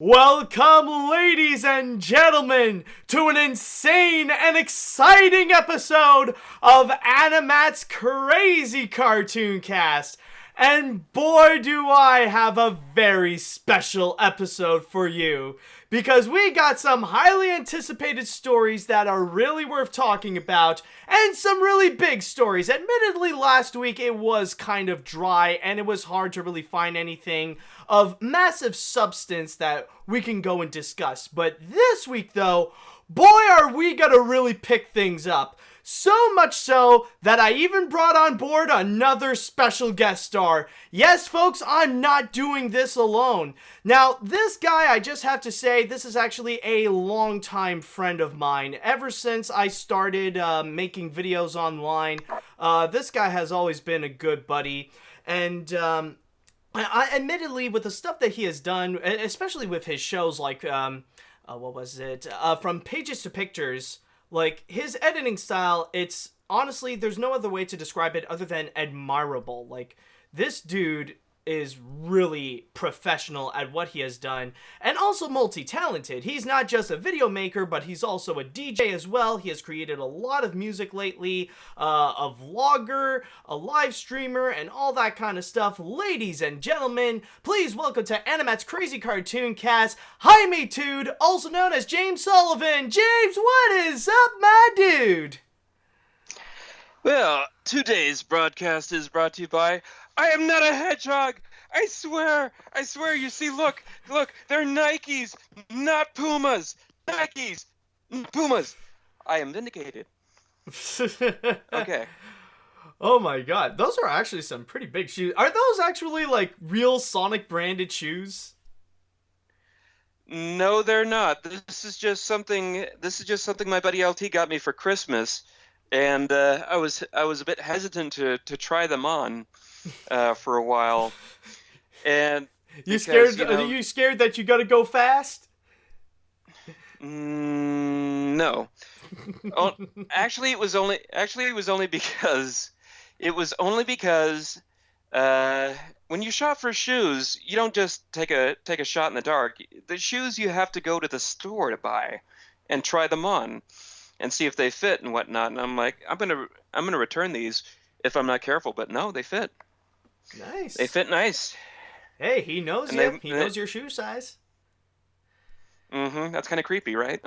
Welcome, ladies and gentlemen, to an insane and exciting episode of AniMat's Crazy Cartoon Cast. And boy, do I have a very special episode for you, because we got some highly anticipated stories that are really worth talking about, and some really big stories. Admittedly, last week it was kind of dry, and it was hard to really find anything of massive substance that we can go and discuss. But this week, though, boy, are we gonna really pick things up. So much so that I even brought on board another special guest star. Yes, folks, I'm not doing this alone. Now, this guy, I just have to say, this is actually a longtime friend of mine. Ever since I started making videos online, this guy has always been a good buddy. And admittedly, with the stuff that he has done, especially with his shows like, From Pages to Pictures, like, his editing style, it's, honestly, there's no other way to describe it other than admirable. Like, this dude is really professional at what he has done, and also multi-talented. He's not just a video maker, but he's also a DJ as well. He has created a lot of music lately, a vlogger, a live streamer, and all that kind of stuff. Ladies and gentlemen, please welcome to AniMat's Crazy Cartoon Cast, Jaimetud, also known as James Sullivan. James, what is up, my dude? Well, today's broadcast is brought to you by I am not a hedgehog. I swear, you see, look, they're Nikes, not Pumas. Nikes, Pumas. I am vindicated. Okay. Oh my god, those are actually some pretty big shoes. Are those actually, like, real Sonic branded shoes? No, they're not. This is just something my buddy LT got me for Christmas, and I was a bit hesitant to try them on for a while. And you scared? Are you scared that you gotta go fast? No. Actually, it was only because when you shop for shoes, you don't just take a shot in the dark. The shoes you have to go to the store to buy and try them on and see if they fit and whatnot. And I'm like, I'm gonna return these if I'm not careful. But no, they fit. Nice. They fit nice. Hey, he knows you. He knows your shoe size. Mm-hmm. That's kind of creepy, right?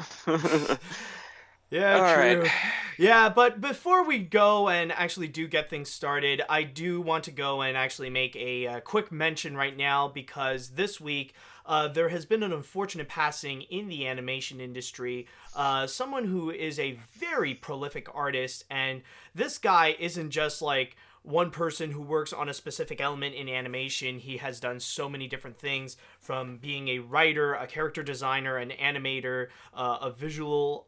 Yeah, all true. Right. Yeah, but before we go and actually do get things started, I do want to go and actually make a quick mention right now, because this week there has been an unfortunate passing in the animation industry. Someone who is a very prolific artist, and this guy isn't just like one person who works on a specific element in animation. He has done so many different things, from being a writer, a character designer, an animator, a visual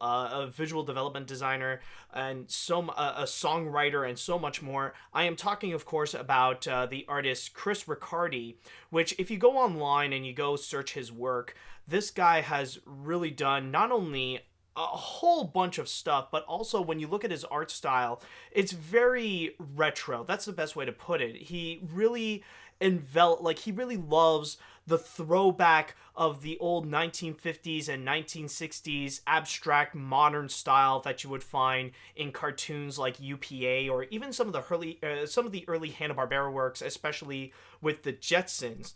development designer, and a songwriter, and so much more. I am talking, of course, about the artist Chris Riccardi, which, if you go online and you go search his work, this guy has really done not only a whole bunch of stuff, but also when you look at his art style, it's very retro. That's the best way to put it. He really he really loves the throwback of the old 1950s and 1960s abstract modern style that you would find in cartoons like UPA, or even some of the early Hanna-Barbera works, especially with the Jetsons.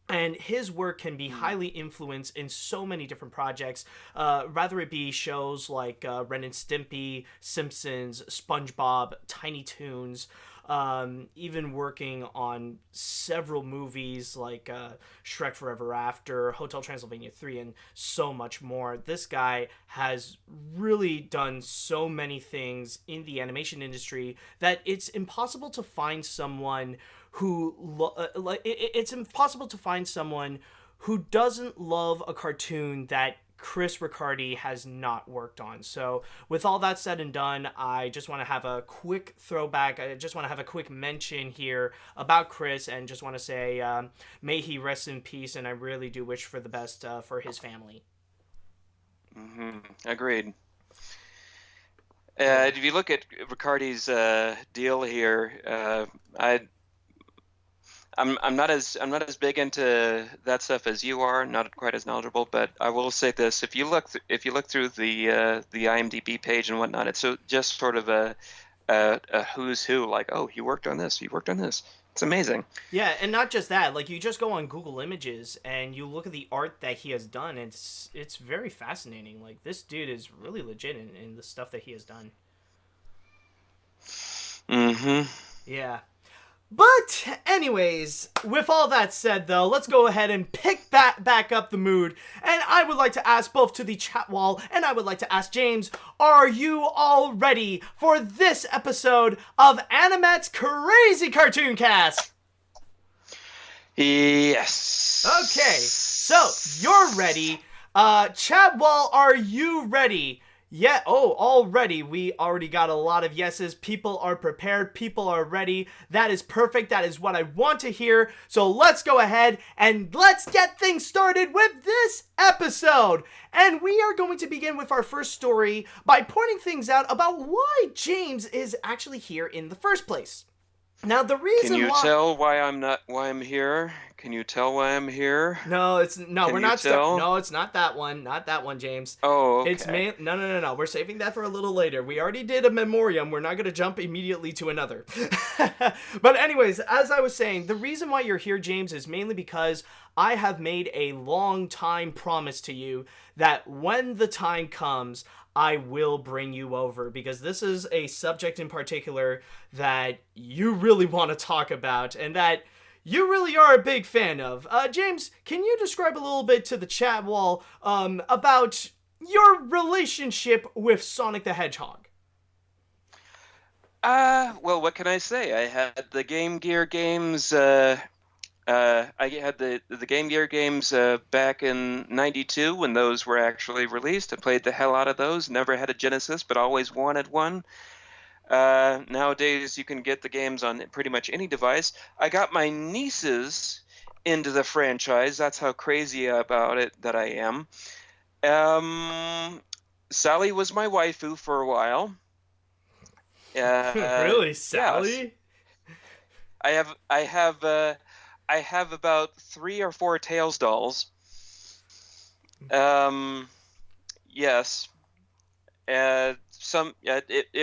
And his work can be highly influenced in so many different projects, rather it be shows like Ren and Stimpy, Simpsons, SpongeBob, Tiny Toons, even working on several movies like Shrek Forever After, Hotel Transylvania 3, and so much more. This guy has really done so many things in the animation industry that it's impossible to find someone it's impossible to find someone who doesn't love a cartoon that Chris Riccardi has not worked on. So with all that said and done, I just want to have a quick throwback. I just want to have a quick mention here about Chris, and just want to say may he rest in peace, and I really do wish for the best for his family. Mm-hmm. Agreed. If you look at Riccardi's deal here, I'm not as big into that stuff as you are, not quite as knowledgeable, but I will say this: if you look through the IMDb page and whatnot, it's just sort of a who's who. Like, oh, he worked on this, he worked on this. It's amazing. Yeah, and not just that. Like, you just go on Google Images and you look at the art that he has done. And it's very fascinating. Like, this dude is really legit in the stuff that he has done. Mm-hmm. Yeah. But, anyways, with all that said, though, let's go ahead and pick back up the mood. And I would like to ask both to the chat wall, and I would like to ask James, are you all ready for this episode of AniMat's Crazy Cartoon Cast? Yes. Okay, so you're ready. Chat wall, are you ready? Yeah, already. We already got a lot of yeses. People are prepared. People are ready. That is perfect. That is what I want to hear. So let's go ahead and let's get things started with this episode. And we are going to begin with our first story by pointing things out about why James is actually here in the first place. Now, the reason Can you why... tell why I'm here? Can you tell why I'm here? No, we're not. No, it's not that one. Not that one, James. Oh, okay. It's no. We're saving that for a little later. We already did a memoriam. We're not going to jump immediately to another. But anyways, as I was saying, the reason why you're here, James, is mainly because I have made a long time promise to you that when the time comes, I will bring you over, because this is a subject in particular that you really want to talk about and that you really are a big fan of. James, can you describe a little bit to the chat wall about your relationship with Sonic the Hedgehog? Well, what can I say? I had the Game Gear games. I had the Game Gear games back in '92 when those were actually released. I played the hell out of those. Never had a Genesis, but always wanted one. Nowadays, you can get the games on pretty much any device. I got my nieces into the franchise. That's how crazy about it that I am. Sally was my waifu for a while. Really, Sally? Yes. I have about 3 or 4 Tails dolls. Yes. It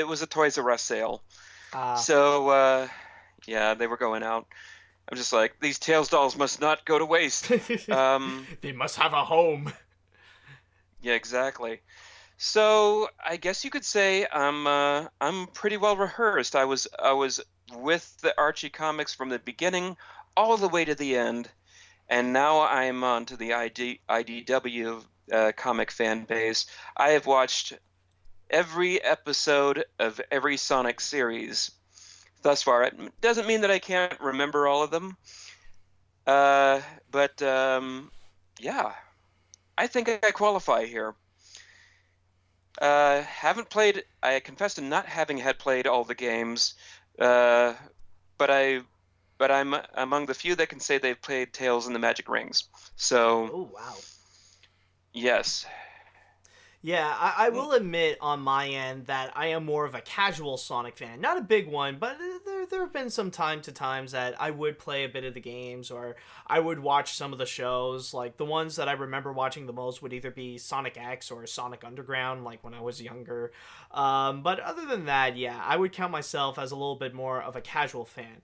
was a Toys R Us sale. So yeah, they were going out. I'm just like, these Tails dolls must not go to waste. They must have a home. Yeah, exactly. So I guess you could say I'm pretty well rehearsed. I was with the Archie comics from the beginning all the way to the end, and now I'm on to the IDW comic fan base. I have watched every episode of every Sonic series thus far. It doesn't mean that I can't remember all of them, but yeah, I think I qualify here. Haven't played. I confess to not having had played all the games, but I'm among the few that can say they've played Tales and the Magic Rings. So, oh wow, yes. Yeah, I will admit on my end that I am more of a casual Sonic fan. Not a big one, but there have been some times that I would play a bit of the games, or I would watch some of the shows. Like, the ones that I remember watching the most would either be Sonic X or Sonic Underground, like when I was younger. But other than that, yeah, I would count myself as a little bit more of a casual fan.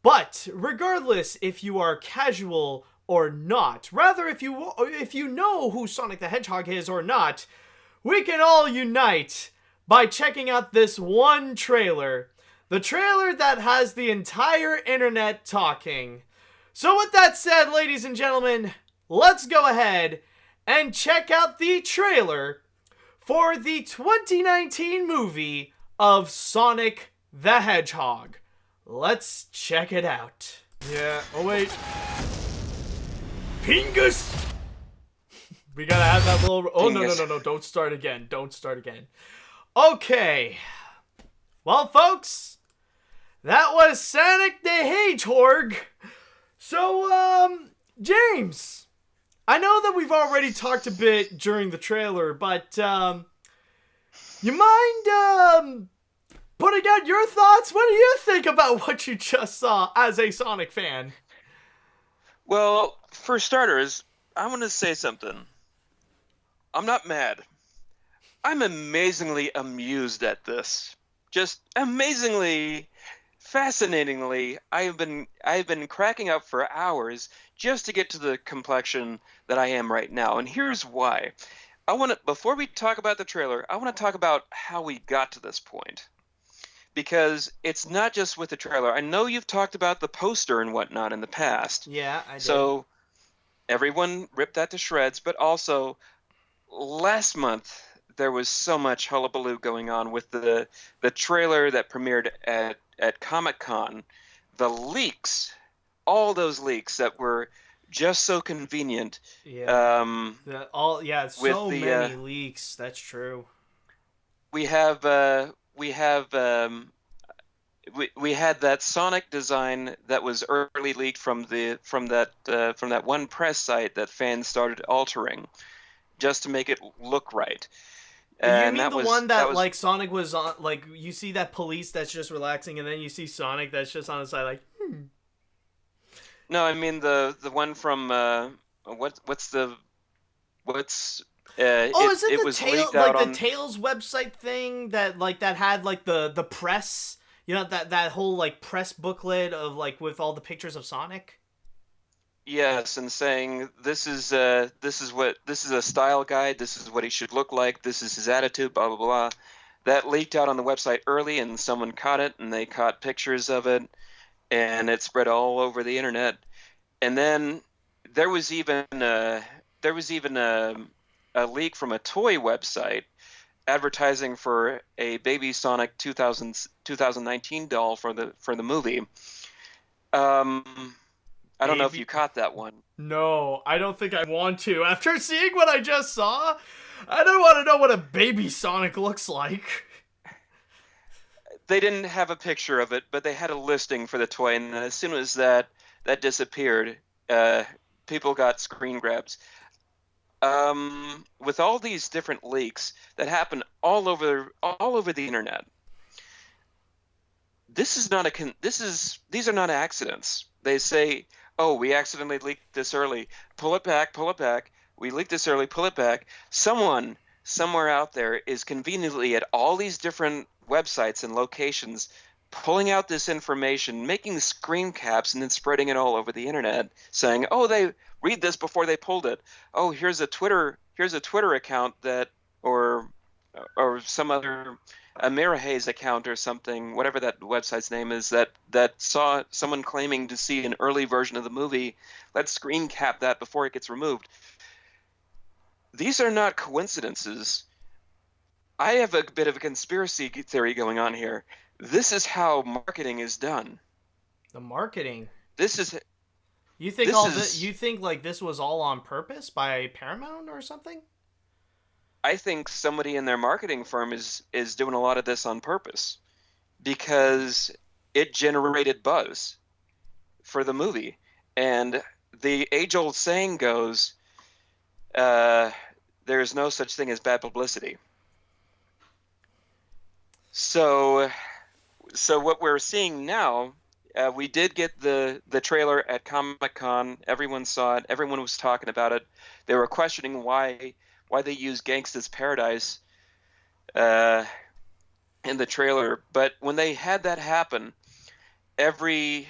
But regardless if you are casual or not, rather if you know who Sonic the Hedgehog is or not, we can all unite by checking out this one trailer. The trailer that has the entire internet talking. So with that said, ladies and gentlemen, let's go ahead and check out the trailer for the 2019 movie of Sonic the Hedgehog. Let's check it out. Yeah, oh wait. Pingus! We gotta have that little... Oh, no, don't start again. Don't start again. Okay. Well, folks, that was Sonic the Hedgehog. So, James, I know that we've already talked a bit during the trailer, but, you mind, putting out your thoughts? What do you think about what you just saw as a Sonic fan? Well, for starters, I want to say something. I'm not mad. I'm amazingly amused at this. Just amazingly, fascinatingly, I've been cracking up for hours just to get to the complexion that I am right now. And here's why. Before we talk about the trailer, I want to talk about how we got to this point. Because it's not just with the trailer. I know you've talked about the poster and whatnot in the past. Yeah, I did. So everyone ripped that to shreds, but also last month there was so much hullabaloo going on with the trailer that premiered at Comic-Con. The leaks, all those leaks that were just so convenient. Yeah. With So the many leaks. That's true. we have we have we had that Sonic design that was early leaked from that one press site that fans started altering just to make it look right. You And mean that the was one that that was like Sonic was on? Like you see that police that's just relaxing, and then you see Sonic that's just on the side, like. No, I mean the one from what's Oh, it is it it the was leaked like out the on. Tails website thing that had like the press, that whole like press booklet of like with all the pictures of Sonic? Yes, and saying this is a style guide, this is what he should look like, this is his attitude, blah blah blah. That leaked out on the website early, and someone caught it, and they caught pictures of it, and it spread all over the internet. And then there was even a leak from a toy website advertising for a Baby Sonic 2019 doll for the movie. I don't know if Baby. you caught that one. No, I don't think I want to. After seeing what I just saw, I don't want to know what a baby Sonic looks like. They didn't have a picture of it, but they had a listing for the toy, and as soon as that disappeared, uh, people got screen grabs. With all these different leaks that happen all over the internet, this is not a these are not accidents. They say, "Oh, we accidentally leaked this early. Pull it back, pull it back. We leaked this early, pull it back." Someone somewhere out there is conveniently at all these different websites and locations pulling out this information, making screen caps, and then spreading it all over the internet, saying, "Oh, they read this before they pulled it. Oh, here's a Twitter account that or some other a Mirahaze account or something, whatever that website's name is, that saw someone claiming to see an early version of the movie. Let's screen cap that before it gets removed." These are not coincidences. I have a bit of a conspiracy theory going on here. This is how marketing is done. The marketing. This is You think this all is you think like this was all on purpose by Paramount or something? I think somebody in their marketing firm is doing a lot of this on purpose because it generated buzz for the movie. And the age-old saying goes, there is no such thing as bad publicity. So what we're seeing now, we did get the trailer at Comic-Con. Everyone saw it. Everyone was talking about it. They were questioning why they use Gangsta's Paradise in the trailer. But when they had that happen, every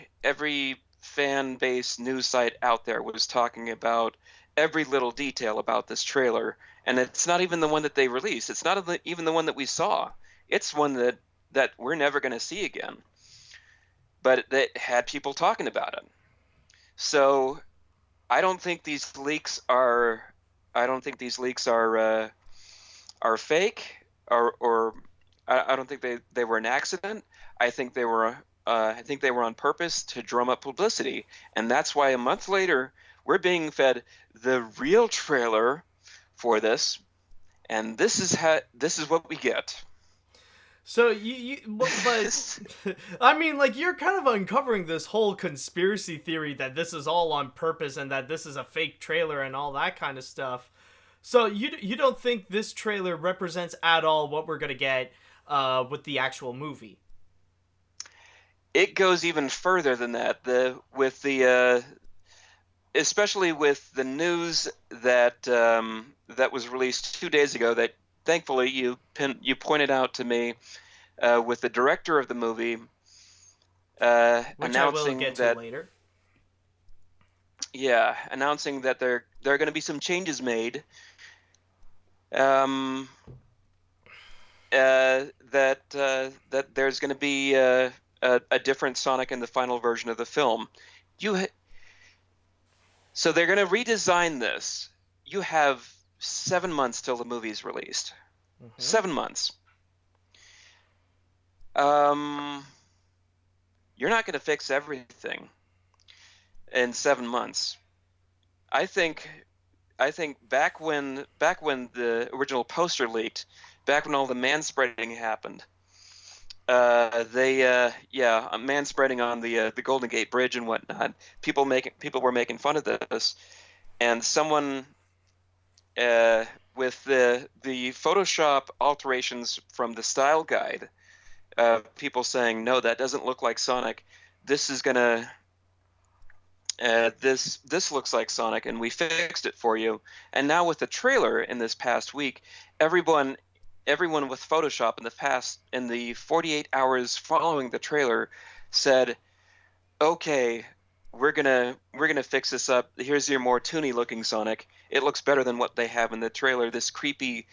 fan base news site out there was talking about every little detail about this trailer. And it's not even the one that they released. It's not even the one that we saw. It's one that we're never going to see again. But that had people talking about it. So I don't think these leaks are fake or I don't think they were an accident. I think they were on purpose to drum up publicity, and that's why a month later we're being fed the real trailer for this, and this is what we get. So but I mean, like, you're kind of uncovering this whole conspiracy theory that this is all on purpose and that this is a fake trailer and all that kind of stuff. So you don't think this trailer represents at all what we're gonna get with the actual movie? It goes even further than that. especially with the news that that was released 2 days ago that thankfully you pointed out to me, with the director of the movie Which I will get to later. Yeah, announcing that there are going to be some changes made. That there's going to be a different Sonic in the final version of the film. So they're going to redesign this. You have 7 months till the movie's released. 7 months. You're not going to fix everything in 7 months. I think back when the original poster leaked, back when all the manspreading happened, manspreading on the Golden Gate Bridge and whatnot. People were making fun of this, and someone with the Photoshop alterations from the style guide, people saying, no, that doesn't look like Sonic. This is gonna this looks like Sonic, and we fixed it for you. And now with the trailer in this past week, everyone with Photoshop in the 48 hours following the trailer said, okay, we're gonna fix this up. Here's your more toony looking Sonic. It looks better than what they have in the trailer. This creepy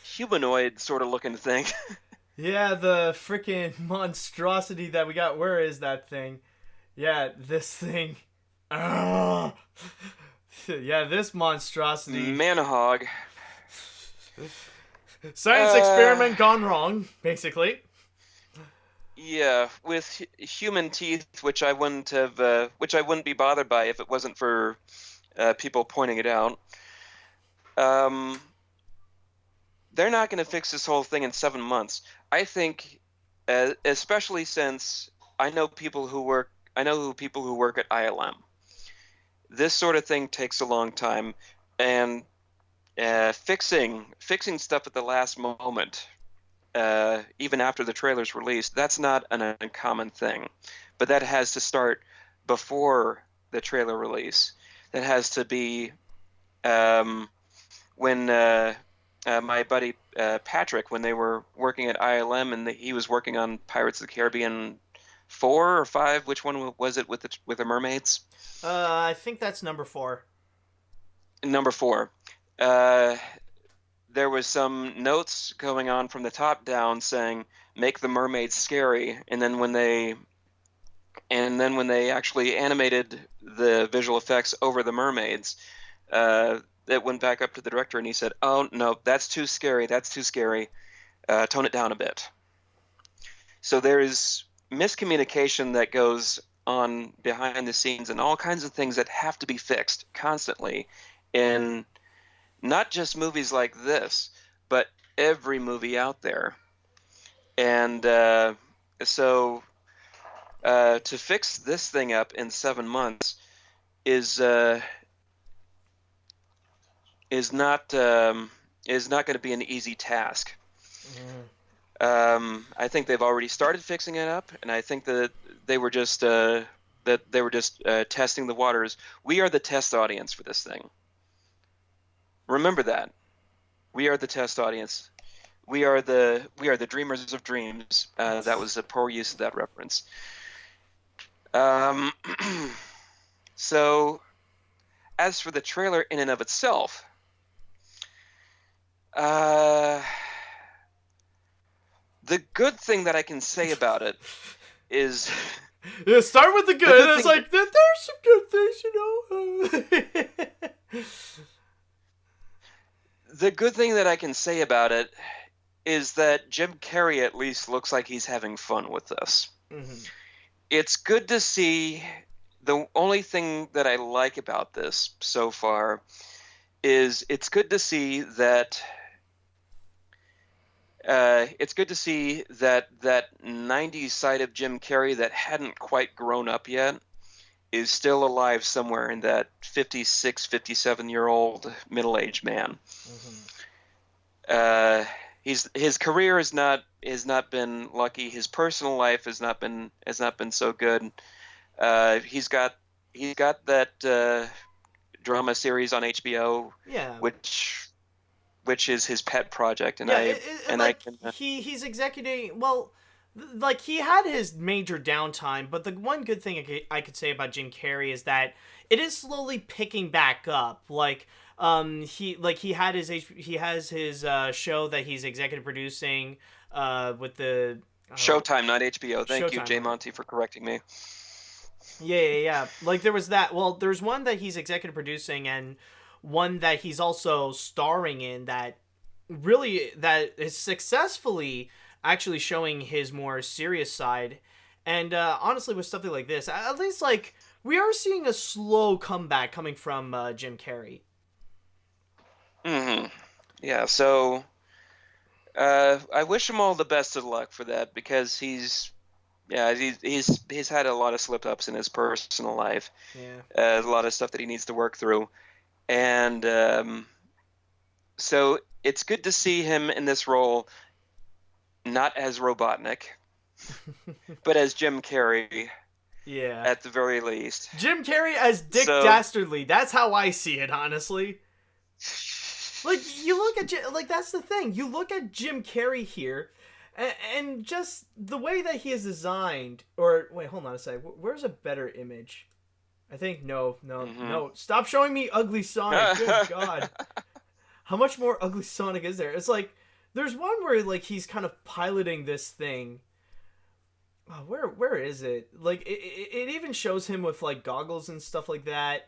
humanoid sort of looking thing. Yeah, the freaking monstrosity that we got. Where is that thing? Yeah, this thing. Yeah, this monstrosity. Manahog. Science experiment gone wrong, basically. Yeah, with human teeth, which I wouldn't be bothered by if it wasn't for people pointing it out. They're not going to fix this whole thing in 7 months. I think, especially since I know people who work at ILM. This sort of thing takes a long time, and fixing stuff at the last moment, even after the trailer's released, that's not an uncommon thing. But that has to start before the trailer release. That has to be when my buddy Patrick, when they were working at ILM, and he was working on Pirates of the Caribbean 4 or 5. Which one was it with the mermaids? I think that's number 4. Number 4. There was some notes going on from the top down saying make the mermaids scary, and then when they actually animated the visual effects over the mermaids, it went back up to the director, and he said, oh no, that's too scary, tone it down a bit. So there's miscommunication that goes on behind the scenes, and all kinds of things that have to be fixed constantly in not just movies like this, but every movie out there. And so to fix this thing up in 7 months is not going to be an easy task. I think they've already started fixing it up, and I think that they were just testing the waters. We are the test audience for this thing. Remember that. We are the test audience. We are the dreamers of dreams. That was a poor use of that reference. So, as for the trailer in and of itself, the good thing that I can say about it is... Yeah, start with the good. It's like, there's some good things, The good thing that I can say about it is that Jim Carrey at least looks like he's having fun with this. Mm-hmm. It's good to see. The only thing that I like about this so far is it's good to see that that 90s side of Jim Carrey that hadn't quite grown up yet is still alive somewhere in that 56, 57-year-old middle-aged man. Mm-hmm. His career is not not been lucky. His personal life has not been so good. He's got that drama series on HBO, Yeah. which is his pet project, and he's executing. Well, like he had his major downtime, but the one good thing I could say about Jim Carrey is that it is slowly picking back up. Like he has his show that he's executive producing with the Showtime, not HBO. Thank you, Showtime, Jaimetud, for correcting me. Yeah. Like there was that. Well, there's one that he's executive producing and one that he's also starring in that is successfully actually showing his more serious side. And honestly, with something like this, at least like we are seeing a slow comeback coming from Jim Carrey. Mm-hmm. Yeah. So I wish him all the best of luck for that, because he's had a lot of slip ups in his personal life. Yeah. A lot of stuff that he needs to work through, and so it's good to see him in this role, not as Robotnik, but as Jim Carrey. Yeah. At the very least. Jim Carrey as Dick Dastardly. That's how I see it, honestly. Like, you look at... Like, that's the thing. You look at Jim Carrey here, and just the way that he is designed... Or, wait, hold on a sec. Where's a better image? I think... No. Stop showing me Ugly Sonic. Good God. How much more Ugly Sonic is there? It's like... There's one where, like, he's kind of piloting this thing. Oh, where is it? Like, it even shows him with, like, goggles and stuff like that.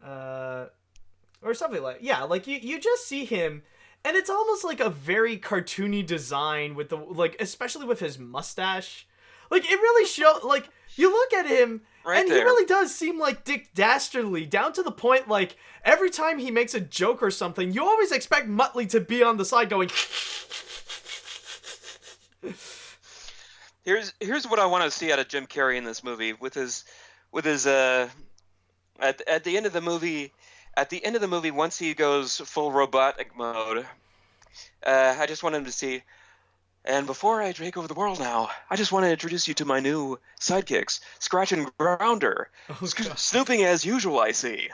Or something like... Yeah, like, you just see him, and it's almost like a very cartoony design with the... Like, especially with his mustache. Like, it really shows... Like, you look at him... He really does seem like Dick Dastardly, down to the point, like, every time he makes a joke or something, you always expect Muttley to be on the side going... Here's what I want to see out of Jim Carrey in this movie, with his at the end of the movie, once he goes full robotic mode, I just want him to see... And before I take over the world now, I just want to introduce you to my new sidekicks, Scratch and Grounder. Snooping as usual, I see.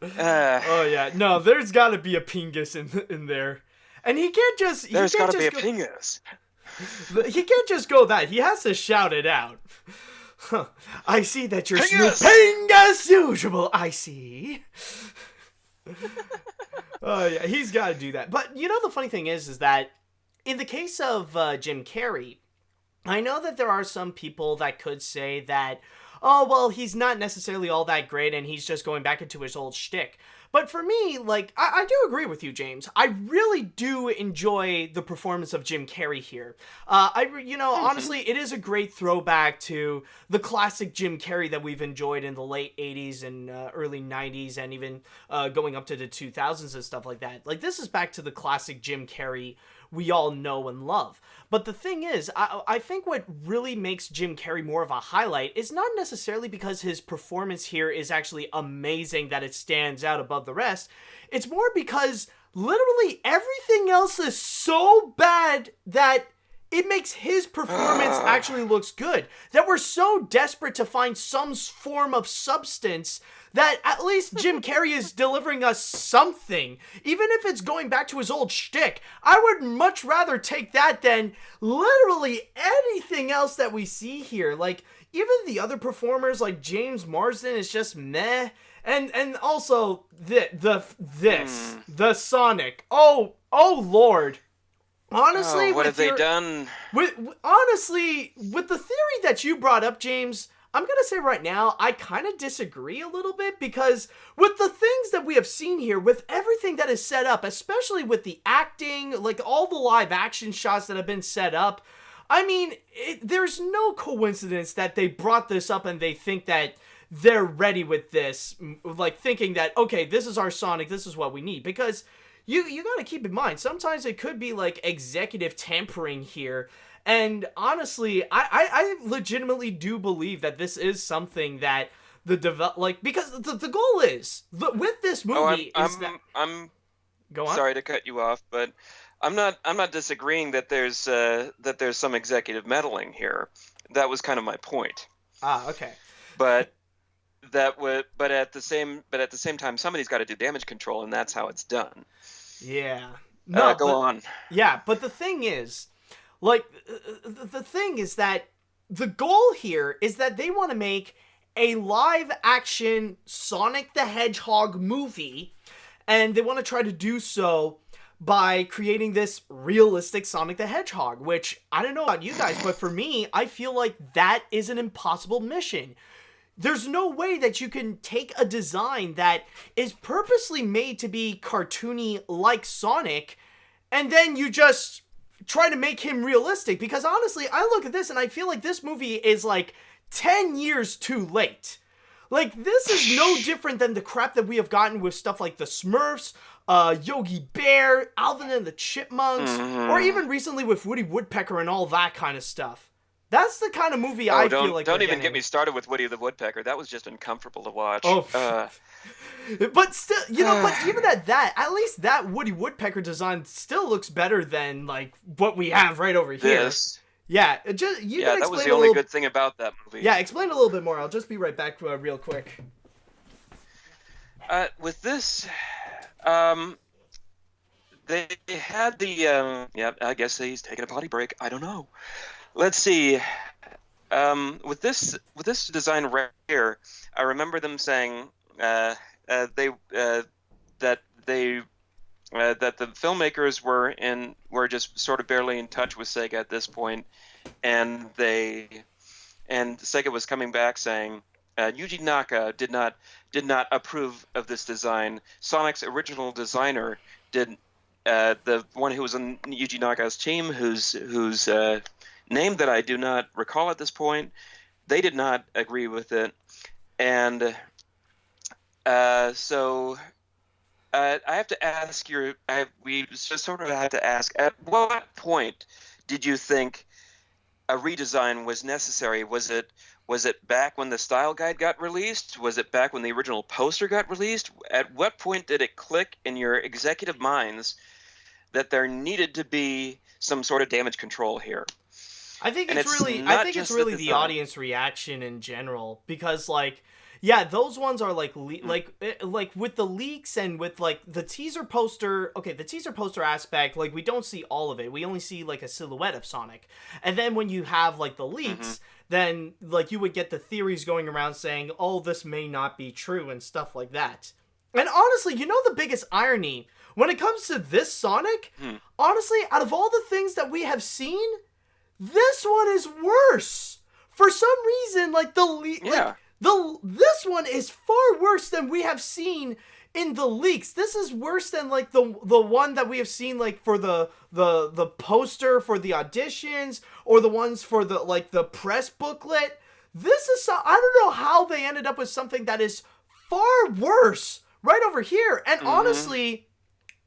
Oh, yeah. No, there's got to be a Pingus in there. And he can't just... There's got to be a Pingus. He can't just go that. He has to shout it out. I see that you're Pingus! Snooping as usual, I see. Oh, yeah. He's got to do that. But, you know, the funny thing is that in the case of Jim Carrey, I know that there are some people that could say that, oh, well, he's not necessarily all that great and he's just going back into his old shtick. But for me, like, I do agree with you, James. I really do enjoy the performance of Jim Carrey here. Honestly, it is a great throwback to the classic Jim Carrey that we've enjoyed in the late 80s and early 90s and even going up to the 2000s and stuff like that. Like, this is back to the classic Jim Carrey we all know and love. But the thing is, I think what really makes Jim Carrey more of a highlight is not necessarily because his performance here is actually amazing that it stands out above the rest. It's more because literally everything else is so bad that it makes his performance actually looks good. That we're so desperate to find some form of substance that at least Jim Carrey is delivering us something. Even if it's going back to his old shtick, I would much rather take that than literally anything else that we see here. Like, even the other performers, like James Marsden, is just meh. And also, the Sonic. Oh Lord. Honestly, what have they done? Honestly, with the theory that you brought up, James, I'm going to say right now, I kind of disagree a little bit, because with the things that we have seen here, with everything that is set up, especially with the acting, like all the live action shots that have been set up, I mean, there's no coincidence that they brought this up and they think that they're ready with this, like thinking that, okay, this is our Sonic, this is what we need, because you got to keep in mind, sometimes it could be like executive tampering here. And honestly, I legitimately do believe that this is something that because the goal is with this movie I'm Go on. Sorry to cut you off, but I'm not disagreeing that there's some executive meddling here. That was kind of my point. Okay. But but at the same time, somebody's got to do damage control, and that's how it's done. Yeah. No, Go on. Yeah, but the thing is, like, the thing is that the goal here is that they want to make a live-action Sonic the Hedgehog movie, and they want to try to do so by creating this realistic Sonic the Hedgehog, which, I don't know about you guys, but for me, I feel like that is an impossible mission. There's no way that you can take a design that is purposely made to be cartoony like Sonic, and then you just try to make him realistic. Because honestly, I look at this and I feel like this movie is like 10 years too late. Like, this is no different than the crap that we have gotten with stuff like the Smurfs, Yogi Bear, Alvin and the Chipmunks, or even recently with Woody Woodpecker and all that kind of stuff. That's the kind of movie I feel like don't even get me started with Woody the Woodpecker. That was just uncomfortable to watch. Oh, but still, but even at that, at least that Woody Woodpecker design still looks better than like what we have right over here. This. Yeah, that was the only good thing about that movie. Yeah, explain a little bit more. I'll just be right back real quick. With this, they had the I guess he's taking a potty break. I don't know. Let's see. With this design right here, I remember them saying that the filmmakers were just sort of barely in touch with Sega at this point, and Sega was coming back saying Yuji Naka did not approve of this design. Sonic's original designer did. The one who was on Yuji Naka's team, whose name that I do not recall at this point, they did not agree with it, and so I have to ask we just sort of had to ask, at what point did you think a redesign was necessary? Was it back when the style guide got released? Was it back when the original poster got released? At what point did it click in your executive minds that there needed to be some sort of damage control here? I think it's really the audience reaction in general, because like, yeah, those ones are like like with the leaks and with like the teaser poster. Okay, the teaser poster aspect, like we don't see all of it. We only see like a silhouette of Sonic. And then when you have like the leaks, then like you would get the theories going around saying, "Oh, this may not be true" and stuff like that. And honestly, the biggest irony when it comes to this Sonic, honestly, out of all the things that we have seen, this one is worse. For some reason, like this one is far worse than we have seen in the leaks. This is worse than like the one that we have seen like for the poster for the auditions, or the ones for the press booklet. This is I don't know how they ended up with something that is far worse right over here. And honestly,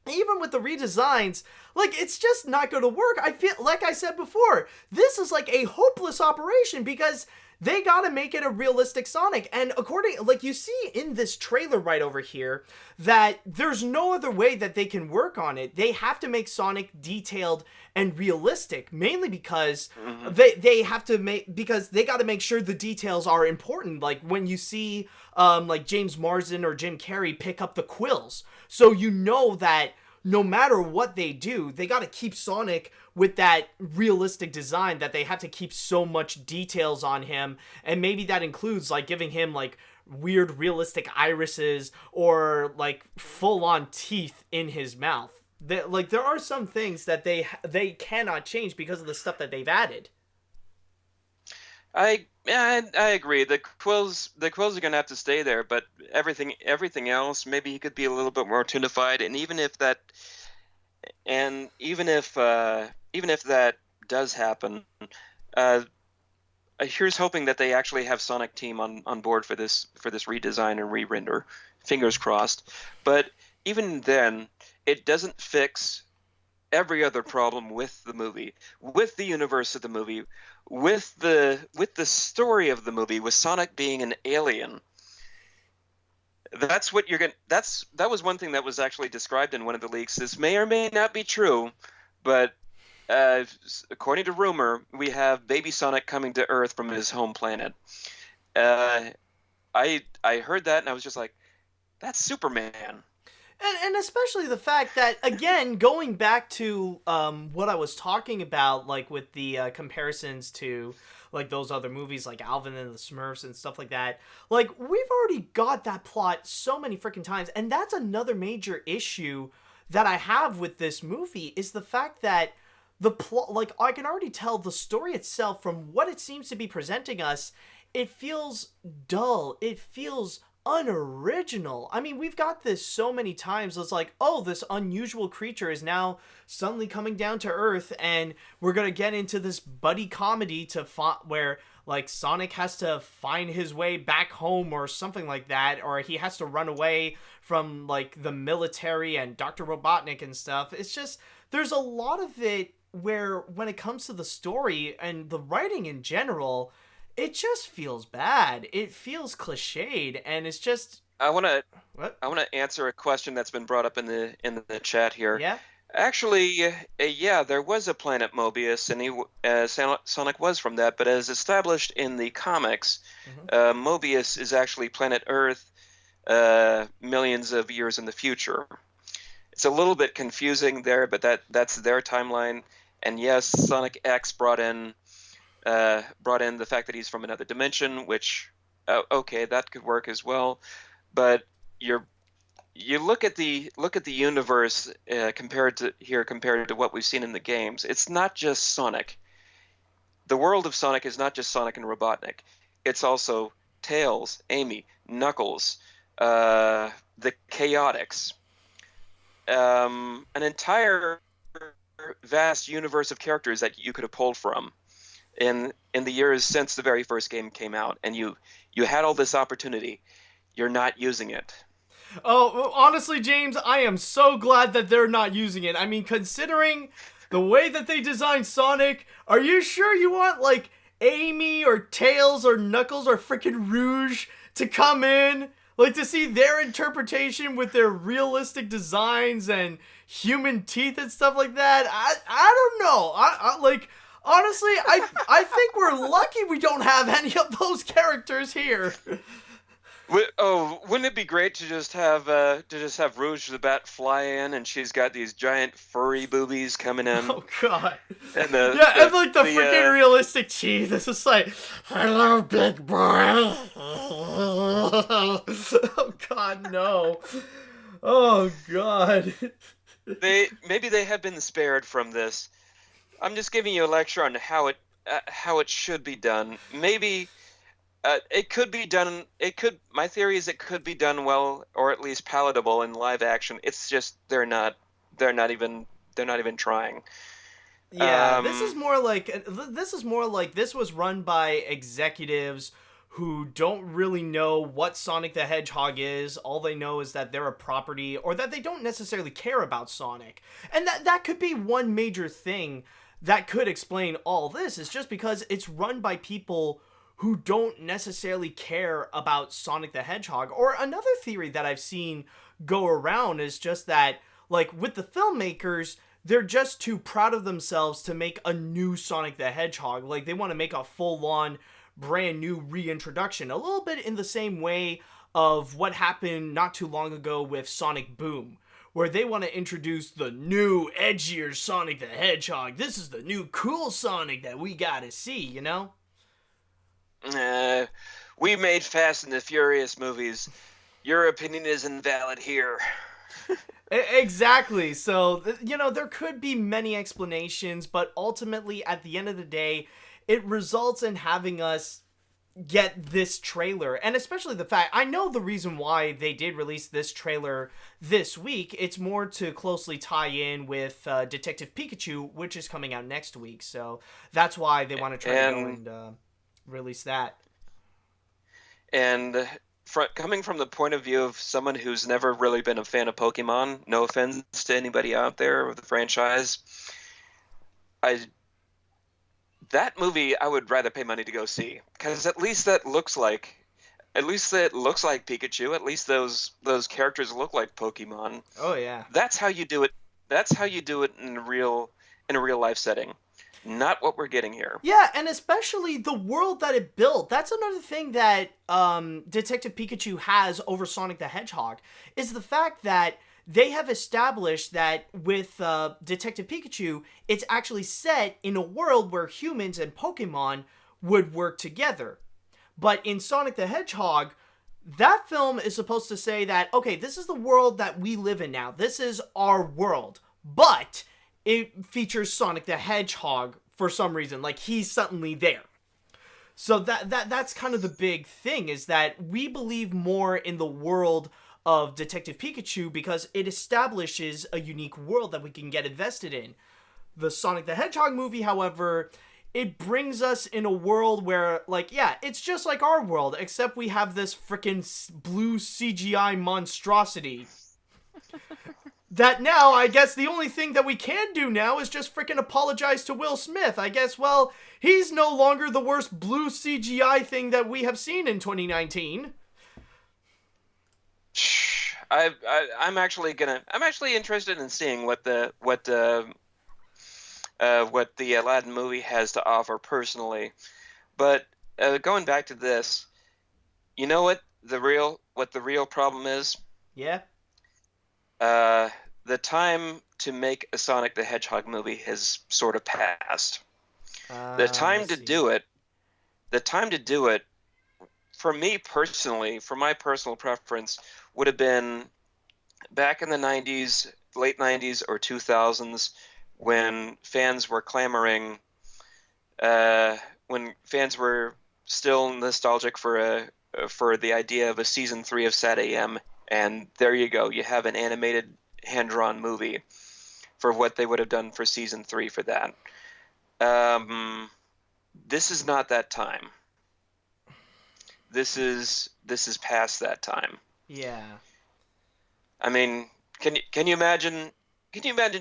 even with the redesigns, like, it's just not going to work. I feel, like I said before, this is like a hopeless operation because they got to make it a realistic Sonic. And like you see in this trailer right over here, that there's no other way that they can work on it. They have to make Sonic detailed and realistic, mainly because they have to because they got to make sure the details are important. Like when you see like James Marsden or Jim Carrey pick up the quills, so you know that no matter what they do, they got to keep Sonic with that realistic design, that they have to keep so much details on him. And maybe that includes like giving him like weird realistic irises or like full-on teeth in his mouth. Like there are some things that they cannot change because of the stuff that they've added. I agree. The quills are gonna have to stay there, but everything else, maybe he could be a little bit more tunified. And even if that does happen, here's hoping that they actually have Sonic Team on board for this redesign and re-render. Fingers crossed. But even then, it doesn't fix every other problem with the movie, with the universe of the movie, with the story of the movie, with Sonic being an alien. That was one thing that was actually described in one of the leaks. This may or may not be true, But according to rumor, we have Baby Sonic coming to Earth from his home planet. I heard that and I was just like, that's Superman. And especially the fact that, again, going back to what I was talking about, like with the comparisons to like those other movies like Alvin and the Smurfs and stuff like that, like we've already got that plot so many freaking times. And that's another major issue that I have with this movie is the fact that the plot, like I can already tell the story itself from what it seems to be presenting us, it feels dull. It feels unoriginal. I mean, we've got this so many times. It's like, oh, this unusual creature is now suddenly coming down to Earth, and we're gonna get into this buddy comedy where like Sonic has to find his way back home or something like that, or he has to run away from like the military and Dr. Robotnik and stuff. It's just there's a lot of it where when it comes to the story and the writing in general, it just feels bad. It feels cliched, and it's just. I want What? to answer a question that's been brought up in the chat here. Yeah. Actually, yeah, there was a planet Mobius, and Sonic was from that. But as established in the comics, Mobius is actually planet Earth, millions of years in the future. It's a little bit confusing there, but that's their timeline. And yes, Sonic X brought in the fact that he's from another dimension, which okay, that could work as well. But you look at the universe compared to what we've seen in the games. It's not just Sonic. The world of Sonic is not just Sonic and Robotnik. It's also Tails, Amy, Knuckles, the Chaotix, an entire vast universe of characters that you could have pulled from in the years since the very first game came out, and you had all this opportunity. You're not using it. Oh, honestly, James, I am so glad that they're not using it. I mean, considering the way that they designed Sonic, are you sure you want like Amy or Tails or Knuckles or freaking Rouge to come in? Like, to see their interpretation with their realistic designs and human teeth and stuff like that? I don't know. I like, honestly, I think we're lucky we don't have any of those characters here. Wouldn't it be great to just have Rouge the Bat fly in, and she's got these giant furry boobies coming in? Oh God! And and like the freaking realistic teeth. It's just like, hello, big boy. Oh God, no! Oh God! Maybe they have been spared from this. I'm just giving you a lecture on how it should be done. Maybe. It could be done. My theory is it could be done well, or at least palatable in live action. It's just they're not even trying. Yeah, this is more like this was run by executives who don't really know what Sonic the Hedgehog is. All they know is that they're a property, or that they don't necessarily care about Sonic. And that could be one major thing that could explain all this, is just because it's run by people who don't necessarily care about Sonic the Hedgehog. Or another theory that I've seen go around is just that, like, with the filmmakers, they're just too proud of themselves to make a new Sonic the Hedgehog. Like, they want to make a full-on, brand new reintroduction. A little bit in the same way of what happened not too long ago with Sonic Boom, where they want to introduce the new, edgier Sonic the Hedgehog. This is the new cool Sonic that we gotta see, you know? We made Fast and the Furious movies. Your opinion is invalid here. Exactly. So, there could be many explanations, but ultimately, at the end of the day, it results in having us get this trailer. And especially the fact, I know the reason why they did release this trailer this week. It's more to closely tie in with Detective Pikachu, which is coming out next week. So, that's why they want to try to go and release that. And coming from the point of view of someone who's never really been a fan of Pokemon, no offense to anybody out there of the franchise, that movie I would rather pay money to go see, because at least it looks like Pikachu. At least those characters look like Pokemon. Oh yeah. That's how you do it. That's how you do it in real in a real life setting. Not what we're getting here. Yeah, and especially the world that it built. That's another thing that Detective Pikachu has over Sonic the Hedgehog, is the fact that they have established that with Detective Pikachu, it's actually set in a world where humans and Pokemon would work together. But in Sonic the Hedgehog, that film is supposed to say that, okay, this is the world that we live in now. This is our world. But it features Sonic the Hedgehog for some reason. Like, he's suddenly there. So that's kind of the big thing, is that we believe more in the world of Detective Pikachu because it establishes a unique world that we can get invested in. The Sonic the Hedgehog movie, however, it brings us in a world where, like, yeah, it's just like our world, except we have this frickin' blue CGI monstrosity. That now, I guess the only thing that we can do now is just frickin' apologize to Will Smith. I guess, well, he's no longer the worst blue CGI thing that we have seen in 2019. I'm actually interested in seeing what the Aladdin movie has to offer personally. But going back to this, you know what the real problem is? Yeah. The time to make a Sonic the Hedgehog movie has sort of passed. The time to do it, for me personally, for my personal preference, would have been back in the 90s, late 90s or 2000s, when fans were clamoring, when fans were still nostalgic for the idea of a season 3 of Sad AM, and there you go, you have an animated hand-drawn movie for what they would have done for season 3 for that. This is not that time. This is past that time. Yeah. I mean, can you imagine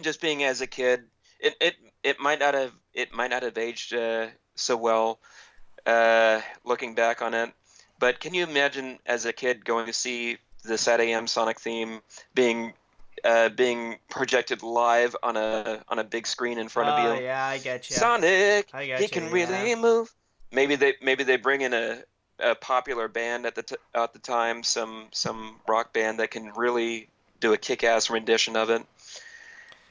just being as a kid? It might not have aged so well looking back on it, but can you imagine as a kid going to see the Sad AM Sonic theme being projected live on a big screen in front of you? Oh yeah, I get you. Sonic, he can really move. Maybe they bring in a popular band at the time, some rock band that can really do a kick-ass rendition of it.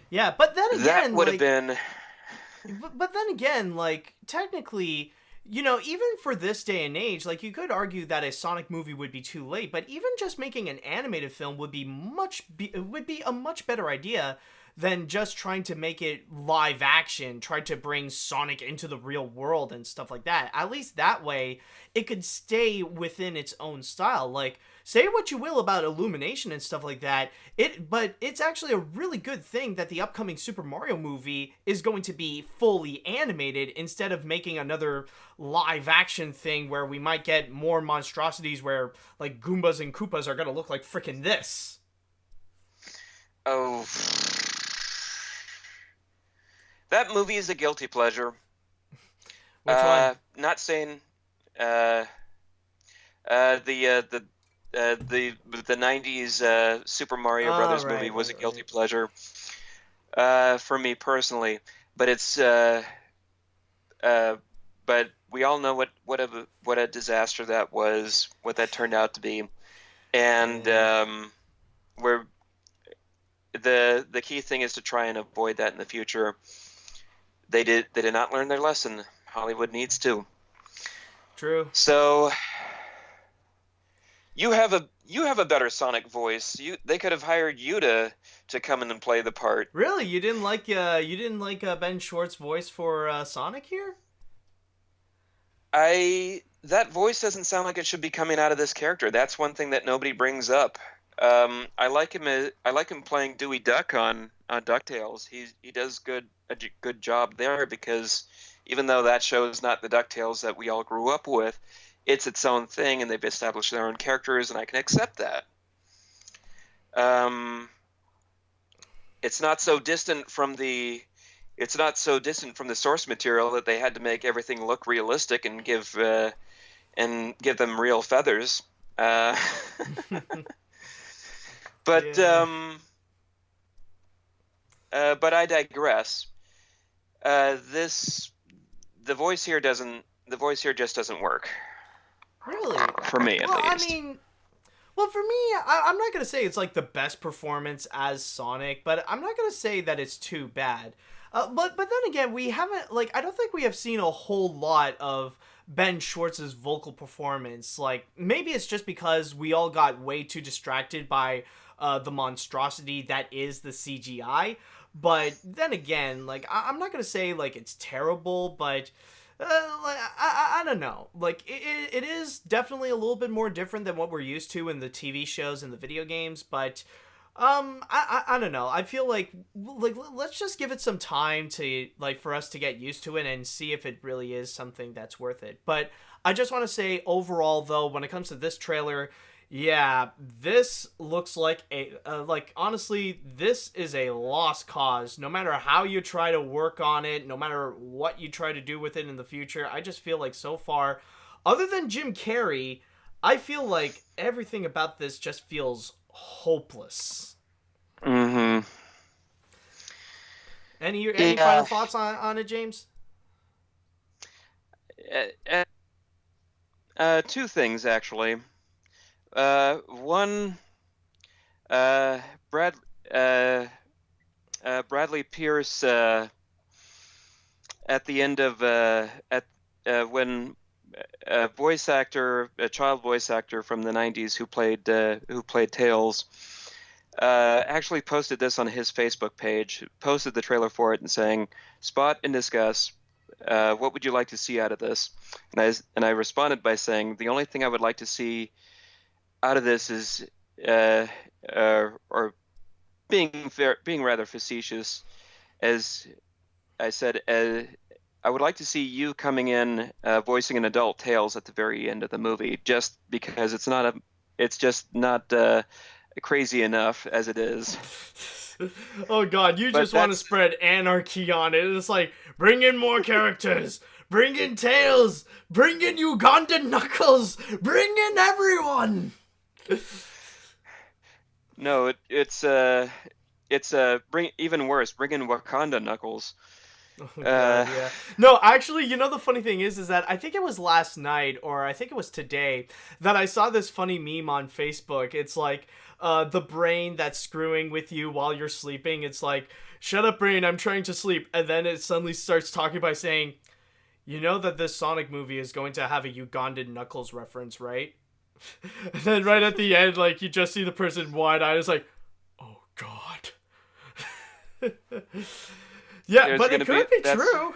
Yeah, but then again, that would have been. But then again, like, technically, you know, even for this day and age, like, you could argue that a Sonic movie would be too late, but even just making an animated film would be a much better idea than just trying to make it live action, try to bring Sonic into the real world and stuff like that. At least that way, it could stay within its own style. Like, say what you will about Illumination and stuff like that, but it's actually a really good thing that the upcoming Super Mario movie is going to be fully animated instead of making another live action thing where we might get more monstrosities where, like, Goombas and Koopas are gonna look like frickin' this. Oh. That movie is a guilty pleasure. Which one? Not saying the 90s Super Mario Brothers movie was a guilty pleasure for me personally, but it's but we all know what a disaster that was, what that turned out to be, and where the key thing is to try and avoid that in the future. They did not learn their lesson. Hollywood needs to. True. So you have a better Sonic voice. They could have hired you to come in and play the part. Really? You didn't like Ben Schwartz's voice for Sonic here? That voice doesn't sound like it should be coming out of this character. That's one thing that nobody brings up. I like him playing Dewey Duck on DuckTales. He does a good job there, because even though that show is not the DuckTales that we all grew up with, it's its own thing, and they've established their own characters, and I can accept that. It's not so distant from the source material that they had to make everything look realistic and give them real feathers. But yeah. But I digress. The voice here just doesn't work. Really? For me, at Well, least. I mean, well, for me, I'm not gonna say it's like the best performance as Sonic, but I'm not gonna say that it's too bad. But then again, we haven't like I don't think we have seen a whole lot of Ben Schwartz's vocal performance. Like maybe it's just because we all got way too distracted by the monstrosity that is the CGI. But then again, like I'm not gonna say like it's terrible, but like, I don't know. Like it is definitely a little bit more different than what we're used to in the TV shows and the video games, but I don't know. I feel like let's just give it some time to like for us to get used to it and see if it really is something that's worth it. But I just want to say overall though, when it comes to this trailer, yeah, this looks like a like honestly, this is a lost cause. No matter how you try to work on it, no matter what you try to do with it in the future, I just feel like so far, other than Jim Carrey, I feel like everything about this just feels hopeless. Mm-hmm. Any final thoughts on it, James? Two things actually. One, Brad, Bradley Pierce at the end of when a child voice actor from the '90s who played Tails, actually posted this on his Facebook page. Posted the trailer for it and saying, "Spot and discuss. What would you like to see out of this?" And I responded by saying, "The only thing I would like to see out of this is, or being rather facetious, as I said, I would like to see you coming in voicing an adult Tails at the very end of the movie, just because it's just not crazy enough as it is." Oh god, you just want to spread anarchy on it. It's like, bring in more characters, bring in Tails, bring in Ugandan Knuckles, bring in everyone. No, it's bring even worse. Bring in Wakanda Knuckles. Oh, God, yeah. No, actually, you know the funny thing is that I think it was last night or I think it was today that I saw this funny meme on Facebook. It's like the brain that's screwing with you while you're sleeping. It's like, shut up, brain, I'm trying to sleep, and then it suddenly starts talking by saying, you know that this Sonic movie is going to have a Ugandan Knuckles reference, right? And then right at the end, like, you just see the person wide-eyed. It's like, oh, God. Yeah, but it could be true.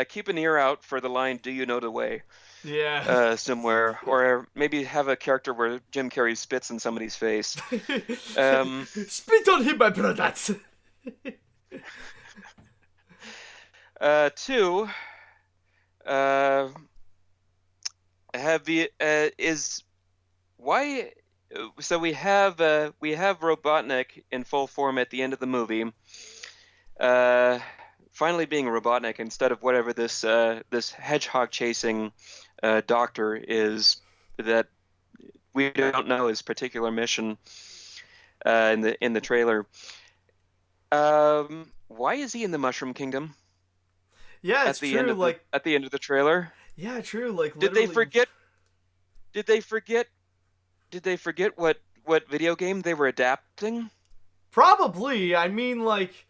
Keep an ear out for the line, "Do you know the way?" Yeah. Somewhere. Or maybe have a character where Jim Carrey spits in somebody's face. Spit on him, my brothers! Two, so we have Robotnik in full form at the end of the movie, finally being Robotnik instead of whatever this hedgehog chasing doctor is that we don't know his particular mission in the trailer. Why is he in the Mushroom Kingdom? Yeah, it's true. At the end of the trailer. Yeah, true. Like, literally... Did they forget what video game they were adapting? Probably. I mean, like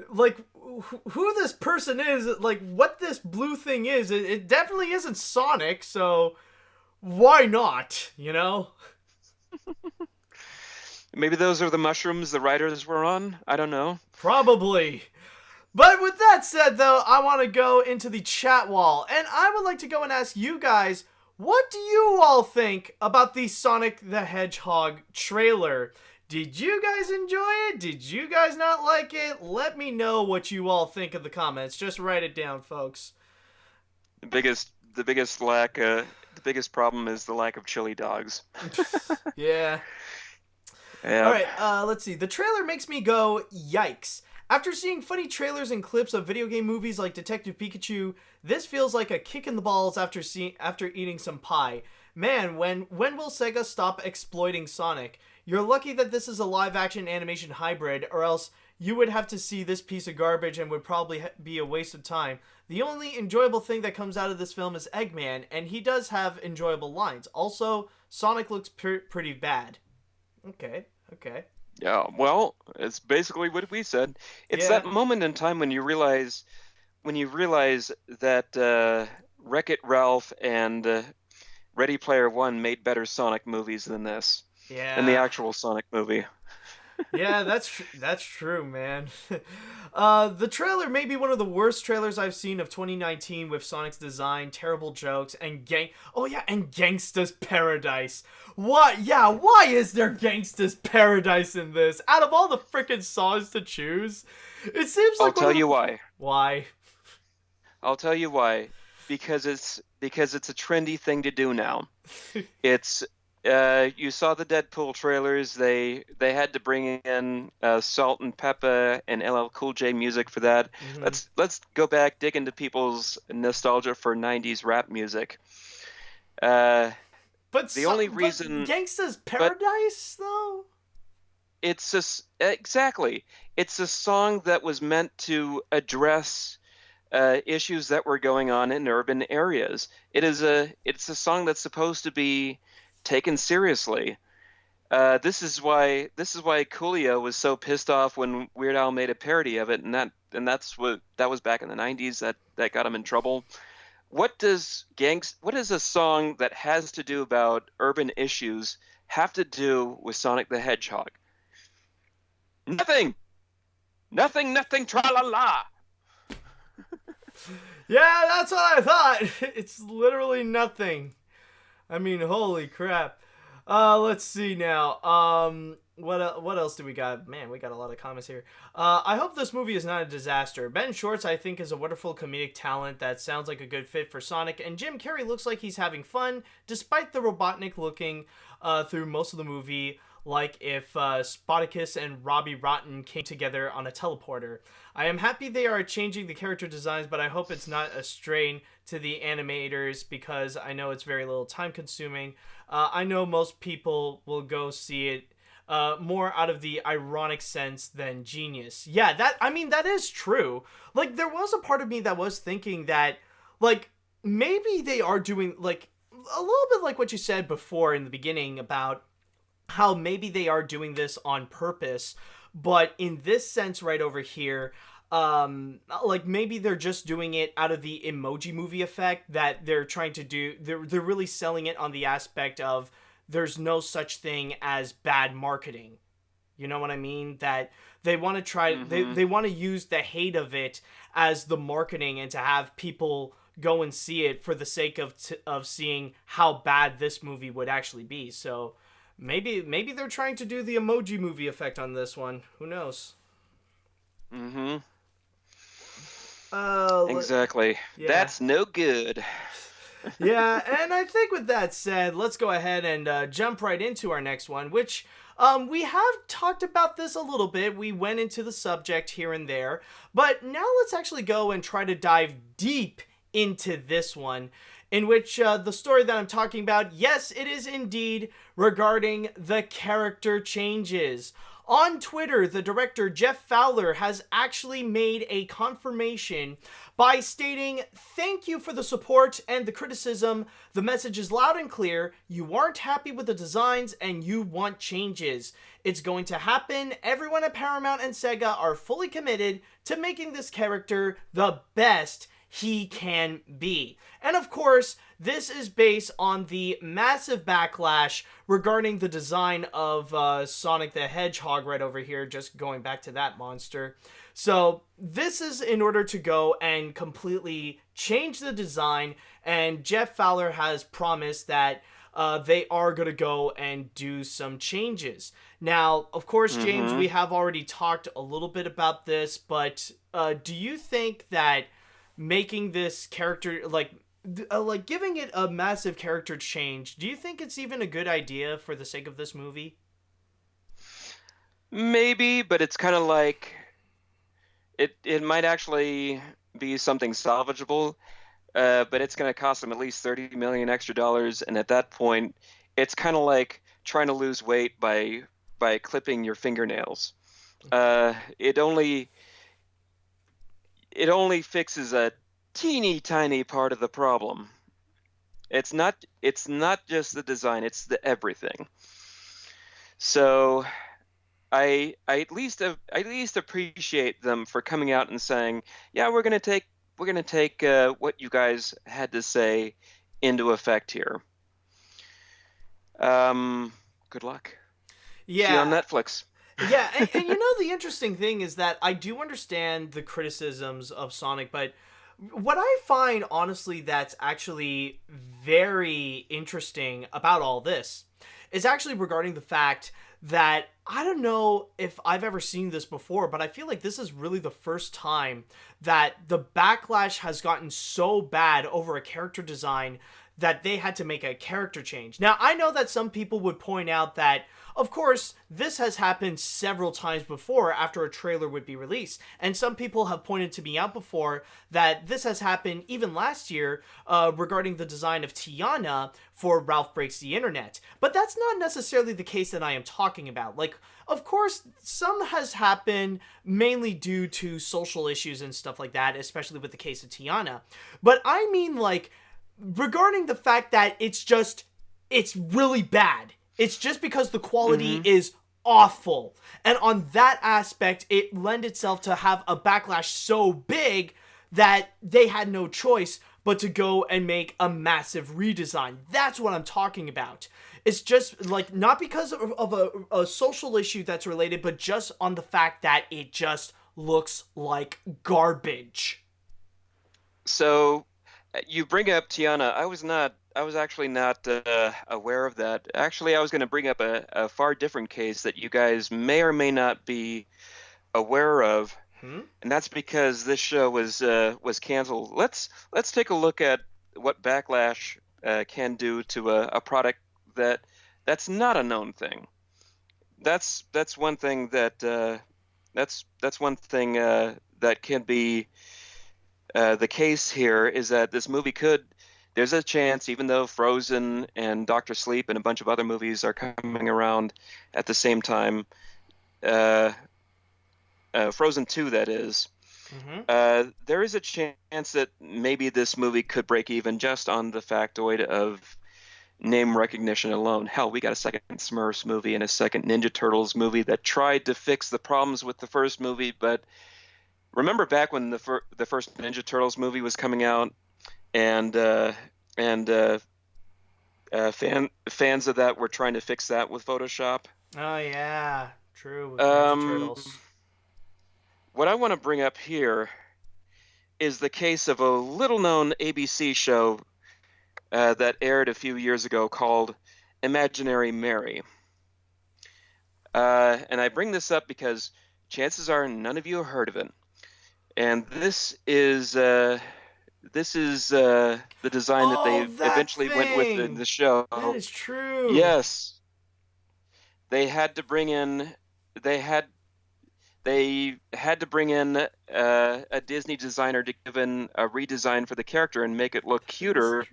who this person is, like what this blue thing is. It definitely isn't Sonic, so why not? You know. Maybe those are the mushrooms the writers were on. I don't know. Probably. But with that said, though, I want to go into the chat wall, and I would like to go and ask you guys, what do you all think about the Sonic the Hedgehog trailer? Did you guys enjoy it? Did you guys not like it? Let me know what you all think in the comments. Just write it down, folks. The biggest problem is the lack of chili dogs. Yeah. Yeah. All right, let's see. The trailer makes me go, yikes. After seeing funny trailers and clips of video game movies like Detective Pikachu, this feels like a kick in the balls after eating some pie. Man, when will Sega stop exploiting Sonic? You're lucky that this is a live-action animation hybrid, or else you would have to see this piece of garbage and would probably be a waste of time. The only enjoyable thing that comes out of this film is Eggman, and he does have enjoyable lines. Also, Sonic looks pretty bad. Okay. Yeah, well, it's basically what we said. It's that moment in time when you realize that Wreck-It Ralph and Ready Player One made better Sonic movies than this. Yeah. Than the actual Sonic movie. Yeah, that's true, man. The trailer may be one of the worst trailers I've seen of 2019 with Sonic's design, terrible jokes, and Gangsta's Paradise. What? Yeah, why is there Gangsta's Paradise in this? Out of all the frickin' songs to choose, it seems like. I'll tell you why. Why? I'll tell you why. Because it's a trendy thing to do now. It's you saw the Deadpool trailers. They had to bring in Salt and Pepper and LL Cool J music for that. Mm-hmm. Let's go back, dig into people's nostalgia for 90s rap music. But the only reason Gangsta's Paradise though? It's exactly. It's a song that was meant to address issues that were going on in urban areas. It's a song that's supposed to be taken seriously. This is why Coolio was so pissed off when Weird Al made a parody of it, and that was back in the 90s that got him in trouble. What does a song that has to do about urban issues have to do with Sonic the Hedgehog? Nothing, tra-la-la. Yeah, that's what I thought. It's literally nothing. I mean, holy crap. Let's see now. What else do we got? Man, we got a lot of comments here. I hope this movie is not a disaster. Ben Schwartz, I think, is a wonderful comedic talent that sounds like a good fit for Sonic, and Jim Carrey looks like he's having fun, despite the Robotnik looking through most of the movie, like if Spoticus and Robbie Rotten came together on a teleporter. I am happy they are changing the character designs, but I hope it's not a strain to the animators because I know it's very little time consuming. I know most people will go see it more out of the ironic sense than genius. Yeah, that is true. Like, there was a part of me that was thinking that, like, maybe they are doing, like, a little bit like what you said before in the beginning about how maybe they are doing this on purpose, but in this sense right over here, like maybe they're just doing it out of the Emoji Movie effect that they're trying to do. They're really selling it on the aspect of there's no such thing as bad marketing. You know what I mean? That they want to try, they want to use the hate of it as the marketing and to have people go and see it for the sake of seeing how bad this movie would actually be. So maybe they're trying to do the Emoji Movie effect on this one. Who knows? Exactly. Yeah. That's no good. Yeah, and I think with that said, let's go ahead and jump right into our next one, which we have talked about this a little bit. We went into the subject here and there, but now let's actually go and try to dive deep into this one, in which the story that I'm talking about, yes, it is indeed regarding the character changes. On Twitter, the director Jeff Fowler has actually made a confirmation by stating, "Thank you for the support and the criticism. The message is loud and clear. You aren't happy with the designs and you want changes. It's going to happen. Everyone at Paramount and Sega are fully committed to making this character the best he can be." And of course, this is based on the massive backlash regarding the design of Sonic the Hedgehog right over here, just going back to that monster. So this is in order to go and completely change the design, and Jeff Fowler has promised that they are going to go and do some changes. Now, of course, James, we have already talked a little bit about this, but do you think that making this character, like giving it a massive character change, do you think it's even a good idea for the sake of this movie? Maybe, but it's kind of like it might actually be something salvageable, but it's going to cost them at least $30 million extra dollars, and at that point, it's kind of like trying to lose weight by clipping your fingernails. it only fixes a teeny tiny part of the problem. It's not just the design, it's the everything. So I at least appreciate them for coming out and saying, yeah, we're gonna take what you guys had to say into effect here. Good luck. See you on Yeah. Netflix. Yeah, and you know the interesting thing is that I do understand the criticisms of Sonic, but what I find honestly that's actually very interesting about all this is actually regarding the fact that I don't know if I've ever seen this before, but I feel like this is really the first time that the backlash has gotten so bad over a character design that they had to make a character change. Now, I know that some people would point out that, of course, this has happened several times before after a trailer would be released. And some people have pointed to me out before that this has happened even last year regarding the design of Tiana for Ralph Breaks the Internet. But that's not necessarily the case that I am talking about. Like, of course, some has happened mainly due to social issues and stuff like that, especially with the case of Tiana. But I mean, like, regarding the fact that it's really bad. It's just because the quality is awful. And on that aspect, it lent itself to have a backlash so big that they had no choice but to go and make a massive redesign. That's what I'm talking about. It's just, like, not because of a social issue that's related, but just on the fact that it just looks like garbage. So you bring up Tiana. I was actually not aware of that. Actually, I was going to bring up a far different case that you guys may or may not be aware of, and that's because this show was canceled. Let's take a look at what backlash can do to a product that's not a known thing. That's one thing that's one thing that can be the case here is that this movie could. There's a chance, even though Frozen and Doctor Sleep and a bunch of other movies are coming around at the same time, Frozen 2, that is, there is a chance that maybe this movie could break even just on the factoid of name recognition alone. Hell, we got a second Smurfs movie and a second Ninja Turtles movie that tried to fix the problems with the first movie, but remember back when the first Ninja Turtles movie was coming out, and fans of that were trying to fix that with Photoshop. Oh yeah, true, with Ninja Turtles. What I want to bring up here is the case of a little-known ABC show that aired a few years ago called Imaginary Mary. And I bring this up because chances are none of you have heard of it. And this is the design that they eventually went with in the show. That is true. Yes, they had to bring in a Disney designer to give in a redesign for the character and make it look cuter.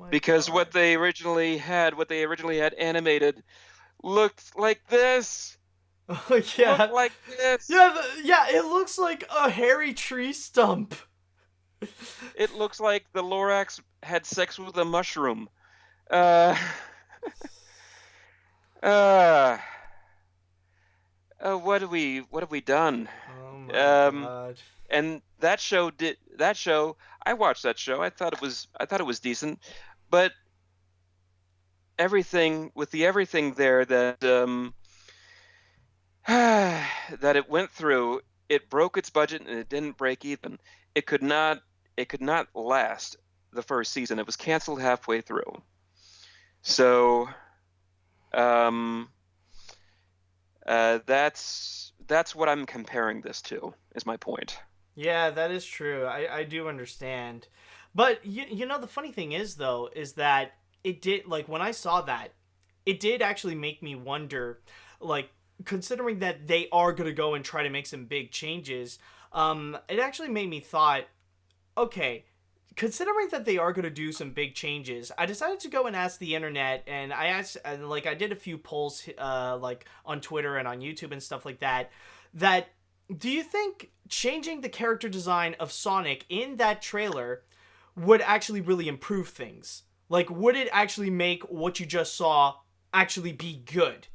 Because God. what they originally had animated looked like this. Oh yeah. Looked like this. Yeah, it looks like a hairy tree stump. It looks like the Lorax had sex with a mushroom. What have we done? Oh my God. And that show, I watched that show. I thought it was decent, but everything there that that it went through, it broke its budget and it didn't break even. It could not last the first season. It was canceled halfway through. So that's what I'm comparing this to, is my point. Yeah, that is true. I do understand. But you know the funny thing is though is that it did, like, when I saw that, it did actually make me wonder, like, considering that they are going to go and try to make some big changes, it actually made me thought, okay, considering that they are going to do some big changes, I decided to go and ask the internet, and I asked, like, I did a few polls, like, on Twitter and on YouTube and stuff like that, do you think changing the character design of Sonic in that trailer would actually really improve things? Like, would it actually make what you just saw actually be good?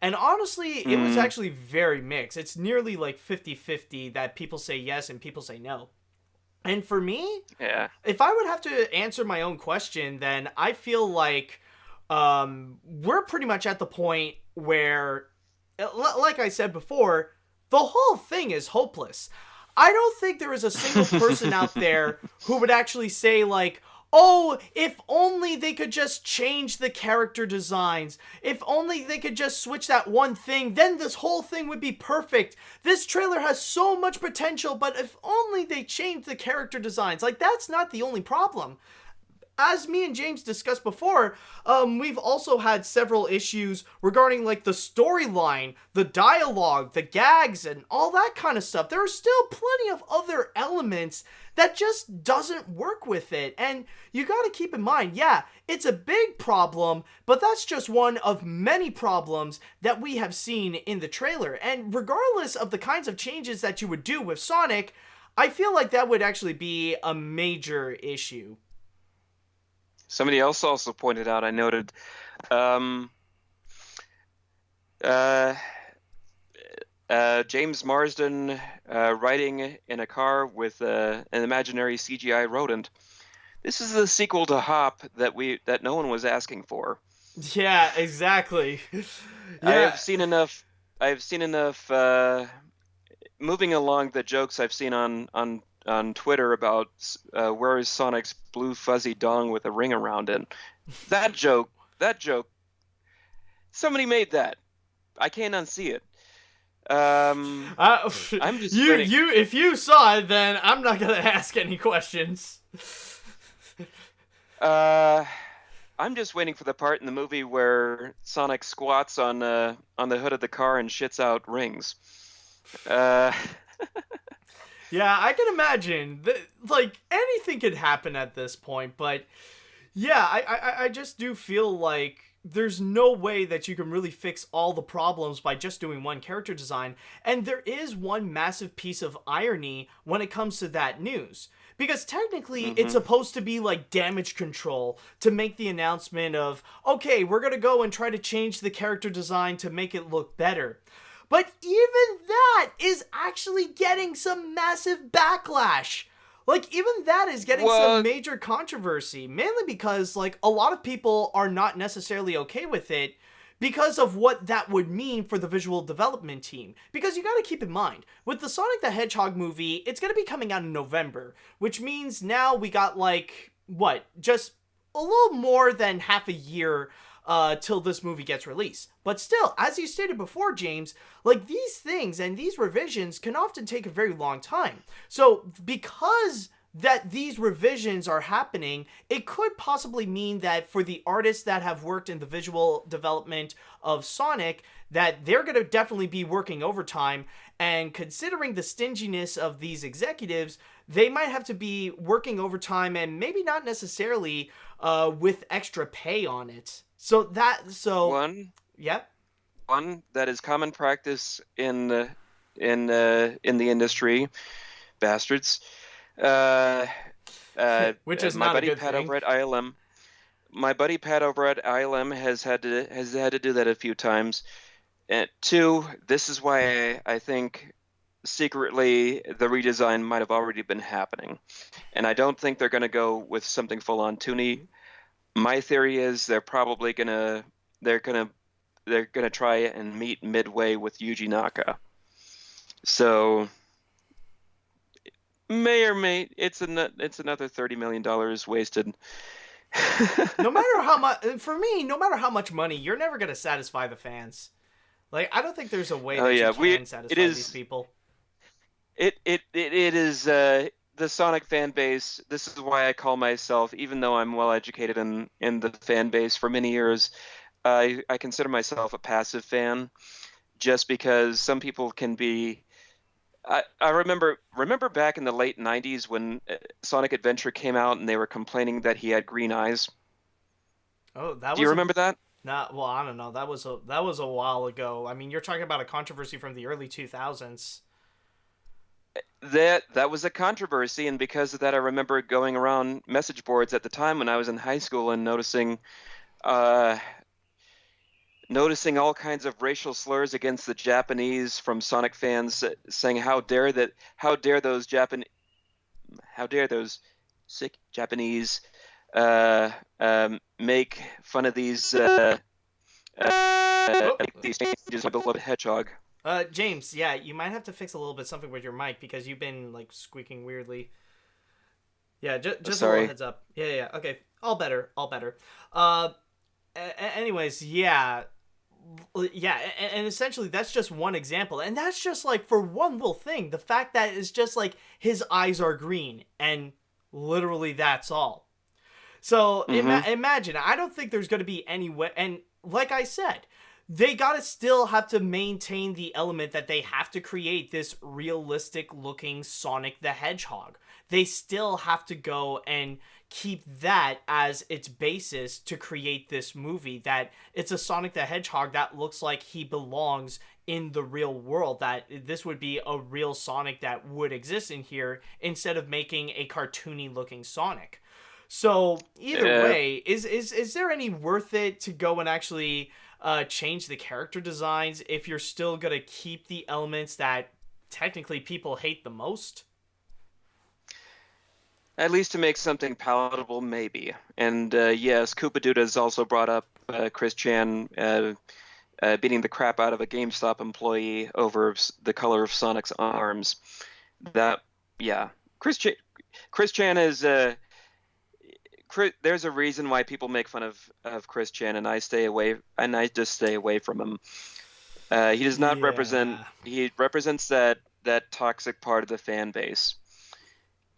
And honestly, it was actually very mixed. It's nearly like 50-50 that people say yes and people say no. And for me, if I would have to answer my own question, then I feel like we're pretty much at the point where, like I said before, the whole thing is hopeless. I don't think there is a single person out there who would actually say, like, oh, if only they could just change the character designs. If only they could just switch that one thing, then this whole thing would be perfect. This trailer has so much potential, but if only they changed the character designs. Like, that's not the only problem. As me and James discussed before, we've also had several issues regarding, like, the storyline, the dialogue, the gags, and all that kind of stuff. There are still plenty of other elements that just doesn't work with it. And you gotta keep in mind, yeah, it's a big problem, but that's just one of many problems that we have seen in the trailer. And regardless of the kinds of changes that you would do with Sonic, I feel like that would actually be a major issue. Somebody else also pointed out, I noted, James Marsden riding in a car with an imaginary CGI rodent. This is the sequel to Hop that no one was asking for. Yeah, exactly. Yeah. I've seen enough. Moving along the jokes I've seen on Twitter about where is Sonic's blue fuzzy dong with a ring around it. That joke. Somebody made that. I can't unsee it. I'm just waiting. If you saw it, then I'm not gonna ask any questions. I'm just waiting for the part in the movie where Sonic squats on the hood of the car and shits out rings. Yeah, I can imagine that, like, anything could happen at this point, but yeah, I just do feel like there's no way that you can really fix all the problems by just doing one character design, and there is one massive piece of irony when it comes to that news. Because technically, it's supposed to be like damage control to make the announcement of, okay, we're gonna go and try to change the character design to make it look better. But even that is actually getting some massive backlash. Like, even that is getting some major controversy. Mainly because, like, a lot of people are not necessarily okay with it because of what that would mean for the visual development team. Because you gotta keep in mind, with the Sonic the Hedgehog movie, it's gonna be coming out in November. Which means now we got, like, just a little more than half a year till this movie gets released. But still, as you stated before, James, like, these things and these revisions can often take a very long time. So because that these revisions are happening, it could possibly mean that for the artists that have worked in the visual development of Sonic, that they're going to definitely be working overtime. And considering the stinginess of these executives, they might have to be working overtime and maybe not necessarily with extra pay on it. One that is common practice in the industry, bastards. Which is not a good Pat thing. over at ILM. My buddy Pat over at ILM has had to do that a few times. And two, this is why I think secretly the redesign might have already been happening, and I don't think they're going to go with something full on toony. My theory is they're gonna try and meet midway with Yuji Naka. So it's another $30 million wasted. No matter how much, for me, no matter how much money, you're never gonna satisfy the fans. Like, I don't think there's a way that you can satisfy these people. It is the Sonic fan base. This is why I call myself, even though I'm well educated in the fan base for many years, I consider myself a passive fan, just because some people can be I remember back in the late 90s when Sonic Adventure came out and they were complaining that he had green eyes. Oh, that Do you was a remember that? not well. I don't know. That was a while ago. I mean, you're talking about a controversy from the early 2000s. That was a controversy, and because of that, I remember going around message boards at the time when I was in high school and uh, noticing all kinds of racial slurs against the Japanese from Sonic fans, saying how dare how dare those sick Japanese make fun of Oh, these changes of beloved hedgehog. James, yeah, you might have to fix a little bit something with your mic because you've been like squeaking weirdly. Yeah, just a little Sorry. heads up. Yeah, yeah, yeah. Okay, all better, all better. Anyways, yeah, yeah, and essentially that's just one example, and that's just like for one little thing. The fact that it's just like his eyes are green, and literally that's all. So Hmm. imagine, I don't think there's going to be any way, and like I said, they gotta still have to maintain the element that they have to create this realistic looking Sonic the Hedgehog. They still have to go and keep that as its basis to create this movie, that it's a Sonic the Hedgehog that looks like he belongs in the real world, that this would be a real Sonic that would exist in here instead of making a cartoony looking Sonic. So either Uh, way, is there any worth it to go and actually change the character designs if you're still gonna keep the elements that technically people hate the most? at least to make something palatable, maybe. And yes, Koopa Duda has also brought up Chris Chan beating the crap out of a GameStop employee over the color of Sonic's arms. That, yeah, Chris Chan is. There's a reason why people make fun of Chris Chan, and I just stay away from him. He does not represent. Yeah. He represents that toxic part of the fan base,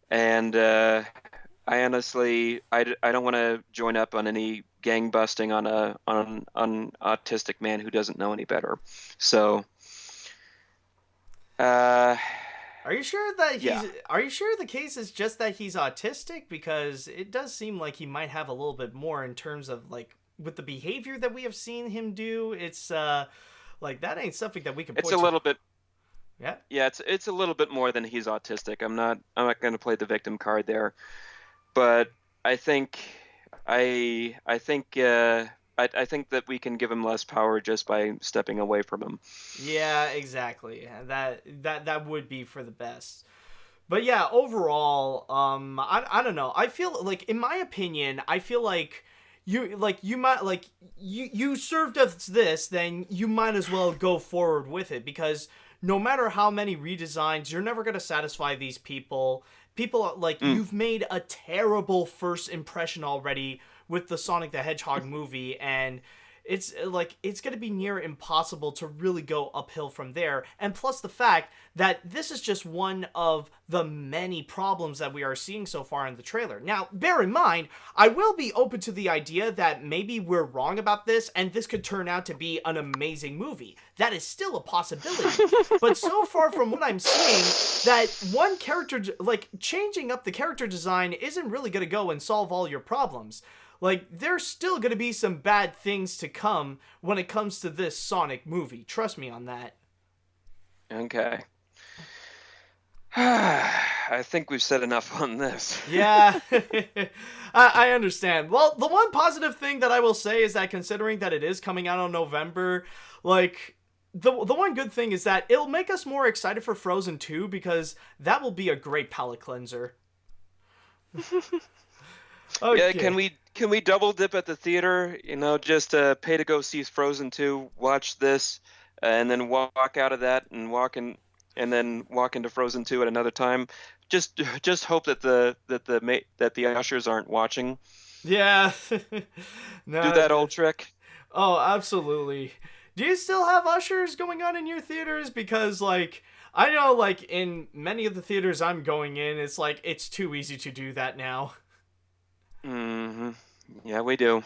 and I honestly, I don't want to join up on any gang busting on an autistic man who doesn't know any better. So, uh, Are you sure that yeah, are you sure the case is just that he's autistic? Because it does seem like he might have a little bit more in terms of like with the behavior that we have seen him do. It's like that ain't something that we can it's point a to. little bit. Yeah. Yeah, it's a little bit more than he's autistic. I'm not going to play the victim card there, but I think I think I think that we can give him less power just by stepping away from him. Yeah, exactly. That would be for the best. But yeah, overall, I don't know. I feel like, in my opinion, I feel like you might like you served us this, then you might as well go forward with it, because no matter how many redesigns, you're never gonna satisfy these people. People like, Mm. you've made a terrible first impression already with the Sonic the Hedgehog movie, and it's like it's going to be near impossible to really go uphill from there. And plus the fact that this is just one of the many problems that we are seeing so far in the trailer. Now, bear in mind, I will be open to the idea that maybe we're wrong about this and this could turn out to be an amazing movie. That is still a possibility. But so far from what I'm seeing, that one character, like changing up the character design isn't really going to go and solve all your problems. Like, there's still going to be some bad things to come when it comes to this Sonic movie. Trust me on that. Okay. I think we've said enough on this. Yeah, I understand. Well, the one positive thing that I will say is that, considering that it is coming out in November, like, the one good thing is that it'll make us more excited for Frozen 2, because that will be a great palate cleanser. Yeah, Okay. can we double dip at the theater? You know, just pay to go see Frozen 2, watch this, and then walk out of that and and then walk into Frozen 2 at another time. Just hope that the ushers aren't watching. Yeah. Do No. that old trick. Oh, absolutely. Do you still have ushers going on in your theaters? Because, like, I know, like, in many of the theaters I'm going in, it's like, it's too easy to do that now. Hmm. Yeah, we do.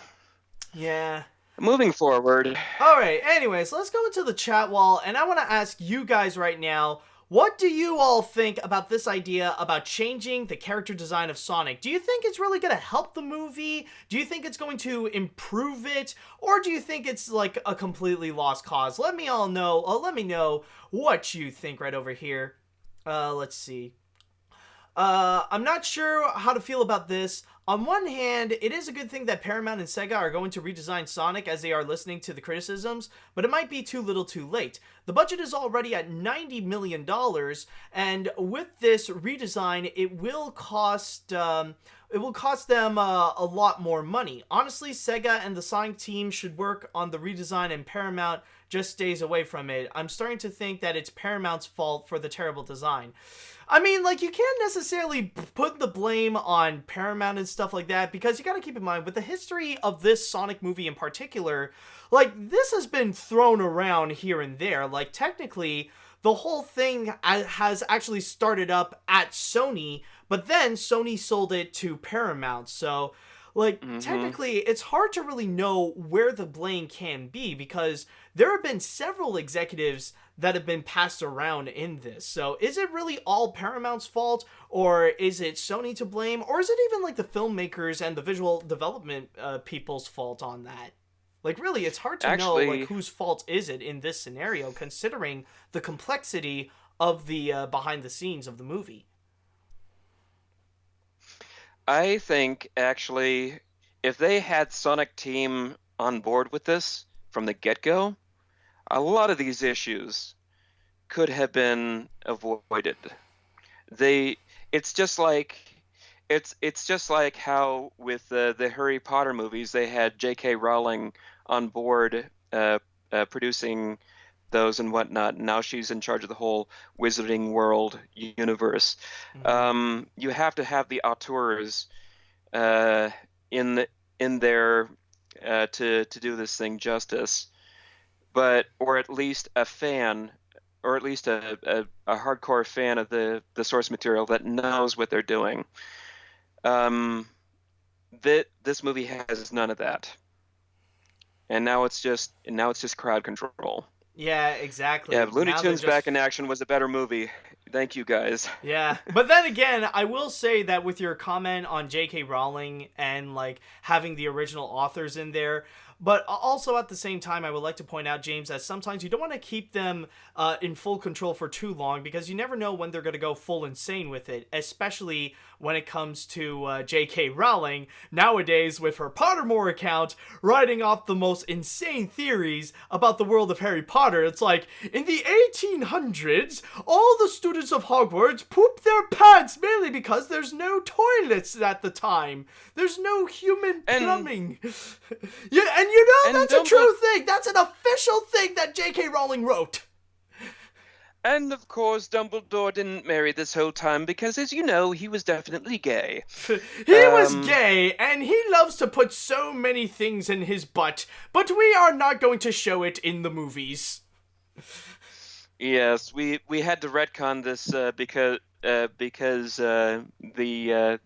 Yeah. Moving forward. Alright, anyways, let's go into the chat wall, and I want to ask you guys right now, What do you all think about this idea about changing the character design of Sonic? Do you think it's really going to help the movie? Do you think it's going to improve it? Or do you think it's like a completely lost cause? Let me know what you think right over here. Let's see. I'm not sure how to feel about this. On one hand, it is a good thing that Paramount and Sega are going to redesign Sonic as they are listening to the criticisms, but it might be too little too late. The budget is already at $90 million, and with this redesign, it will cost them a lot more money. Honestly, Sega and the Sonic team should work on the redesign, and Paramount just stays away from it. I'm starting to think that it's Paramount's fault for the terrible design. I mean, like, you can't necessarily put the blame on Paramount and stuff like that, because you gotta keep in mind, with the history of this Sonic movie in particular, like, this has been thrown around here and there. Like, technically, the whole thing has actually started up at Sony, but then Sony sold it to Paramount, so... Like, technically, it's hard to really know where the blame can be, because there have been several executives that have been passed around in this. So, is it really all Paramount's fault, or is it Sony to blame, or is it even, like, the filmmakers and the visual development people's fault on that? Like, really, it's hard to know, like, whose fault is it in this scenario, considering the complexity of the behind the scenes of the movie. I think, actually, if they had Sonic Team on board with this from the get-go, a lot of these issues could have been avoided. It's just like how with the Harry Potter movies, they had J.K. Rowling on board producing those and whatnot. And now she's in charge of the whole Wizarding World universe. You have to have the auteurs in there to do this thing justice, or at least a fan, or at least a hardcore fan of the source material that knows what they're doing. This movie has none of that, and now it's just crowd control. Yeah, exactly. Yeah, Looney Tunes Back in Action was a better movie. Thank you, guys. Yeah, but then again, I will say that with your comment on J.K. Rowling and, like, having the original authors in there, but also at the same time, I would like to point out, James, that sometimes you don't want to keep them in full control for too long, because you never know when they're going to go full insane with it, especially when it comes to J.K. Rowling, nowadays with her Pottermore account, writing off the most insane theories about the world of Harry Potter. It's like, in the 1800s, all the students of Hogwarts poop their pants mainly because there's no toilets at the time. There's no human plumbing. Yeah, and you know that's a true thing. That's an official thing that J.K. Rowling wrote. And of course, Dumbledore didn't marry this whole time because, as you know, he was definitely gay. He was gay, and he loves to put so many things in his butt, but we are not going to show it in the movies. Yes, we had to retcon this because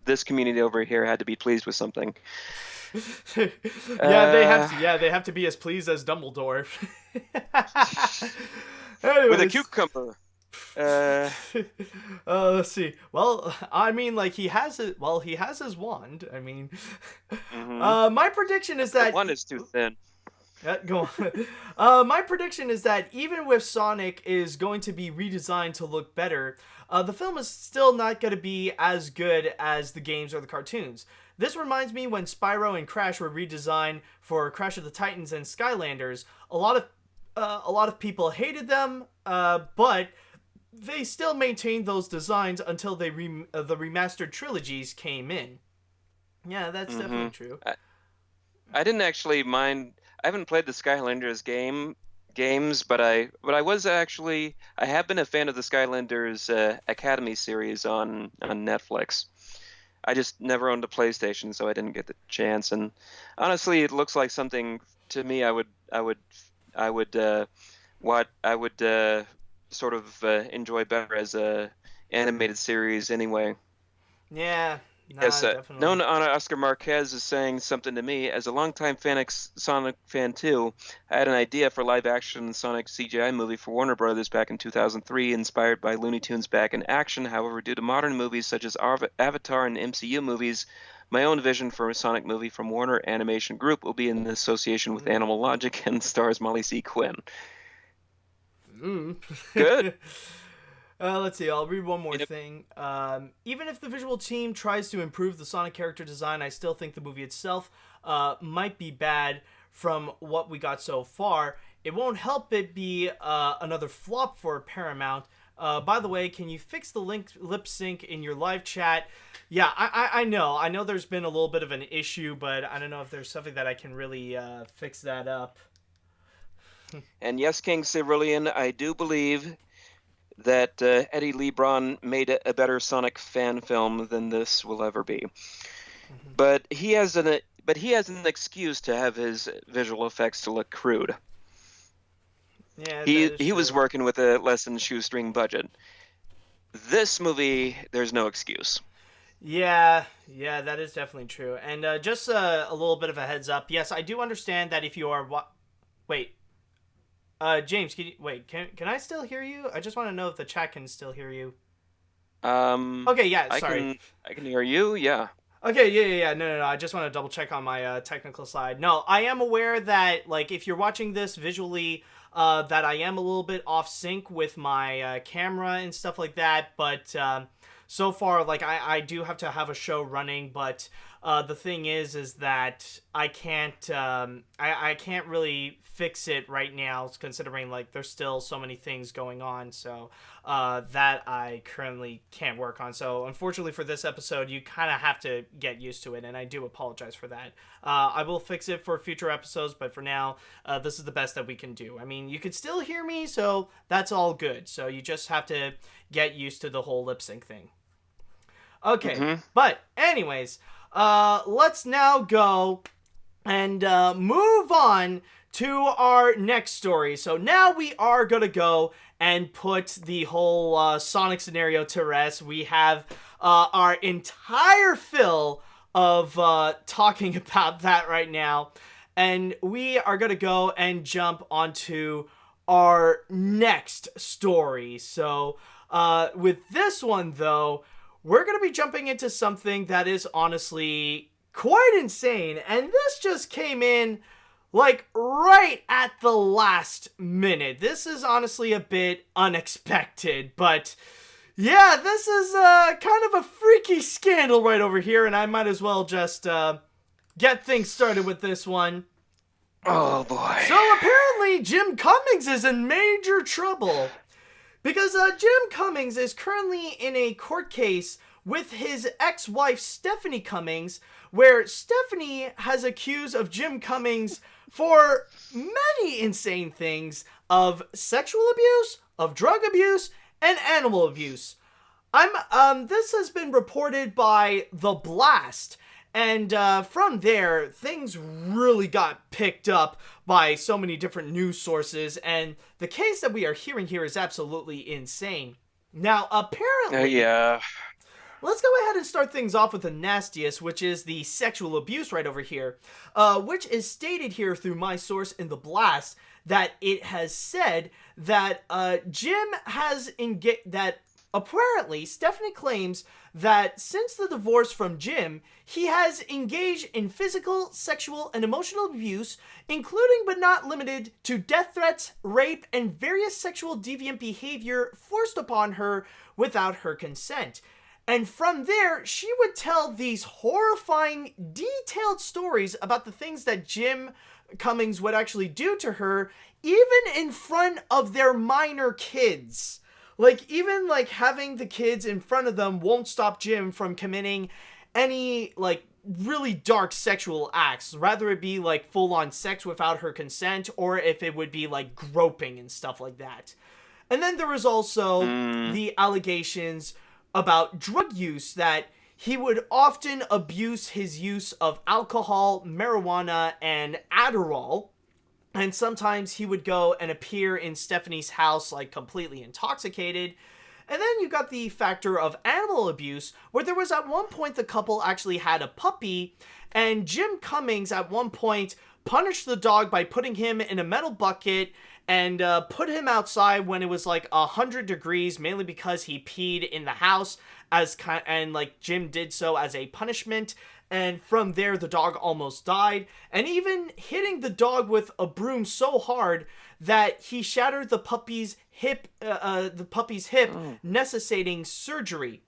this community over here had to be pleased with something. They have to be as pleased as Dumbledore. Anyways. With a cucumber. Let's see. Well, I mean, like, he has his wand. I mean, my prediction is that the wand is too thin. Go on. My prediction is that even with Sonic is going to be redesigned to look better, the film is still not going to be as good as the games or the cartoons. This reminds me when Spyro and Crash were redesigned for Crash of the Titans and Skylanders. A lot of people hated them, but they still maintained those designs until the remastered trilogies came in. Yeah, that's definitely true. I didn't actually mind. I haven't played the Skylanders games, but I have been a fan of the Skylanders Academy series on Netflix. I just never owned a PlayStation, so I didn't get the chance. And honestly, it looks like something to me I would sort of enjoy better as a animated series anyway. Yeah, Yes, Definitely. known Ana Oscar Marquez is saying something to me. As a longtime Sonic fan too, I had an idea for live-action Sonic CGI movie for Warner Brothers back in 2003, inspired by Looney Tunes back in action. However, due to modern movies such as Avatar and MCU movies, my own vision for a Sonic movie from Warner Animation Group will be in association with Mm. Animal Logic and stars Molly C. Quinn. Mm. Good. Let's see. I'll read one more Yep. thing. Even if the visual team tries to improve the Sonic character design, I still think the movie itself might be bad from what we got so far. It won't help it be another flop for Paramount. By the way, can you fix the lip sync in your live chat? Yeah, I know. I know there's been a little bit of an issue, but I don't know if there's something that I can really fix that up. And yes, King Cerulean, I do believe that Eddie Lebron made a better Sonic fan film than this will ever be. Mm-hmm. But he has an excuse to have his visual effects to look crude. Yeah, that is He was true. working with a less than shoestring budget. This movie, there's no excuse. Yeah, that is definitely true. And just a little bit of a heads up. Yes, I do understand that if you are wait, James, can I still hear you? I just want to know if the chat can still hear you. Okay, yeah, sorry. I can hear you. Yeah. Okay, yeah. No. I just want to double check on my technical side. No, I am aware that like if you're watching this visually, that I am a little bit off sync with my camera and stuff like that. But so far, like I do have to have a show running. But the thing is that I can't I can't really fix it right now, considering like there's still so many things going on. So that I currently can't work on. So unfortunately for this episode, you kind of have to get used to it, and I do apologize for that. I will fix it for future episodes, but for now, this is the best that we can do. I mean, you can still hear me, so that's all good. So you just have to get used to the whole lip sync thing. Okay, Mm-hmm. but anyways, let's now go and move on to our next story. So now we are gonna go and put the whole Sonic scenario to rest. We have our entire fill of talking about that right now, and we are gonna go and jump onto our next story. So with this one though, we're going to be jumping into something that is honestly quite insane. And this just came in like right at the last minute. This is honestly a bit unexpected, but yeah, this is kind of a freaky scandal right over here. And I might as well just get things started with this one. Oh boy. So apparently Jim Cummings is in major trouble. Because Jim Cummings is currently in a court case with his ex-wife Stephanie Cummings, where Stephanie has accused of Jim Cummings for many insane things of sexual abuse, of drug abuse, and animal abuse. This has been reported by The Blast. And from there, things really got picked up by so many different news sources, and the case that we are hearing here is absolutely insane. Now, apparently, Yeah. let's go ahead and start things off with the nastiest, which is the sexual abuse right over here, which is stated here through my source in The Blast that it has said that Jim has that apparently Stephanie claims that since the divorce from Jim, he has engaged in physical, sexual, and emotional abuse, including but not limited to death threats, rape, and various sexual deviant behavior forced upon her without her consent. And from there, she would tell these horrifying, detailed stories about the things that Jim Cummings would actually do to her, even in front of their minor kids. Like, even, like, having the kids in front of them won't stop Jim from committing any, like, really dark sexual acts. Rather it be, like, full-on sex without her consent, or if it would be, like, groping and stuff like that. And then there was also the allegations about drug use, that he would often abuse his use of alcohol, marijuana, and Adderall. And sometimes he would go and appear in Stephanie's house, like, completely intoxicated. And then you got the factor of animal abuse, where there was at one point the couple actually had a puppy, and Jim Cummings at one point punished the dog by putting him in a metal bucket and put him outside when it was like 100 degrees, mainly because he peed in the house and like Jim did so as a punishment. And from there, the dog almost died, and even hitting the dog with a broom so hard that he shattered the puppy's hip, necessitating surgery.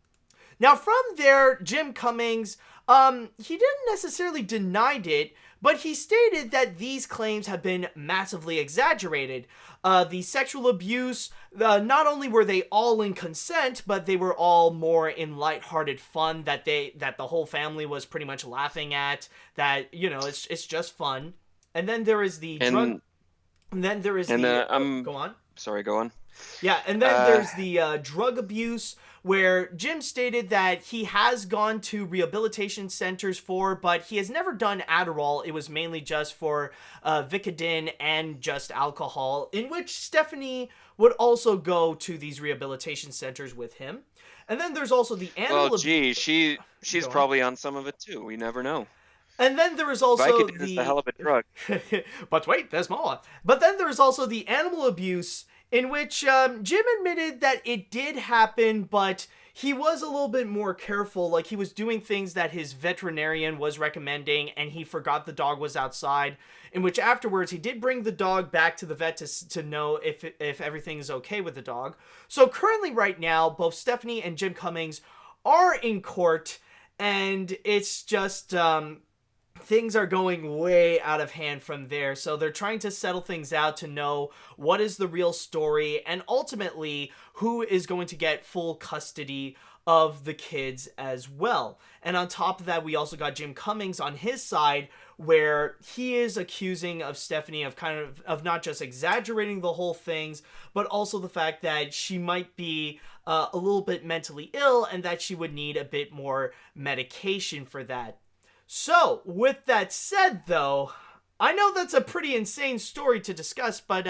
Now, from there, Jim Cummings, he didn't necessarily denied it, but he stated that these claims have been massively exaggerated. The sexual abuse, not only were they all in consent, but they were all more in lighthearted fun that the whole family was pretty much laughing at. That, you know, it's just fun. And then there is the drug. And then there is go on. Sorry, go on. Yeah, and then there's the drug abuse, where Jim stated that he has gone to rehabilitation centers but he has never done Adderall. It was mainly just for Vicodin and just alcohol, in which Stephanie would also go to these rehabilitation centers with him. And then there's also the animal abuse. She's probably on some of it too. We never know. And then there is also Vicodin is a hell of a drug. But wait, there's more. But then there's also the animal abuse, in which Jim admitted that it did happen, but he was a little bit more careful. Like, he was doing things that his veterinarian was recommending, and he forgot the dog was outside, in which afterwards he did bring the dog back to the vet to know if everything is okay with the dog. So currently right now, both Stephanie and Jim Cummings are in court, and it's just... things are going way out of hand from there. So they're trying to settle things out to know what is the real story and ultimately who is going to get full custody of the kids as well. And on top of that, we also got Jim Cummings on his side, where he is accusing of Stephanie of not just exaggerating the whole things, but also the fact that she might be a little bit mentally ill and that she would need a bit more medication for that. So, with that said, though, I know that's a pretty insane story to discuss, but,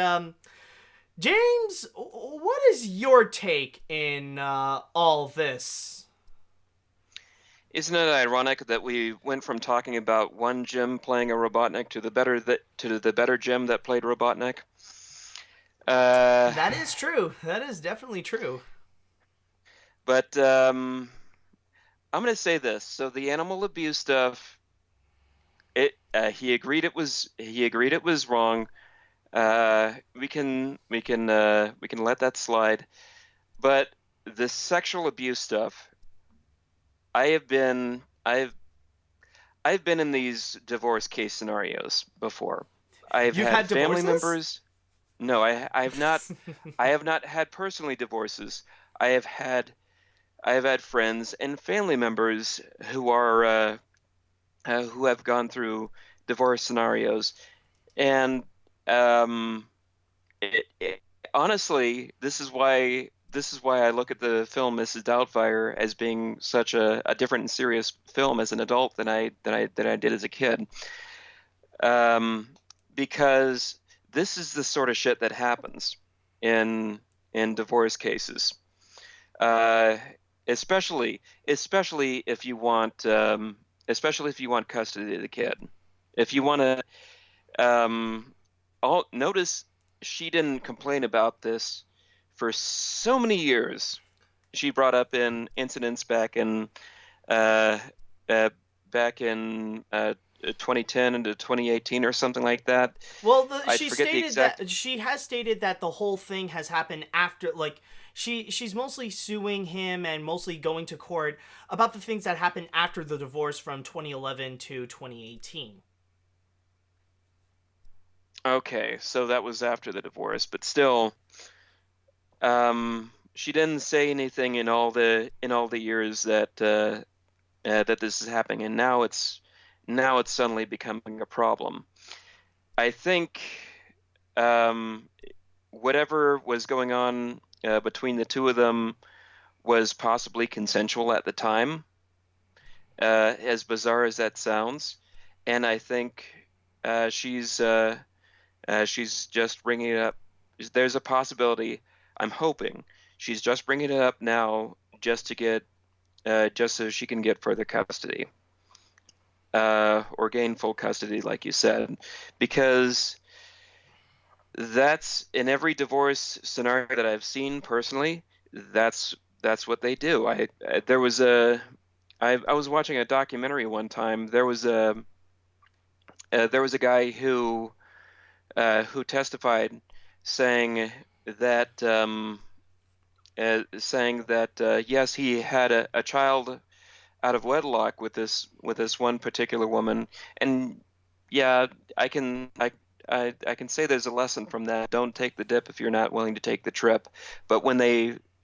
James, what is your take in all this? Isn't it ironic that we went from talking about one Jim playing a Robotnik to the better Jim that played Robotnik? That is true. That is definitely true. But I'm going to say this. So the animal abuse stuff, he agreed it was wrong. We can let that slide. But the sexual abuse stuff, I've been in these divorce case scenarios before. You've had family members. No, I have not. I have not had personally divorces. I have had friends and family members who who have gone through divorce scenarios, and honestly, this is why I look at the film Mrs. Doubtfire as being such a different and serious film as an adult than I did as a kid, because this is the sort of shit that happens in divorce cases. Especially if you want custody of the kid. If you want to, notice she didn't complain about this for so many years. She brought up in incidents back in 2010 into 2018 or something like that. Well, she has stated that the whole thing has happened after, like, she's mostly suing him and mostly going to court about the things that happened after the divorce from 2011 to 2018. Okay, so that was after the divorce, but still, she didn't say anything in all the years that this is happening, and now it's suddenly becoming a problem. I think whatever was going on between the two of them was possibly consensual at the time, as bizarre as that sounds, and I think she's just bringing it up. There's a possibility, I'm hoping, She's just bringing it up now just to get, just so she can get further custody, or gain full custody, like you said, because that's in every divorce scenario that I've seen personally. That's what they do. I was watching a documentary one time. There was a guy who testified saying that yes, he had a child out of wedlock with this one particular woman, and yeah, I can say there's a lesson from that. Don't take the dip if you're not willing to take the trip. But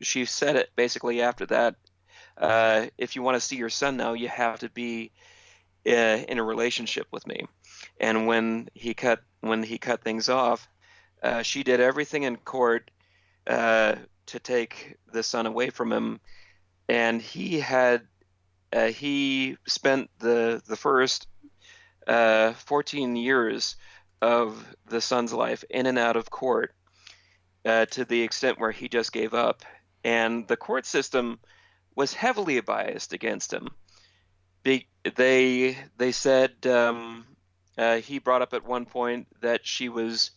she said it basically after that. If you want to see your son now, you have to be in a relationship with me. And when he cut things off, she did everything in court to take the son away from him, and he spent the first 14 years of the son's life in and out of court, to the extent where he just gave up, and the court system was heavily biased against him. They said he brought up at one point that she was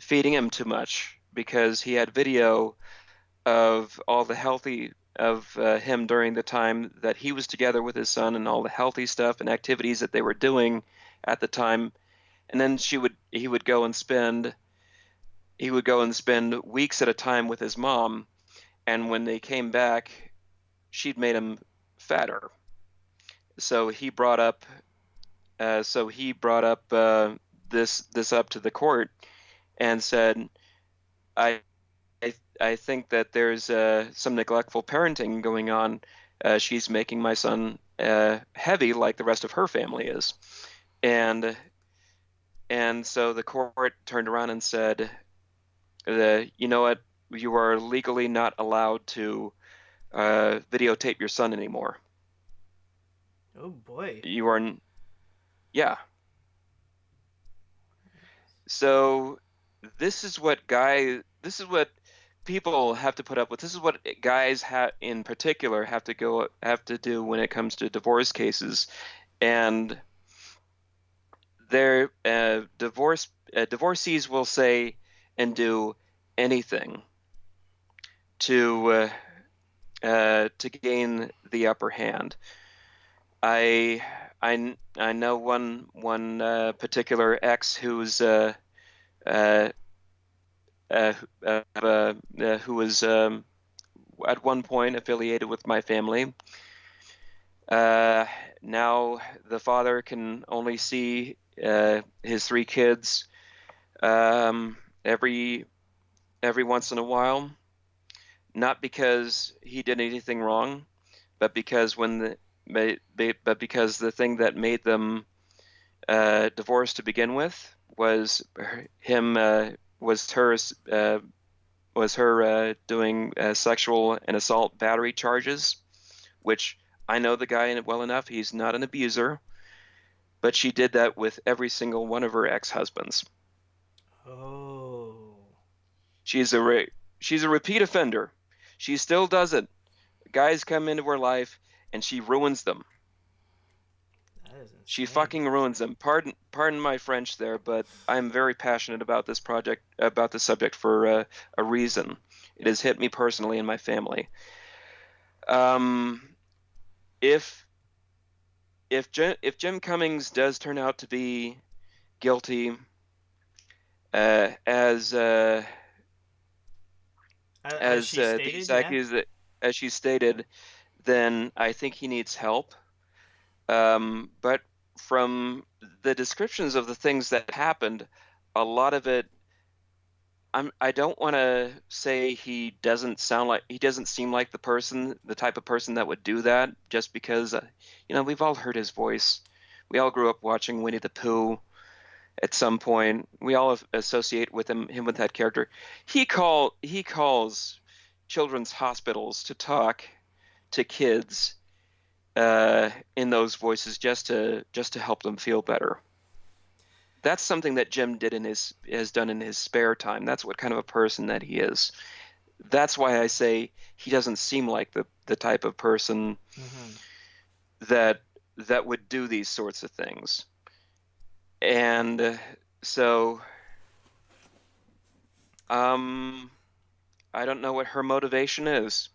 feeding him too much because he had video of all the healthy of him during the time that he was together with his son and all the healthy stuff and activities that they were doing at the time. And then he would go and spend weeks at a time with his mom, and when they came back, she'd made him fatter. So he brought up this up to the court and said, I think that there's some neglectful parenting going on. She's making my son heavy like the rest of her family is. And so the court turned around and said, you know what, you are legally not allowed to videotape your son anymore. Oh boy. You are, yeah. So this is what people have to put up with. This is what guys in particular have to do when it comes to divorce cases, and their divorcees will say and do anything to gain the upper hand. I know one particular ex who was at one point affiliated with my family. Now the father can only see his 3 kids every once in a while, not because he did anything wrong, but because because the thing that made them divorced to begin with was her doing sexual and assault battery charges, which I know the guy well enough. He's not an abuser, but she did that with every single one of her ex-husbands. Oh. She's a repeat offender. She still does it. Guys come into her life and she ruins them. That is insane. She fucking ruins them. Pardon my French there, but I'm very passionate about this subject for a reason. It has hit me personally and my family. If Jim Cummings does turn out to be guilty, as she stated, then I think he needs help. But from the descriptions of the things that happened, a lot of it, I don't want to say he doesn't seem like the type of person that would do that, just because we've all heard his voice. We all grew up watching Winnie the Pooh. At some point, we all associate with him with that character. He calls children's hospitals to talk to kids in those voices just to help them feel better. That's something that Jim has done in his spare time. That's what kind of a person that he is. that's why I say he doesn't seem like the type of person that would do these sorts of things. And so I don't know what her motivation is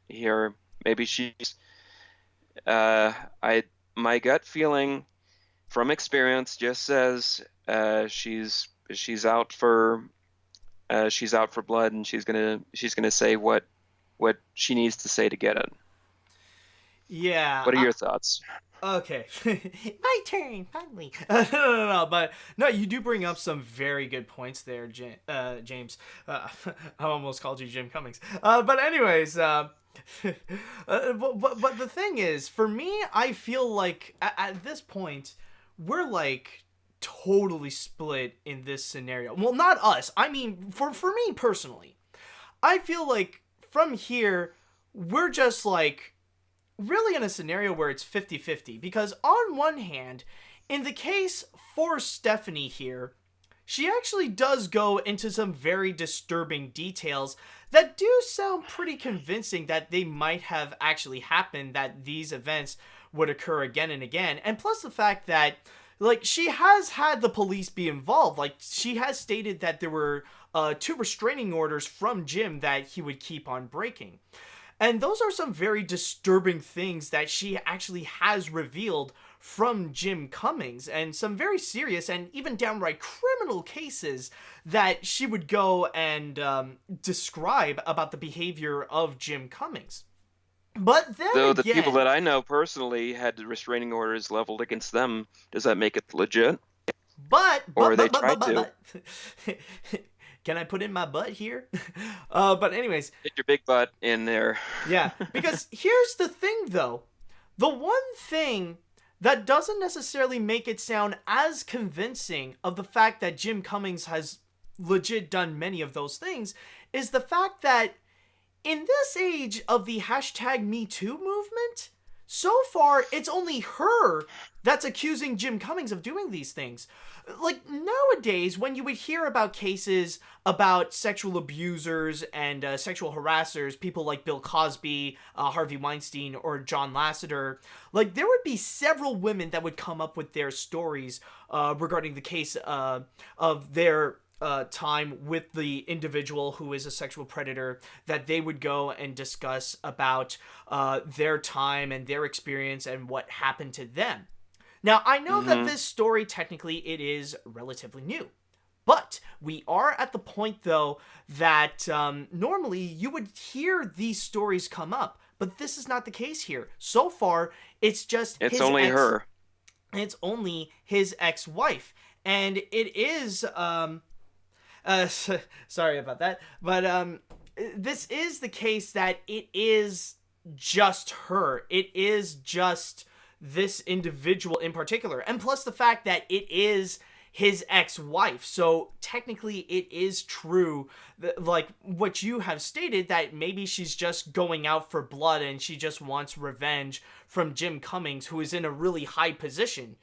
here. Maybe she's my gut feeling from experience just says she's out for blood, and she's gonna say what she needs to say to get it. Yeah. What are your thoughts? Okay. My turn, finally. No, but no, you do bring up some very good points there, James. I almost called you Jim Cummings. But anyways, but the thing is, for me, I feel like at this point, we're like totally split in this scenario. Well, not us. I mean, for me personally, I feel like from here, we're just like really in a scenario where it's 50-50, because on one hand, in the case for Stephanie here, she actually does go into some very disturbing details that do sound pretty convincing that they might have actually happened, that these events would occur again and again. And plus the fact that, like, she has had the police be involved. Like, she has stated that there were 2 restraining orders from Jim that he would keep on breaking. And those are some very disturbing things that she actually has revealed from Jim Cummings, and some very serious and even downright criminal cases that she would go and describe about the behavior of Jim Cummings. But then Though again, the people that I know personally had restraining orders leveled against them, does that make it legit? Or they tried to. Can I put in my butt here? But anyways. Get your big butt in there. Yeah, because here's the thing, though. The one thing that doesn't necessarily make it sound as convincing of the fact that Jim Cummings has legit done many of those things is the fact that in this age of the #MeToo movement, so far it's only her that's accusing Jim Cummings of doing these things. Like, nowadays, when you would hear about cases about sexual abusers and sexual harassers, people like Bill Cosby, Harvey Weinstein, or John Lasseter, like, there would be several women that would come up with their stories regarding the case of their time with the individual who is a sexual predator, that they would go and discuss about their time and their experience and what happened to them. Now, I know that this story, technically, it is relatively new. But we are at the point, though, that normally you would hear these stories come up. But this is not the case here. So far, it's just It's only her. It's only his ex-wife. And it is... sorry about that. But this is the case that it is just her. It is just this individual in particular, and plus the fact that it is his ex-wife, so technically it is true that, like what you have stated, that maybe she's just going out for blood and she just wants revenge from Jim Cummings, who is in a really high position.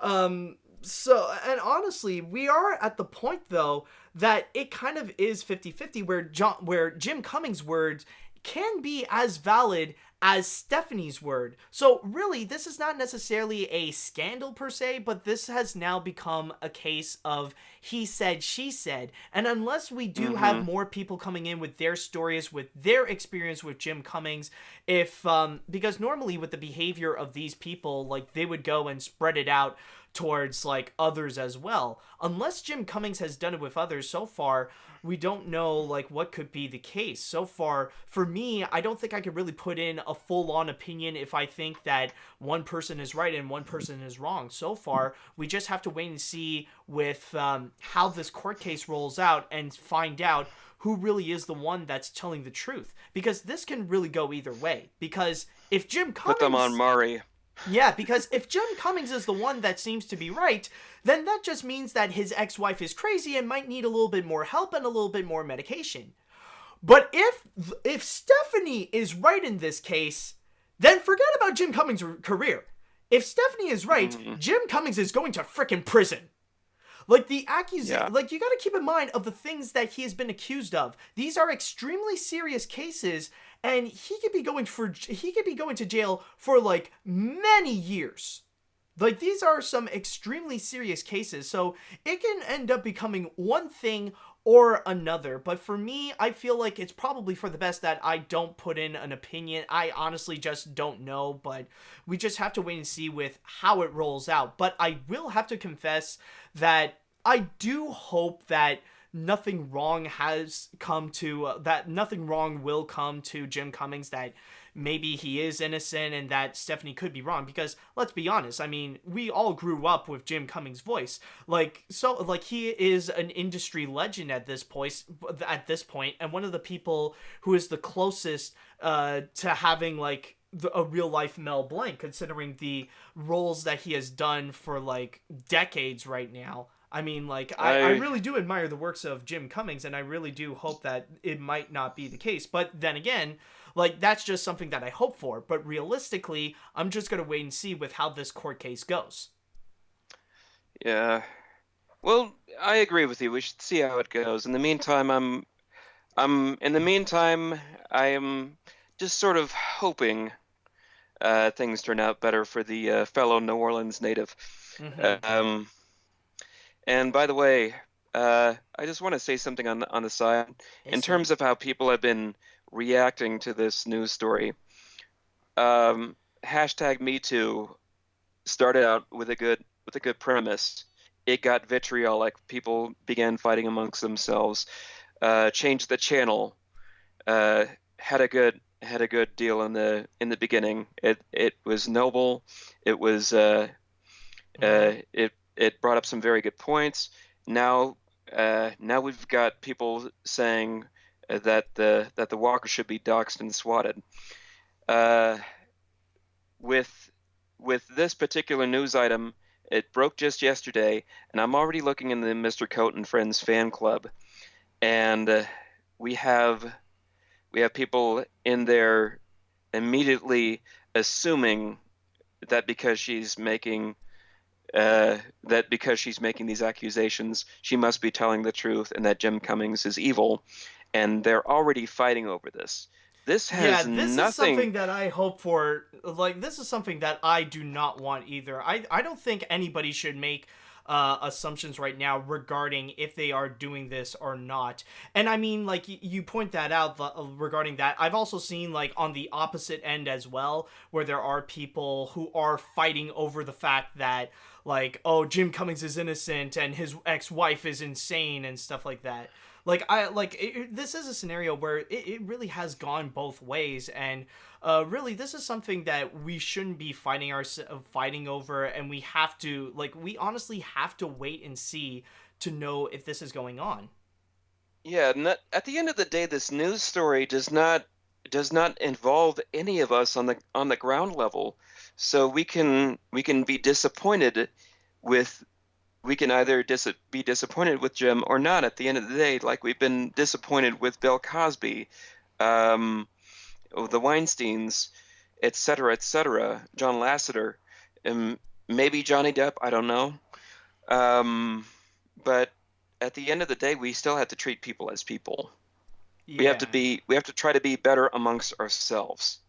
So, and honestly, we are at the point, though, that it kind of is 50-50, where Jim Cummings' words can be as valid as Stephanie's word. So really, this is not necessarily a scandal per se, but this has now become a case of he said, she said. And unless we do have more people coming in with their stories, with their experience with Jim Cummings, because normally with the behavior of these people, like, they would go and spread it out towards, like, others as well. Unless Jim Cummings has done it with others, so far we don't know, like, what could be the case. So far, for me, I don't think I could really put in a full-on opinion if I think that one person is right and one person is wrong. So far, we just have to wait and see with how this court case rolls out and find out who really is the one that's telling the truth. Because this can really go either way. Because if Jim Cummings... Put them on Maury. Yeah, because if Jim Cummings is the one that seems to be right, then that just means that his ex-wife is crazy and might need a little bit more help and a little bit more medication. But if Stephanie is right in this case, then forget about Jim Cummings' career. If Stephanie is right, Jim Cummings is going to frickin' prison. Like the accusation, Yeah. like you got to keep in mind of the things that he has been accused of. These are extremely serious cases, and he could be going to jail for like many years. Like these are some extremely serious cases, so it can end up becoming one thing or another. But for me, I feel like it's probably for the best that I don't put in an opinion. I honestly just don't know, but we just have to wait and see with how it rolls out. But I will have to confess that I do hope that nothing wrong has come to that nothing wrong will come to Jim Cummings, that maybe he is innocent and that Stephanie could be wrong, because let's be honest, I mean, we all grew up with Jim Cummings' voice. Like he is an industry legend at this point, and one of the people who is the closest to having like a real life Mel Blanc, considering the roles that he has done for like decades right now. I mean, like, I really do admire the works of Jim Cummings, and I really do hope that it might not be the case. But then again, like, that's just something that I hope for. But realistically, I'm just going to wait and see with how this court case goes. Yeah. Well, I agree with you. We should see how it goes. In the meantime, I am just sort of hoping things turn out better for the fellow New Orleans native. Mm-hmm. And by the way, I just want to say something on the side in terms of how people have been reacting to this news story. Hashtag Me Too started out with a good premise. It got vitriolic. People began fighting amongst themselves. Changed the channel. Had a good deal in the beginning. It was noble. It was it brought up some very good points. Now we've got people saying that the walker should be doxxed and swatted. With this particular news item, it broke just yesterday, and I'm already looking in the Mr. Coat and Friends fan club, and we have people in there immediately assuming that because she's making these accusations, she must be telling the truth, and that Jim Cummings is evil, and they're already fighting over this. This has this nothing. is something that I hope for. Like, this is something that I do not want either. I don't think anybody should make assumptions right now regarding if they are doing this or not. And I mean, like, you point that out regarding that. I've also seen, like, on the opposite end as well, where there are people who are fighting over the fact that, like, oh, Jim Cummings is innocent and his ex-wife is insane and stuff like that. This is a scenario where it really has gone both ways, and really this is something that we shouldn't be fighting over, and we honestly have to wait and see to know if this is going on. Yeah, at the end of the day, this news story does not involve any of us on the ground level, so we can be disappointed with. We can either be disappointed with Jim or not at the end of the day, like we've been disappointed with Bill Cosby, the Weinsteins, etc., John Lasseter, and maybe Johnny Depp, I don't know. But at the end of the day, we still have to treat people as people. Yeah. We have to try to be better amongst ourselves.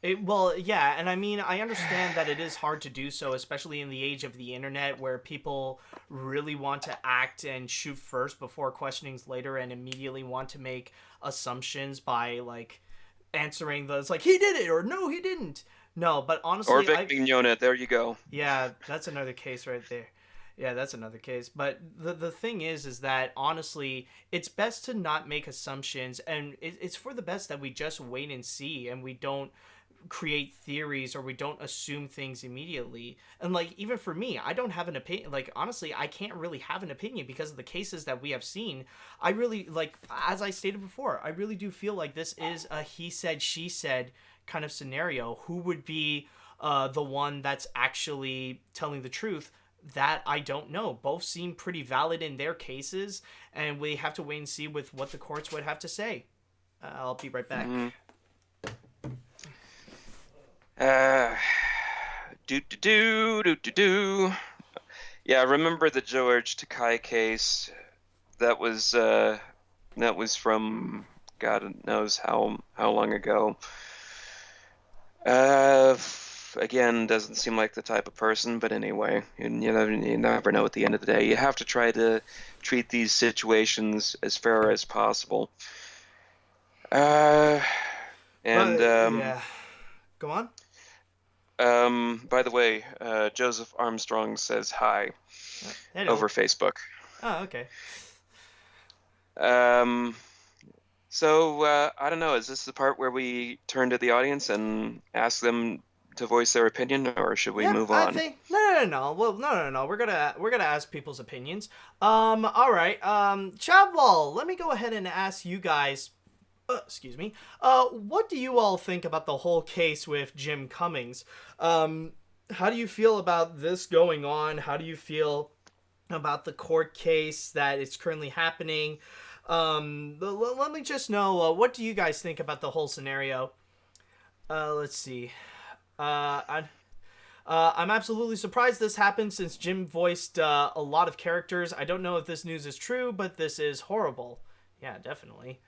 Yeah, and I mean, I understand that it is hard to do so, especially in the age of the internet, where people really want to act and shoot first before questionings later, and immediately want to make assumptions by, like, answering those, like, he did it, or no, he didn't. No, but honestly, or Vic Mignogna, there you go. Yeah, that's another case right there. Yeah, that's another case. But the thing is that, honestly, it's best to not make assumptions, and it's for the best that we just wait and see, and we don't create theories, or we don't assume things immediately. And, like, even for me, I don't have an opinion. Like, honestly, I can't really have an opinion because of the cases that we have seen. I really, like, as I stated before, I really do feel like this is a he said, she said kind of scenario. Who would be the one that's actually telling the truth? That I don't know. Both seem pretty valid in their cases, and we have to wait and see with what the courts would have to say. I'll be right back. Mm-hmm. Yeah, remember the George Takai case? That was from God knows how long ago. Again, doesn't seem like the type of person, but anyway, you never know at the end of the day. You have to try to treat these situations as fair as possible. And yeah, go on. By the way, Joseph Armstrong says hi over Facebook. Oh, okay. So I don't know. Is this the part where we turn to the audience and ask them to voice their opinion, or should we move on? I think no. Well, no. We're gonna ask people's opinions. All right. Chadwell, let me go ahead and ask you guys. Excuse me. What do you all think about the whole case with Jim Cummings? How do you feel about this going on? How do you feel about the court case that is currently happening? Let me just know, what do you guys think about the whole scenario? Let's see. I'm absolutely surprised this happened since Jim voiced a lot of characters. I don't know if this news is true, but this is horrible. Yeah, definitely.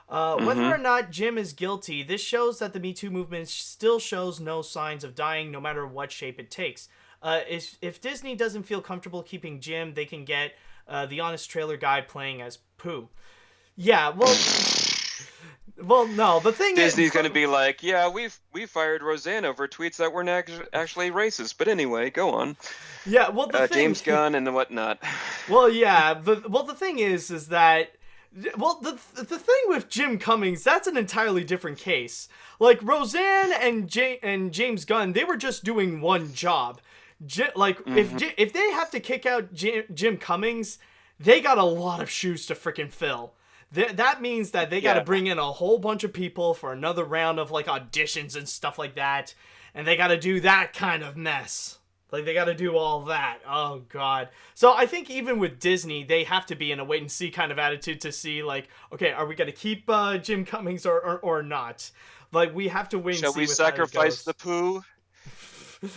Whether or not Jim is guilty, this shows that the Me Too movement still shows no signs of dying, no matter what shape it takes. If Disney doesn't feel comfortable keeping Jim, they can get the Honest Trailer guy playing as Pooh. Yeah, well, no. The thing Disney's going to be like, yeah, we fired Roseanne over tweets that weren't actually racist. But anyway, go on. Yeah, well, James Gunn and whatnot. Well, yeah. The thing is that. Well, the thing with Jim Cummings, that's an entirely different case. Like, Roseanne and James Gunn, they were just doing one job. If they have to kick out Jim Cummings, they got a lot of shoes to freaking fill. That means that they got to bring in a whole bunch of people for another round of, like, auditions and stuff like that. And they got to do that kind of mess. Like, they got to do all that. Oh, God. So I think even with Disney, they have to be in a wait-and-see kind of attitude to see, like, okay, are we going to keep Jim Cummings or not? Like, we have to wait and see. Shall we sacrifice the Pooh?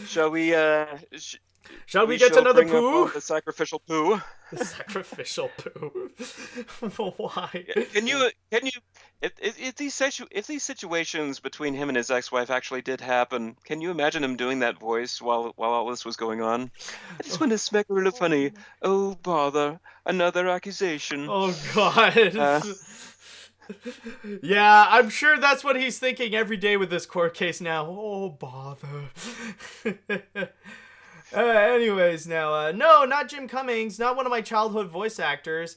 Shall we, Shall we get another Pooh? The sacrificial Pooh. The sacrificial Pooh. Why? Can you? If these situations between him and his ex-wife actually did happen, can you imagine him doing that voice while all this was going on? I just want to smack a little funny. Oh bother! Another accusation. Oh God. Yeah, I'm sure that's what he's thinking every day with this court case now. Oh bother. Anyways, now, no, not Jim Cummings, not one of my childhood voice actors.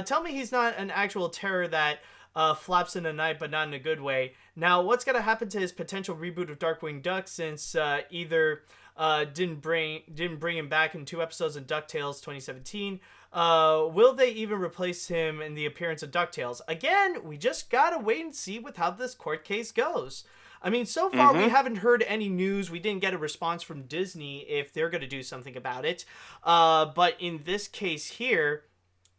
Tell me he's not an actual terror that flaps in the night, but not in a good way. Now, what's gonna happen to his potential reboot of Darkwing Duck, since either didn't bring him back in 2 episodes of DuckTales 2017? Will they even replace him in the appearance of DuckTales? Again, we just gotta wait and see with how this court case goes. I mean, so far we haven't heard any news. We didn't get a response from Disney if they're going to do something about it. But in this case here,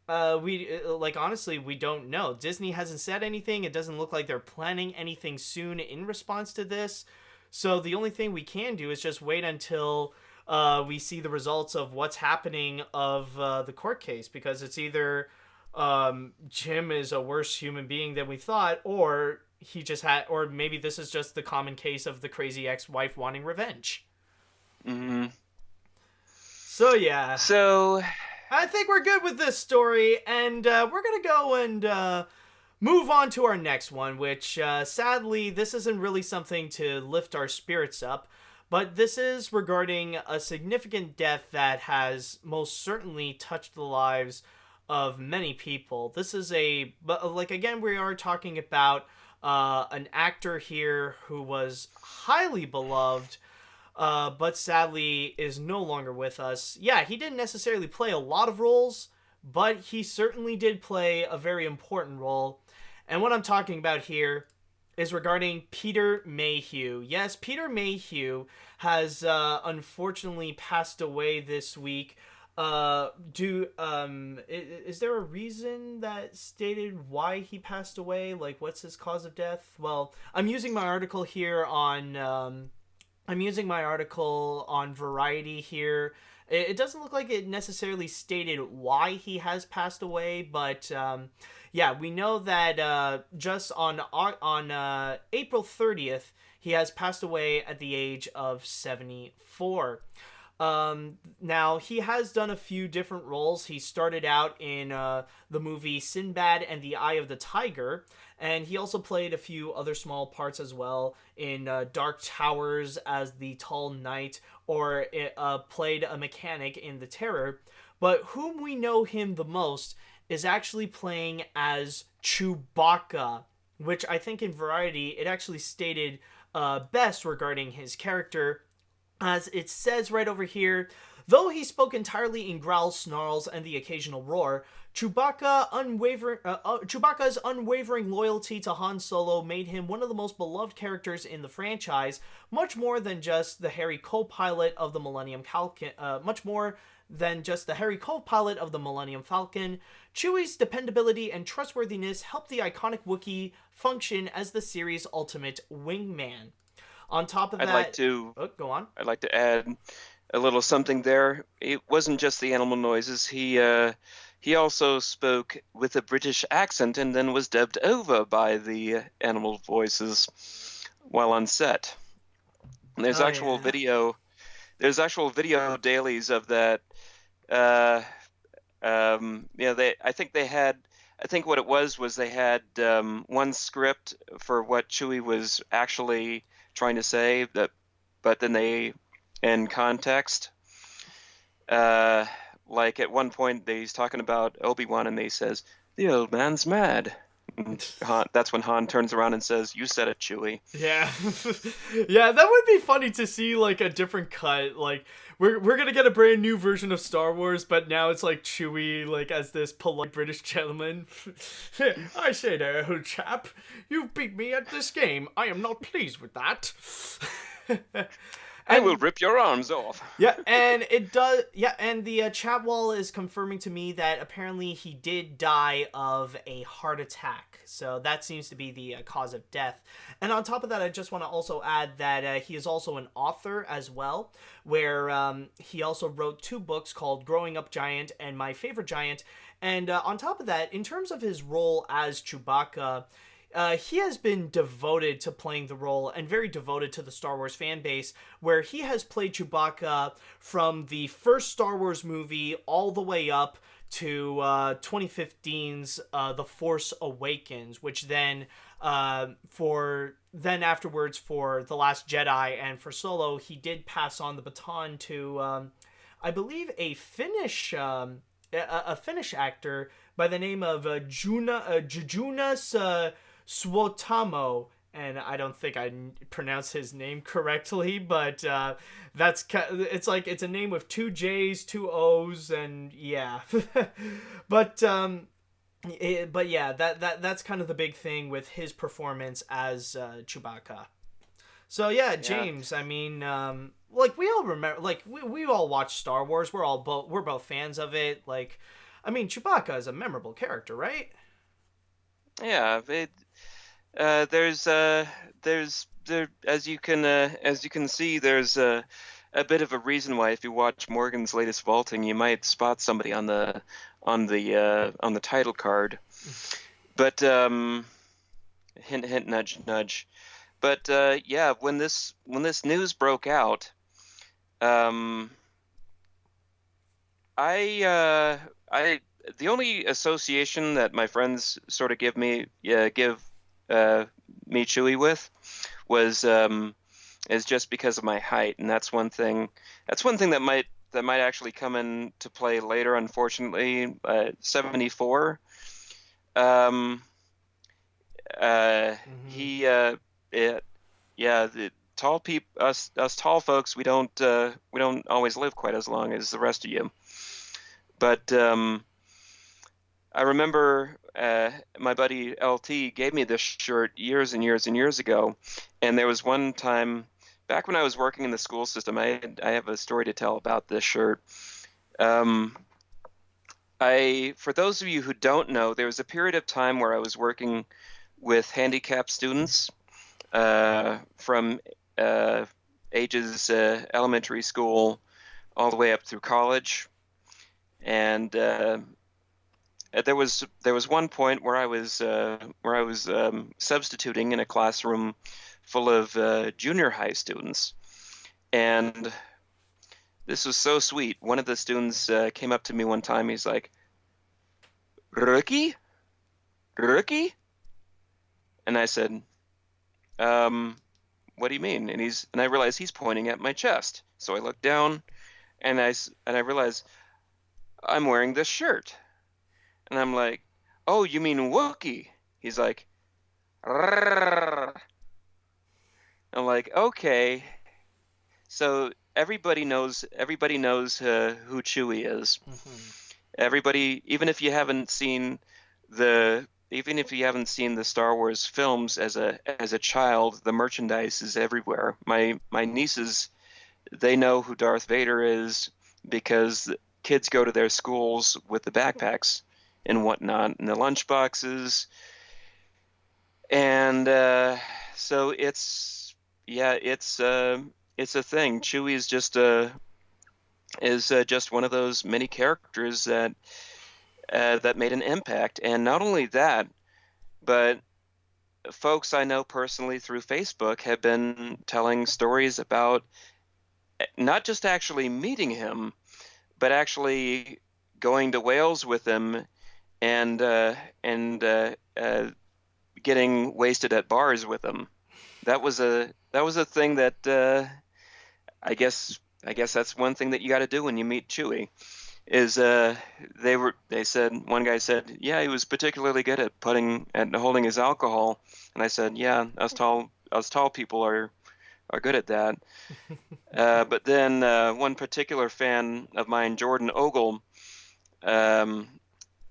honestly, we don't know. Disney hasn't said anything. It doesn't look like they're planning anything soon in response to this. So the only thing we can do is just wait until we see the results of what's happening of the court case, because it's either Jim is a worse human being than we thought, or he just had, or maybe this is just the common case of the crazy ex-wife wanting revenge. So yeah. So I think we're good with this story, and we're gonna go and move on to our next one, which sadly this isn't really something to lift our spirits up, but this is regarding a significant death that has most certainly touched the lives of many people. This is again, we are talking about an actor here who was highly beloved, but sadly is no longer with us. Yeah, he didn't necessarily play a lot of roles, but he certainly did play a very important role. And what I'm talking about here is regarding Peter Mayhew. Yes, Peter Mayhew has unfortunately passed away this week. Is there a reason that stated why he passed away? Like, what's his cause of death? Well, I'm using my article here on Variety here, It doesn't look like it necessarily stated why he has passed away, but yeah, we know that just on April 30th, he has passed away at the age of 74. Now, he has done a few different roles. He started out in the movie Sinbad and the Eye of the Tiger, and he also played a few other small parts as well in Dark Towers as the Tall Knight, or played a mechanic in The Terror. But whom we know him the most is actually playing as Chewbacca, which I think in Variety it actually stated best regarding his character. As it says right over here, though he spoke entirely in growls, snarls, and the occasional roar, Chewbacca's unwavering loyalty to Han Solo made him one of the most beloved characters in the franchise, much more than just the Harry co-pilot of the Millennium Falcon. Chewie's dependability and trustworthiness helped the iconic Wookiee function as the series' ultimate wingman. On top of that, go on. I'd like to add a little something there. It wasn't just the animal noises. He also spoke with a British accent and then was dubbed over by the animal voices while on set. And there's video. There's actual video dailies of that. I think what it was they had one script for what Chewie was actually trying to say, but then they, in context, like at one point he's talking about Obi-Wan and he says, "The old man's mad." That's when Han turns around and says, "You said it, Chewie." Yeah. Yeah, that would be funny to see, like, a different cut. Like, we're gonna get a brand new version of Star Wars, but now it's like Chewie, like, as this polite British gentleman. "I say there, old chap, you beat me at this game. I am not pleased with that." I will rip your arms off. Yeah, and it does. Yeah, and the chat wall is confirming to me that apparently he did die of a heart attack. So that seems to be the cause of death. And on top of that, I just want to also add that he is also an author as well, where he also wrote 2 books called Growing Up Giant and My Favorite Giant. And on top of that, in terms of his role as Chewbacca, he has been devoted to playing the role and very devoted to the Star Wars fan base, where he has played Chewbacca from the first Star Wars movie all the way up to 2015's The Force Awakens, which then afterwards for The Last Jedi and for Solo, he did pass on the baton to I believe a Finnish actor by the name of Jujunas Suotamo, and I don't think I pronounced his name correctly, but it's a name with 2 J's, 2 O's, and yeah. But yeah, that's kind of the big thing with his performance as Chewbacca. So yeah, James, I mean, like, we all remember, like, we all watch Star Wars. We're both fans of it. Like, I mean, Chewbacca is a memorable character, right? Yeah, there's as you can see, there's a bit of a reason why if you watch Morgan's latest vaulting, you might spot somebody on the title card. But hint hint nudge nudge. But yeah, when this news broke out, I the only association that my friends sort of give me Chewie with was is just because of my height, and that's one thing that might actually come into play later, unfortunately. 74. The tall us tall folks, we don't always live quite as long as the rest of you. But I remember my buddy LT gave me this shirt years and years and years ago, and there was one time back when I was working in the school system. I have a story to tell about this shirt. For those of you who don't know, there was a period of time where I was working with handicapped students from ages elementary school all the way up through college. And there was one point where I was substituting in a classroom full of junior high students, and this was so sweet. One of the students came up to me one time. He's like, "Rookie, rookie," and I said, "What do you mean?" And I realized he's pointing at my chest. So I looked down, and I realized I'm wearing this shirt. And I'm like, "Oh, you mean Wookie?" He's like, "Rrrr." I'm like, "Okay." So everybody knows who Chewie is. Everybody, even if you haven't seen the Star Wars films as a child, the merchandise is everywhere. My nieces, they know who Darth Vader is because kids go to their schools with the backpacks and whatnot, and the lunch boxes, and so it's a thing. Chewie is just one of those many characters that made an impact, and not only that, but folks I know personally through Facebook have been telling stories about not just actually meeting him, but actually going to Wales with him and getting wasted at bars with him. That was a thing that I guess that's one thing that you got to do when you meet Chewie. Is one guy said, yeah, he was particularly good at holding his alcohol, and I said, yeah, us tall people are good at that. But then one particular fan of mine, Jordan Ogle,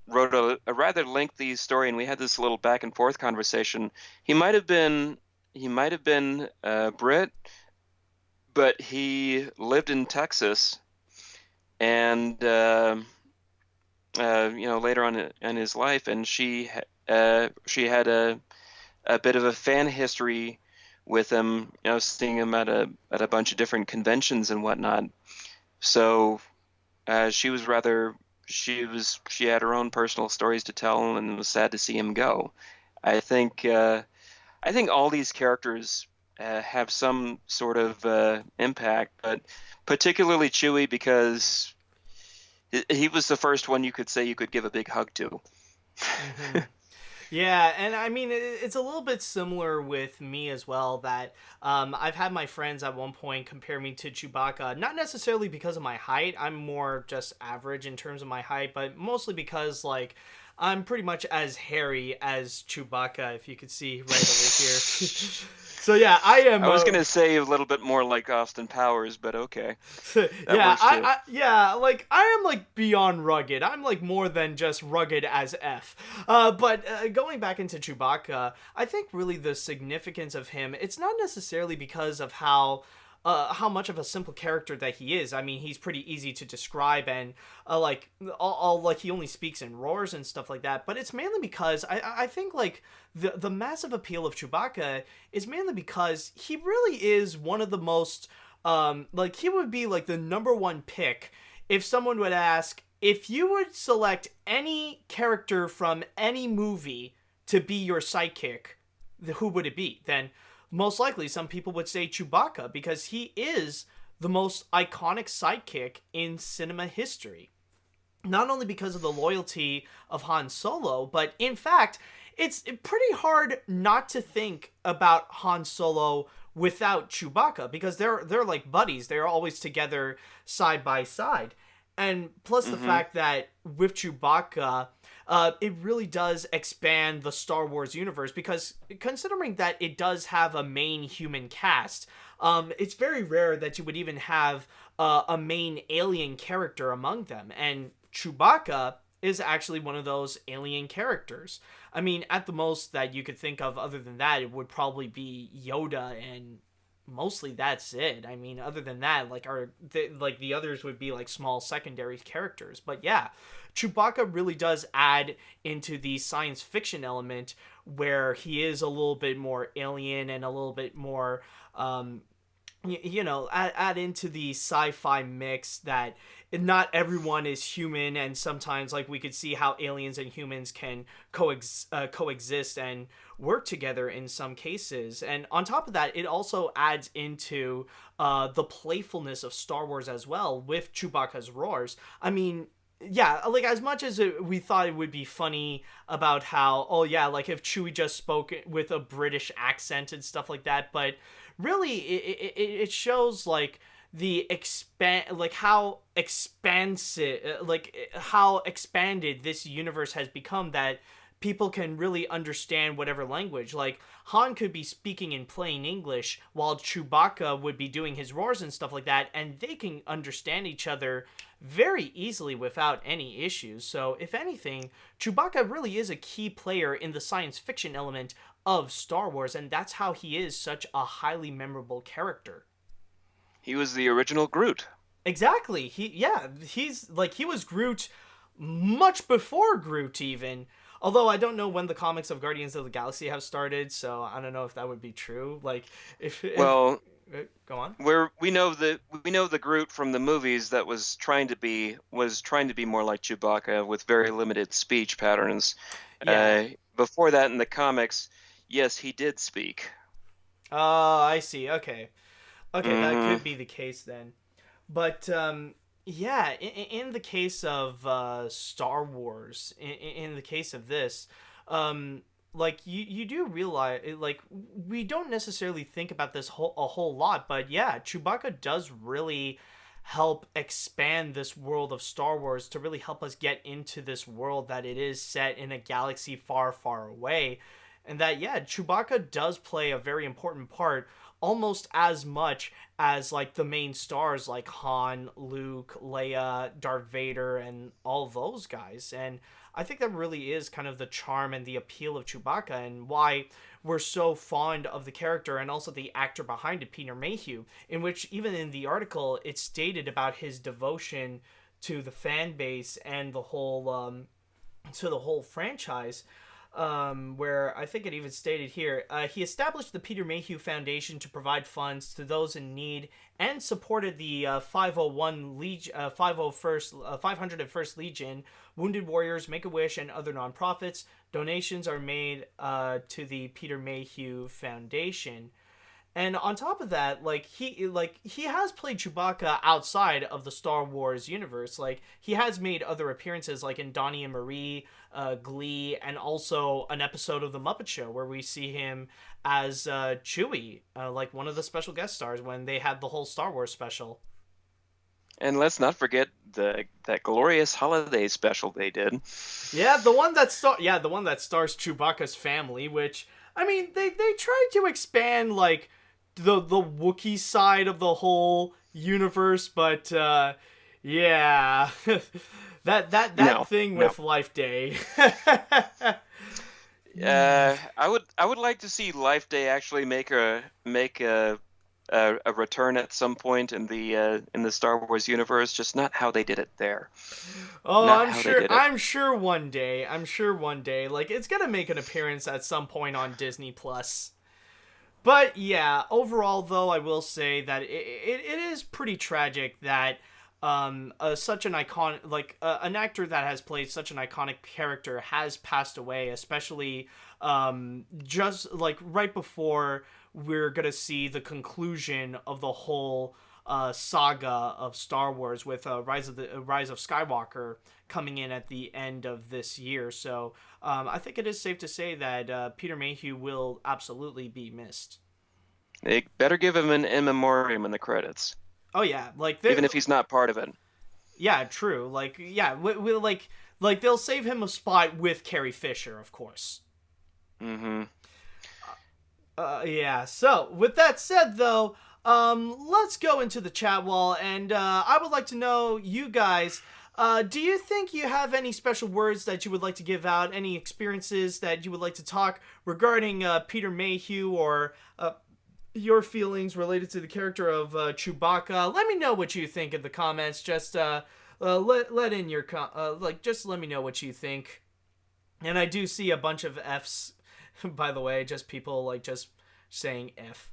wrote a rather lengthy story, and we had this little back and forth conversation. He might have been Brit, but he lived in Texas, and later on in his life, and she had a bit of a fan history with him, seeing him at a bunch of different conventions and whatnot. So she had her own personal stories to tell, and was sad to see him go. I think all these characters have some sort of impact, but particularly Chewie, because he was the first one you could say you could give a big hug to. Mm-hmm. Yeah, and I mean, it's a little bit similar with me as well, that I've had my friends at one point compare me to Chewbacca, not necessarily because of my height. I'm more just average in terms of my height, but mostly because, like, I'm pretty much as hairy as Chewbacca, if you could see right over here. So yeah, I am. I was gonna say a little bit more like Austin Powers, but okay. Yeah, like I am like beyond rugged. I'm like more than just rugged as F. But going back into Chewbacca, I think really the significance of him, it's not necessarily because of how much of a simple character that he is. I mean, he's pretty easy to describe, and like he only speaks in roars and stuff like that. But it's mainly because I think like the massive appeal of Chewbacca is mainly because he really is one of the most like he would be like the number one pick if someone would ask, if you would select any character from any movie to be your sidekick, who would it be? Then most likely some people would say Chewbacca, because he is the most iconic sidekick in cinema history. Not only because of the loyalty of Han Solo, but in fact, it's pretty hard not to think about Han Solo without Chewbacca, because they're like buddies. They're always together side by side. And plus the fact that with Chewbacca, it really does expand the Star Wars universe, because considering that it does have a main human cast, it's very rare that you would even have a main alien character among them. And Chewbacca is actually one of those alien characters. I mean, at the most that you could think of other than that, it would probably be Yoda, and mostly that's it. I mean, other than that, like the others would be like small secondary characters. But yeah, Chewbacca really does add into the science fiction element, where he is a little bit more alien and a little bit more add into the sci-fi mix that not everyone is human, and sometimes like we could see how aliens and humans can coexist and work together in some cases. And on top of that, it also adds into the playfulness of Star Wars as well with Chewbacca's roars. I mean, yeah, like as much as we thought it would be funny about how, oh yeah, like if Chewie just spoke with a British accent and stuff like that, but really it shows like how expansive, like how expanded this universe has become, that people can really understand whatever language. Like Han could be speaking in plain English while Chewbacca would be doing his roars and stuff like that, and they can understand each other very easily without any issues. So if anything, Chewbacca really is a key player in the science fiction element of Star Wars, and that's how he is such a highly memorable character. He was the original Groot. Exactly. He's like, he was Groot much before Groot even. Although I don't know when the comics of Guardians of the Galaxy have started, so I don't know if that would be true. Like, if well, go on. We know the Groot from the movies that was trying to be more like Chewbacca with very limited speech patterns. Yeah. Before that, in the comics, yes, he did speak. Oh, I see. Okay, that could be the case then. But yeah, in the case of Star Wars, in the case of this, like you do realize, like, we don't necessarily think about this a whole lot, but yeah, Chewbacca does really help expand this world of Star Wars to really help us get into this world that it is set in a galaxy far, far away. And that, yeah, Chewbacca does play a very important part, almost as much as like the main stars like Han, Luke, Leia, Darth Vader, and all those guys. And I think that really is kind of the charm and the appeal of Chewbacca, and why we're so fond of the character and also the actor behind it, Peter Mayhew, in which even in the article it stated about his devotion to the fan base and the whole franchise. Where I think it even stated here, he established the Peter Mayhew Foundation to provide funds to those in need, and supported the 501st Legion, Wounded Warriors, Make-A-Wish, and other nonprofits. Donations are made to the Peter Mayhew Foundation. And on top of that, he has played Chewbacca outside of the Star Wars universe. Like, he has made other appearances, like in Donnie and Marie, Glee, and also an episode of The Muppet Show where we see him as Chewie, like one of the special guest stars when they had the whole Star Wars special. And let's not forget that glorious holiday special they did. Yeah, the one that stars Chewbacca's family, which, I mean, they tried to expand like the Wookiee side of the whole universe, but yeah, that thing with Life Day. I would like to see Life Day actually make a return at some point in the Star Wars universe, just not how they did it there. Oh, I'm sure one day. Like, it's gonna make an appearance at some point on Disney Plus. But yeah, overall though, I will say that it is pretty tragic that such an icon, like an actor that has played such an iconic character has passed away, especially just like right before we're gonna see the conclusion of the whole saga of Star Wars with Rise of Skywalker coming in at the end of this year. So I think it is safe to say that Peter Mayhew will absolutely be missed. They better give him an in memoriam in the credits. Oh yeah, like even if he's not part of it. Yeah, true. Like, yeah, we like they'll save him a spot with Carrie Fisher, of course. Mm-hmm. Yeah. So with that said, though, let's go into the chat wall, and I would like to know, you guys, do you think you have any special words that you would like to give out? Any experiences that you would like to talk regarding Peter Mayhew, or your feelings related to the character of Chewbacca? Let me know what you think in the comments. Just let in your just let me know what you think. And I do see a bunch of F's, by the way, just people like just saying F.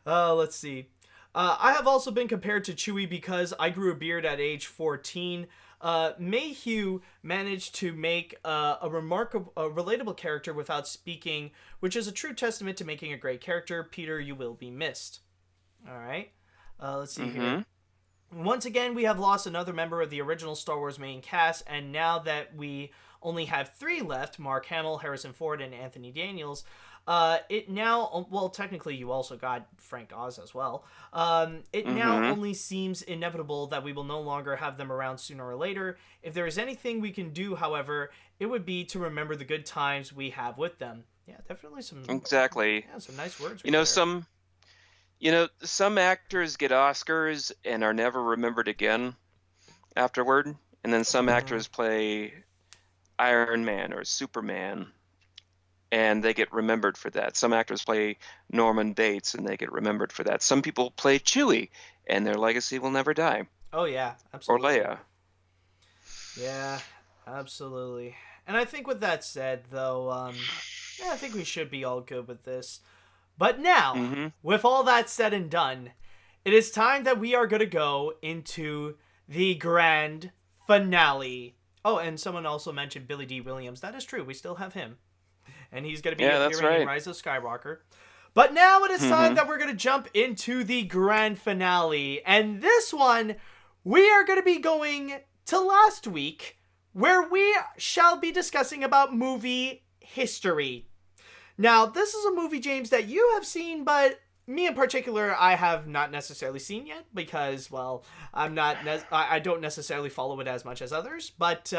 Let's see. I have also been compared to Chewie because I grew a beard at age 14. Mayhew managed to make a relatable character without speaking, which is a true testament to making a great character. Peter, you will be missed. All right. Let's see here. Once again, we have lost another member of the original Star Wars main cast, and now that we only have 3 left, Mark Hamill, Harrison Ford, and Anthony Daniels, it now, well, technically you also got Frank Oz as well. It now only seems inevitable that we will no longer have them around sooner or later. If there is anything we can do, however, it would be to remember the good times we have with them. Yeah, definitely some... Exactly. Yeah, some nice words. Some actors get Oscars and are never remembered again afterward. And then some actors play Iron Man or Superman, and they get remembered for that. Some actors play Norman Bates, and they get remembered for that. Some people play Chewie, and their legacy will never die. Oh, yeah, absolutely. Or Leia. Yeah, absolutely. And I think with that said, though, I think we should be all good with this. But now, with all that said and done, it is time that we are going to go into the grand finale. Oh, and someone also mentioned Billy D. Williams. That is true. We still have him. And he's going to be appearing in Rise of Skywalker. But now it is time that we're going to jump into the grand finale. And this one, we are going to be going to last week, where we shall be discussing about movie history. Now, this is a movie, James, that you have seen, but me in particular, I have not necessarily seen yet because, well, I don't necessarily follow it as much as others. But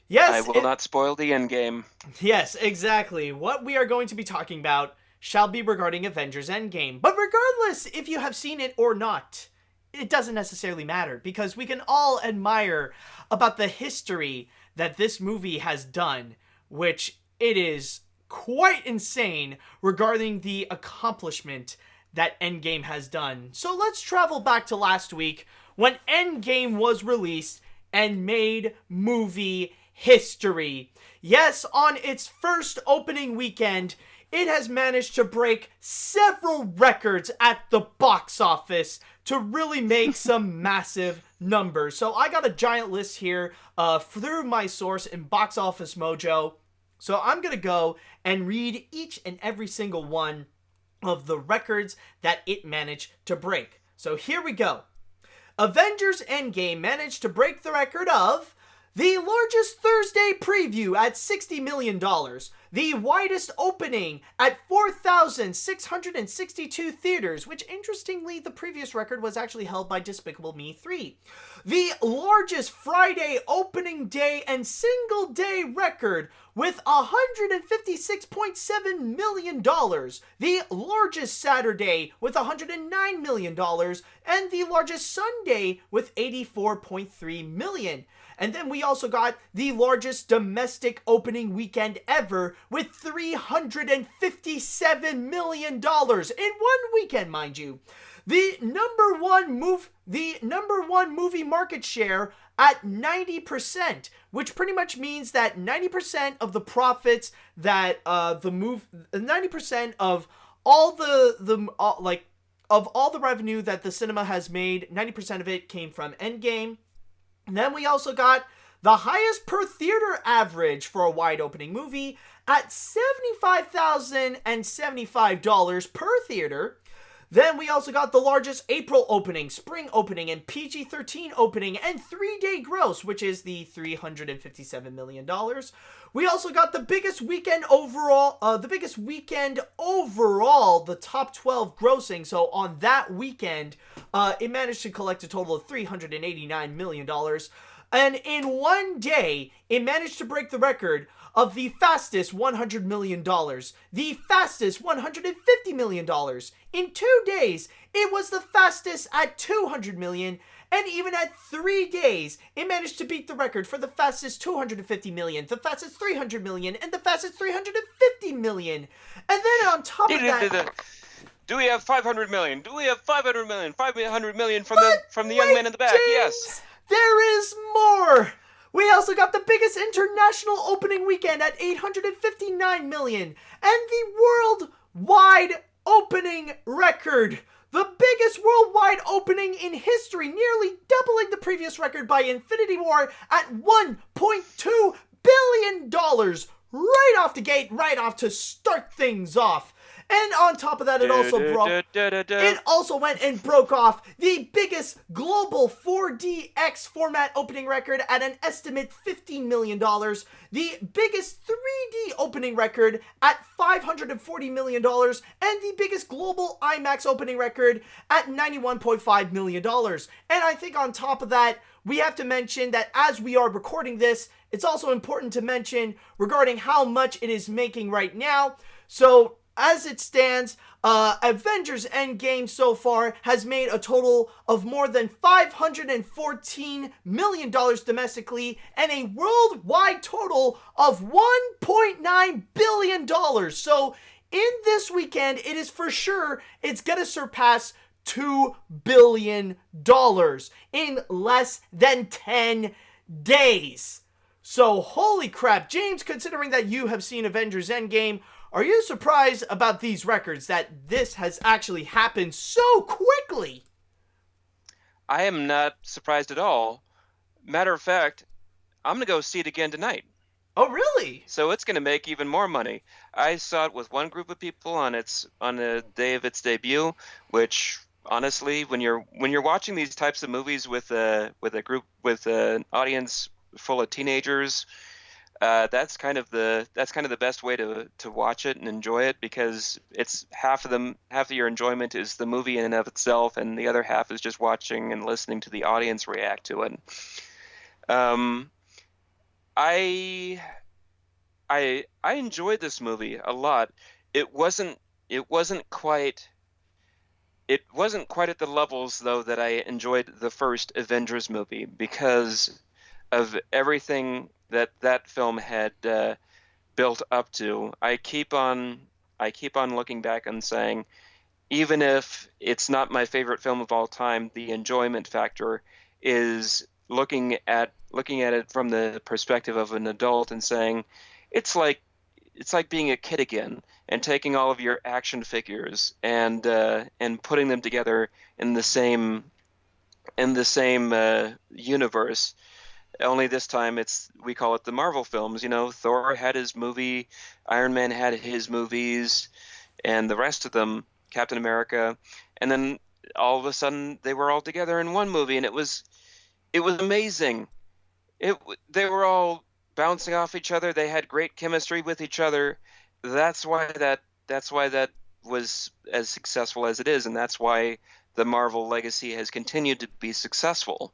yes, I will not spoil the Endgame. Yes, exactly. What we are going to be talking about shall be regarding Avengers Endgame. But regardless if you have seen it or not, it doesn't necessarily matter because we can all admire about the history that this movie has done, which it is quite insane regarding the accomplishment that Endgame has done. So let's travel back to last week when Endgame was released and made movie history. Yes, on its first opening weekend, it has managed to break several records at the box office to really make some massive numbers. So I got a giant list here through my source in Box Office Mojo. So I'm going to go and read each and every single one of the records that it managed to break. So here we go. Avengers Endgame managed to break the record of the largest Thursday preview at $60 million, the widest opening at 4,662 theaters, which interestingly, the previous record was actually held by Despicable Me 3. The largest Friday opening day and single day record with $156.7 million, the largest Saturday with $109 million, and the largest Sunday with $84.3 million. And then we also got the largest domestic opening weekend ever with $357 million in one weekend, mind you. The number one movie market share at 90%, which pretty much means that 90% of the profits that 90% of all of all the revenue that the cinema has made, 90% of it came from Endgame. And then we also got the highest per theater average for a wide opening movie at $75,075 per theater. Then we also got the largest April opening, spring opening, and PG-13 opening, and 3-day gross, which is the $357 million. We also got the biggest weekend overall, the top 12 grossing. So on that weekend, it managed to collect a total of $389 million. And in one day, it managed to break the record of the fastest $100 million, the fastest $150 million. In 2 days, it was the fastest at $200 million, and even at 3 days, it managed to beat the record for the fastest $250 million, the fastest $300 million, and the fastest $350 million. And then on top of that... Do we have 500 million? Do we have 500 million? 500 million from the young man in the back? James, yes. There is more. We also got the biggest international opening weekend at $859 million, and the worldwide opening record, the biggest worldwide opening in history, nearly doubling the previous record by Infinity War at $1.2 billion. Right off the gate, right off to start things off. And on top of that, it also went and broke off the biggest global 4DX format opening record at an estimate $15 million, the biggest 3D opening record at $540 million, and the biggest global IMAX opening record at $91.5 million. And I think on top of that, we have to mention that as we are recording this, it's also important to mention regarding how much it is making right now. So, as it stands, Avengers Endgame so far has made a total of more than $514 million domestically and a worldwide total of $1.9 billion. So in this weekend, it is for sure it's going to surpass $2 billion in less than 10 days. So holy crap, James, considering that you have seen Avengers Endgame, are you surprised about these records, that this has actually happened so quickly? I am not surprised at all. Matter of fact, I'm going to go see it again tonight. Oh, really? So it's going to make even more money. I saw it with one group of people on the day of its debut, which honestly, when you're watching these types of movies with an audience full of teenagers, that's kind of the best way to watch it and enjoy it, because it's half of your enjoyment is the movie in and of itself, and the other half is just watching and listening to the audience react to it. I enjoyed this movie a lot. It wasn't quite at the levels though that I enjoyed the first Avengers movie, because of everything that film had built up to. I keep on looking back and saying, even if it's not my favorite film of all time, the enjoyment factor is looking at it from the perspective of an adult and saying, it's like being a kid again, and taking all of your action figures and putting them together in the same universe. Only this time we call it the Marvel films. You know, Thor had his movie, Iron Man had his movies, and the rest of them, Captain America, and then all of a sudden they were all together in one movie, and it was amazing. They were all bouncing off each other. They had great chemistry with each other. That's why that was as successful as it is, and that's why the Marvel legacy has continued to be successful,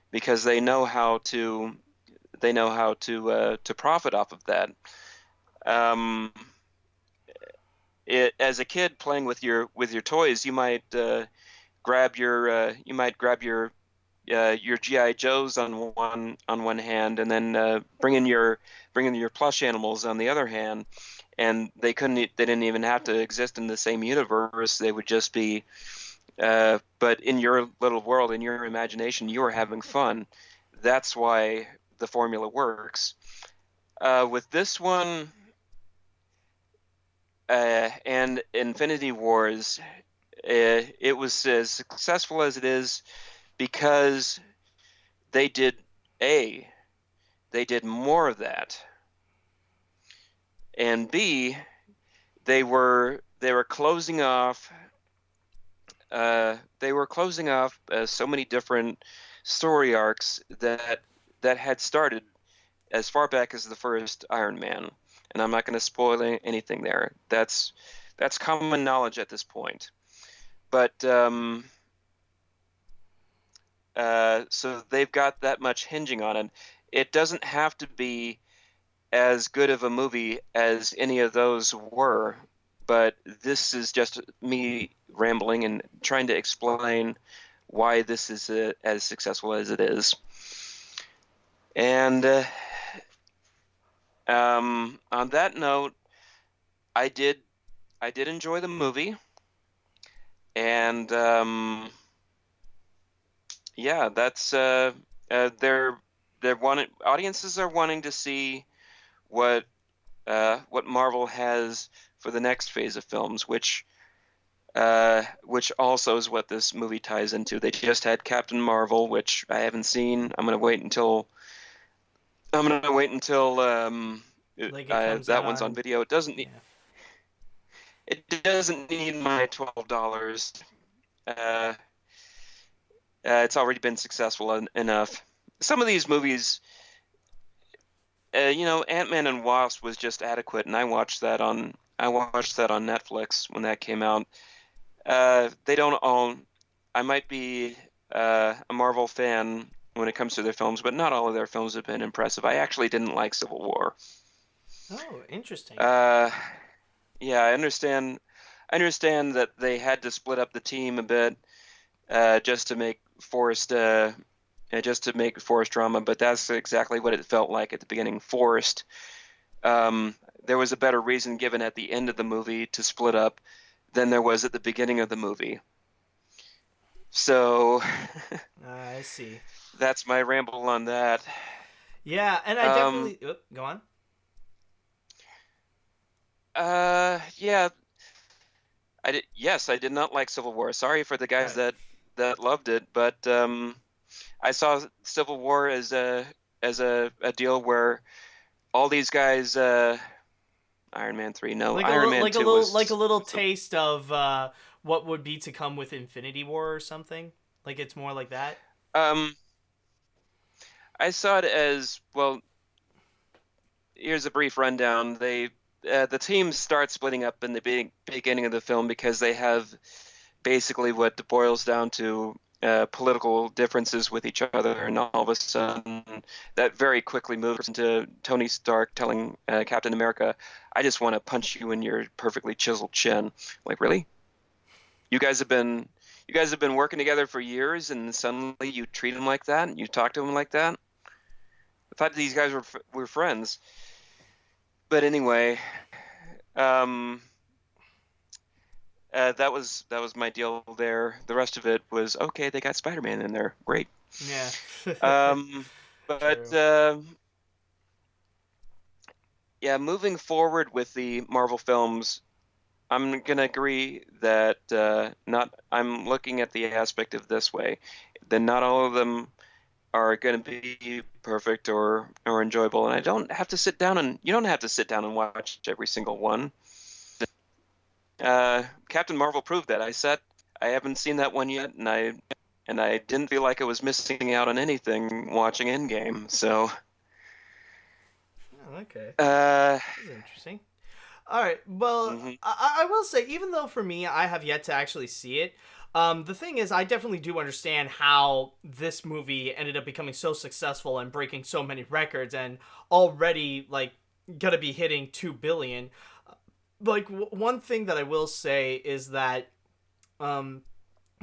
because they know how to profit off of that. As a kid playing with your toys, you might grab your GI Joes on one hand, and then bring in your plush animals on the other hand, and they didn't even have to exist in the same universe. They would just be but in your little world, in your imagination, you are having fun. That's why the formula works. With this one and Infinity Wars, it was as successful as it is because they did more of that, and B, they were closing off. So many different story arcs that had started as far back as the first Iron Man, and I'm not going to spoil anything there. That's common knowledge at this point. But so they've got that much hinging on it. It doesn't have to be as good of a movie as any of those were, but this is just me rambling and trying to explain why this is as successful as it is. And on that note, I did enjoy the movie, and yeah, that's audiences are wanting to see what Marvel has for the next phase of films, which which also is what this movie ties into. They just had Captain Marvel, which I haven't seen. I'm gonna wait until Like it comes that out one's on on. video. Yeah. It doesn't need my $12. Uh, it's already been successful enough. Some of these movies, Ant-Man and Wasp was just adequate, and I watched that on Netflix when that came out. They don't own. I might be a Marvel fan when it comes to their films, but not all of their films have been impressive. I actually didn't like Civil War. Oh, interesting. Uh, yeah, I understand. I understand that they had to split up the team a bit just to make Forrest drama, but that's exactly what it felt like at the beginning. Forrest. There was a better reason given at the end of the movie to split up than there was at the beginning of the movie. So I see. that's my ramble on that. Yeah, and I Um, definitely. Oop, go on. yeah, I did not like Civil War. Sorry for the guys that loved it, but I saw Civil War as a deal where all these guys, Iron Man 3, no, Iron Man 2 Like a was, little taste of what would be to come with Infinity War or something. Like it's more like that. um, I saw it as, well, here's a brief rundown. The teams start splitting up in the beginning of the film because they have basically what boils down to political differences with each other, and all of a sudden that very quickly moves into Tony Stark telling Captain America, "I just want to punch you in your perfectly chiseled chin." Like, really? You guys have been working together for years, and suddenly you treat him like that, and you talk to him like that? I thought these guys were friends. But anyway, um, that was my deal there. The rest of it was okay. They got Spider-Man in there, great. Yeah. Um, but True. yeah, moving forward with the Marvel films, I'm gonna agree that not. I'm looking at the aspect of this way, that not all of them are going to be perfect or enjoyable, and I don't have to sit down and you don't have to sit down and watch every single one. Captain Marvel proved that. I haven't seen that one yet, and I didn't feel like I was missing out on anything watching Endgame. So, Oh, okay. uh, That's interesting. All right. Well, mhm, I will say, even though for me, I have yet to actually see it. The thing is, I definitely do understand how this movie ended up becoming so successful and breaking so many records, and already like gonna be hitting 2 billion. Like one thing that I will say is that um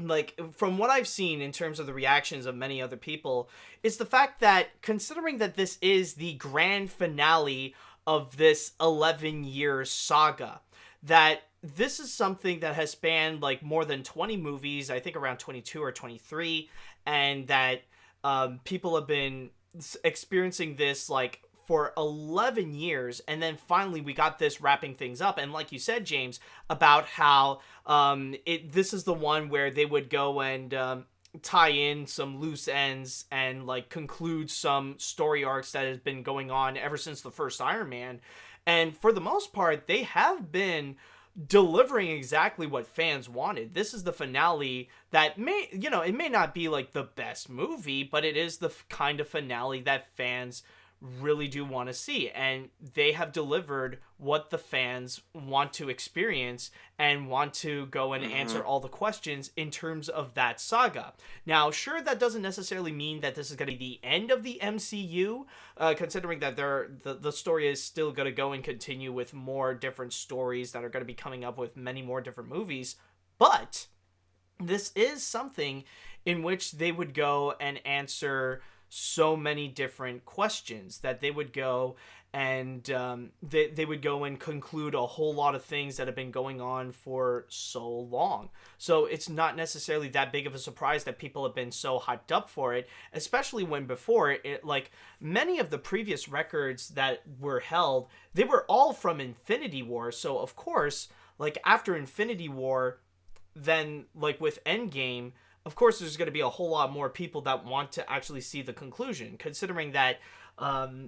like from what I've seen in terms of the reactions of many other people is the fact that considering that this is the grand finale of this 11-year saga, that this is something that has spanned like more than 20 movies, I think around 22 or 23, and that people have been experiencing this like for 11 years, and then finally we got this wrapping things up. And like you said, James, about how this is the one where they would go and tie in some loose ends and like conclude some story arcs that has been going on ever since the first Iron Man. And for the most part, they have been delivering exactly what fans wanted. This is the finale that it may not be like the best movie, but it is the kind of finale that fans really do want to see, and they have delivered what the fans want to experience and want to go and answer mhm, all the questions in terms of that saga. Now, sure, that doesn't necessarily mean that this is going to be the end of the MCU, considering that the story is still going to go and continue with more different stories that are going to be coming up with many more different movies. But this is something in which they would go and answer so many different questions, that they would go and they would go and conclude a whole lot of things that have been going on for so long. So it's not necessarily that big of a surprise that people have been so hyped up for it, especially when before it, like many of the previous records that were held, they were all from Infinity War. So of course, like after Infinity War, then like with Endgame, of course there's going to be a whole lot more people that want to actually see the conclusion, considering that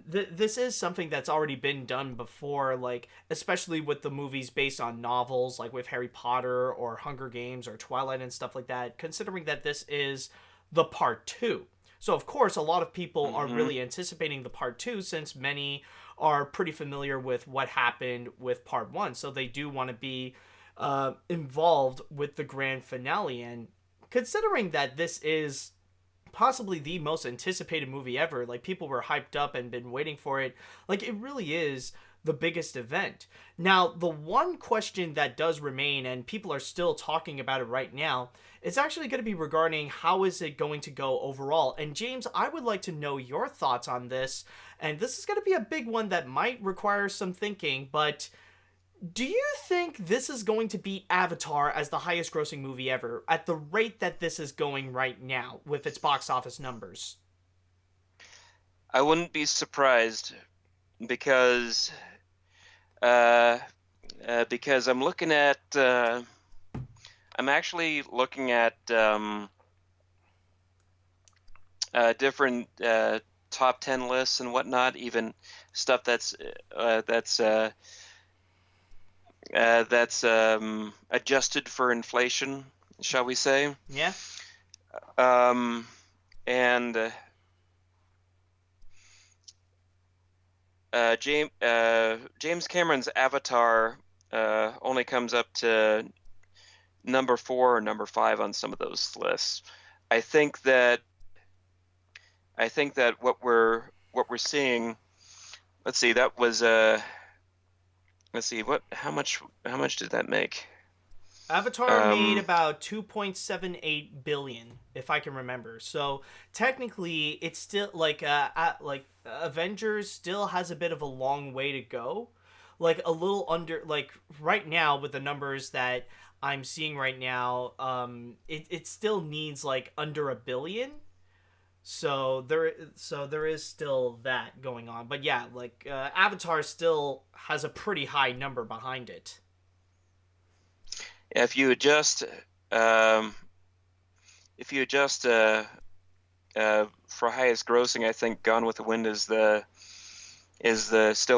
this is something that's already been done before, like especially with the movies based on novels, like with Harry Potter or Hunger Games or Twilight and stuff like that, considering that this is the part two. So of course a lot of people are really anticipating the part two, since many are pretty familiar with what happened with part one, so they do want to be involved with the grand finale. And considering that this is possibly the most anticipated movie ever, like people were hyped up and been waiting for it, like it really is the biggest event. Now, the one question that does remain, and people are still talking about it right now, is actually going to be regarding how is it going to go overall. And James, I would like to know your thoughts on this, and this is going to be a big one that might require some thinking, but do you think this is going to beat Avatar as the highest grossing movie ever at the rate that this is going right now with its box office numbers? I wouldn't be surprised because I'm looking at I'm actually looking at different top 10 lists and whatnot, even stuff that's adjusted for inflation, shall we say? Yeah. And James Cameron's Avatar only comes up to number 4 or number 5 on some of those lists. I think that what we're seeing. Let's see. That was Let's see how much did that make? Avatar made about 2.78 billion, if I can remember. So technically, it's still like Avengers still has a bit of a long way to go. Like a little under, like right now with the numbers that I'm seeing right now, it still needs like under a billion. So there is still that going on. But yeah, like Avatar still has a pretty high number behind it. If you adjust for highest grossing, I think Gone with the Wind is still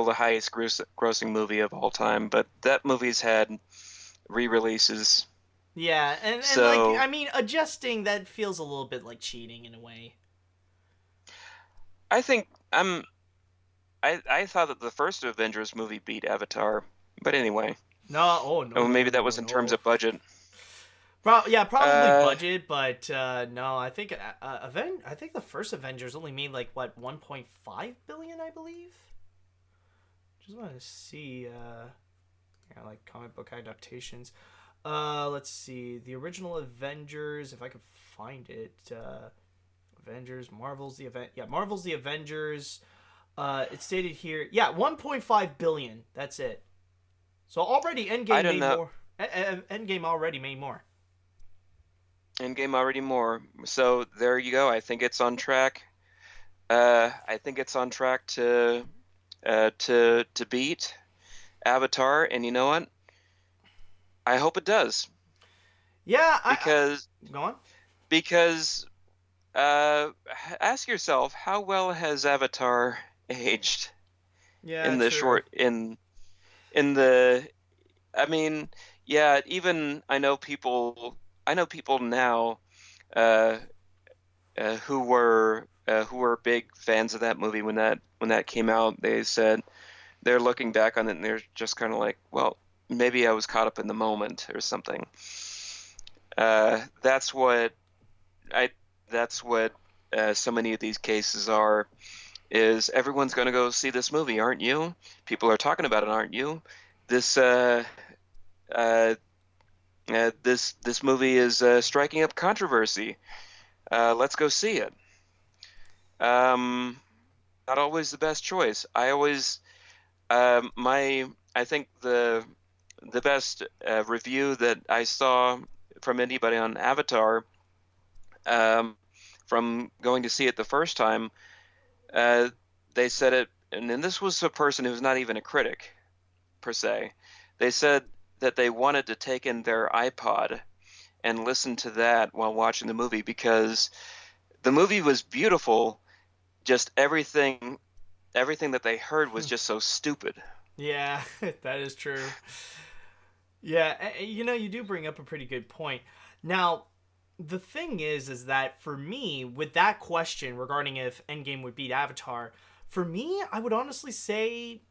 the highest grossing movie of all time. But that movie's had re-releases. Yeah, and like I mean, adjusting that feels a little bit like cheating in a way. I think I thought that the first Avengers movie beat Avatar, but anyway. No, Maybe that was in terms of budget. Probably budget, but no, I think I think the first Avengers only made like what 1.5 billion, I believe. Just want to see, like comic book adaptations. Let's see, the original Avengers, if I could find it. Avengers, Marvel's the Avengers. It's stated here, 1.5 billion. That's it. So already Endgame made more. Endgame already made more. Endgame already more. So there you go. I think it's on track. I think it's on track to beat Avatar, and you know what? I hope it does. Yeah, go on. Because ask yourself, how well has Avatar aged? Yeah, in the true. I mean, yeah, even I know people now who were big fans of that movie when that came out. They said they're looking back on it and they're just kind of like, well, maybe I was caught up in the moment or something. That's what so many of these cases are. Is everyone's going to go see this movie, aren't you? People are talking about it, aren't you? This movie is striking up controversy. Let's go see it. Not always the best choice. I think the best review that I saw from anybody on Avatar, from going to see it the first time, they said it, and then this was a person who's not even a critic per se. They said that they wanted to take in their iPod and listen to that while watching the movie, because the movie was beautiful. Just everything that they heard was just so stupid. Yeah, that is true. Yeah, you do bring up a pretty good point. Now, the thing is that for me, with that question regarding if Endgame would beat Avatar, for me, I would honestly say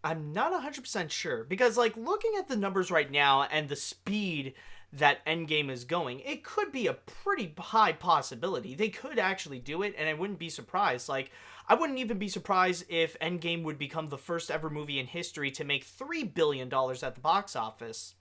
I'm not 100% sure. Because, like, looking at the numbers right now and the speed that Endgame is going, it could be a pretty high possibility. They could actually do it, and I wouldn't be surprised. Like, I wouldn't even be surprised if Endgame would become the first ever movie in history to make $3 billion at the box office.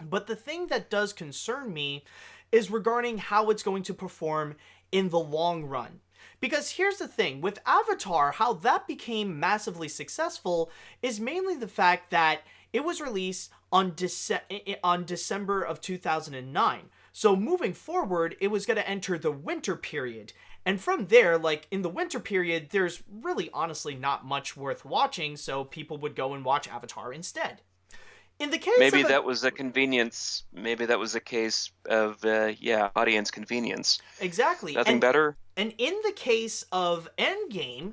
But the thing that does concern me is regarding how it's going to perform in the long run. Because here's the thing, with Avatar, how that became massively successful is mainly the fact that it was released on December of 2009. So moving forward, it was going to enter the winter period. And from there, like, in the winter period, there's really honestly not much worth watching, so people would go and watch Avatar instead. In the case Maybe of that was a convenience. Maybe that was a case of audience convenience. Exactly. Nothing better. And in the case of Endgame,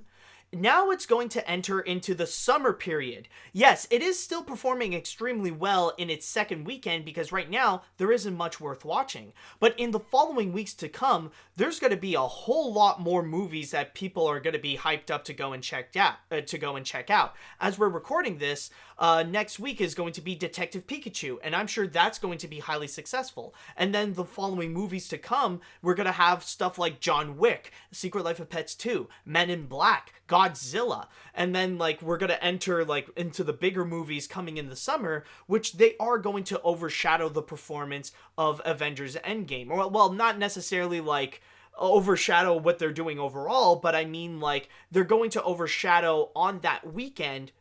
now it's going to enter into the summer period. Yes, it is still performing extremely well in its second weekend because right now there isn't much worth watching. But in the following weeks to come, there's going to be a whole lot more movies that people are going to be hyped up to go and check out. As we're recording this, next week is going to be Detective Pikachu, and I'm sure that's going to be highly successful. And then the following movies to come, we're going to have stuff like John Wick, Secret Life of Pets 2, Men in Black, Godzilla, and then like we're gonna enter like into the bigger movies coming in the summer, which they are going to overshadow the performance of Avengers Endgame. Or well, not necessarily like overshadow what they're doing overall, but I mean like they're going to overshadow on that weekend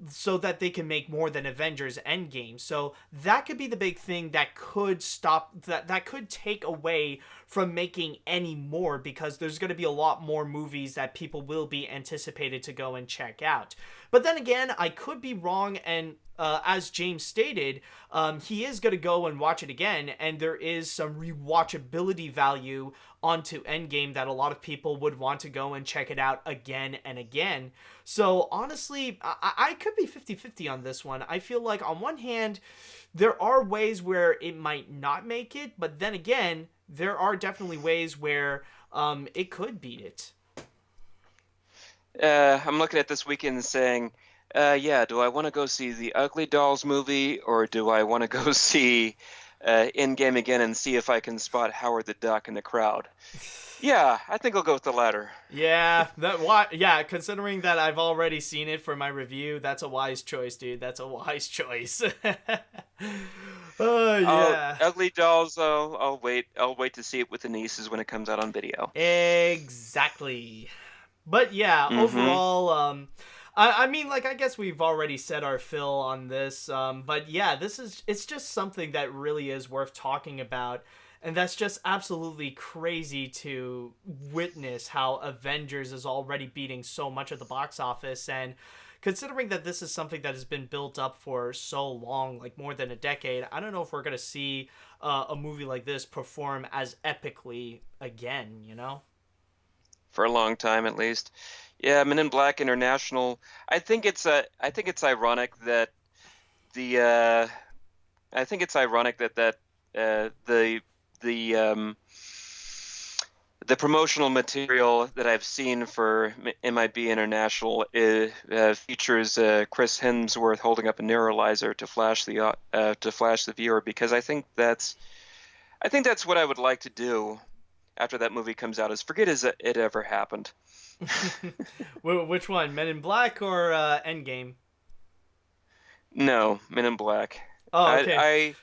so that they can make more than Avengers Endgame. So that could be the big thing that could stop, that could take away from making any more, because there's going to be a lot more movies that people will be anticipated to go and check out. But then again, I could be wrong, and as James stated, he is going to go and watch it again, and there is some rewatchability value onto Endgame that a lot of people would want to go and check it out again and again. So honestly, I could be 50-50 on this one. I feel like on one hand, there are ways where it might not make it, but then again, there are definitely ways where it could beat it. I'm looking at this weekend and saying, do I want to go see the Ugly Dolls movie, or do I want to go see Endgame again and see if I can spot Howard the Duck in the crowd? Yeah, I think I'll go with the latter. Yeah, considering that I've already seen it for my review, that's a wise choice, dude. That's a wise choice. Oh, yeah. Ugly Dolls, I'll wait to see it with the nieces when it comes out on video. Exactly. But yeah, overall, I mean, like, I guess we've already said our fill on this, but yeah, it's just something that really is worth talking about, and that's just absolutely crazy to witness how Avengers is already beating so much at the box office, and considering that this is something that has been built up for so long, like more than a decade, I don't know if we're going to see a movie like this perform as epically again, you know? For a long time, at least. Yeah, Men in Black International. I think it's ironic that the promotional material that I've seen for MIB International features Chris Hemsworth holding up a neuralizer to flash the viewer, because I think that's what I would like to do after that movie comes out, is forget it ever happened. Which one, Men in Black or Endgame? No, Men in Black. Oh, okay.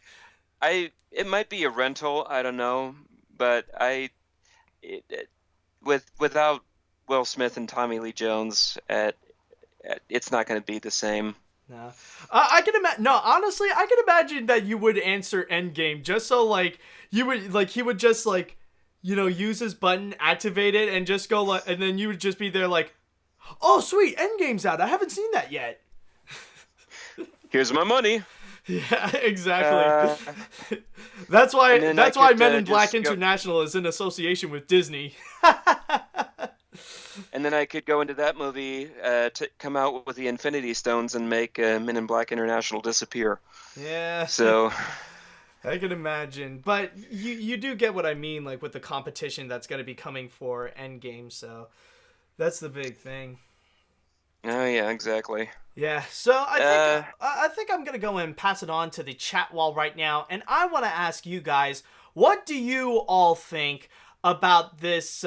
It might be a rental, I don't know, but without Will Smith and Tommy Lee Jones, it's not going to be the same. No, I can imagine. No, honestly, I can imagine that you would answer Endgame just so like you would like he would just like, you know, use his button, activate it, and just go like, and then you would just be there like, oh sweet, Endgame's out. I haven't seen that yet. Here's my money. Yeah, exactly. That's why and then I could, Men in Black just go, International is in association with Disney. and then I could go into that movie to come out with the Infinity Stones and make Men in Black International disappear. Yeah. So, I can imagine. But you do get what I mean, like with the competition that's going to be coming for Endgame, so that's the big thing. oh yeah, exactly. Yeah, so Uh, I think I'm gonna go and pass it on to the chat wall right now, and I want to ask you guys, what do you all think about this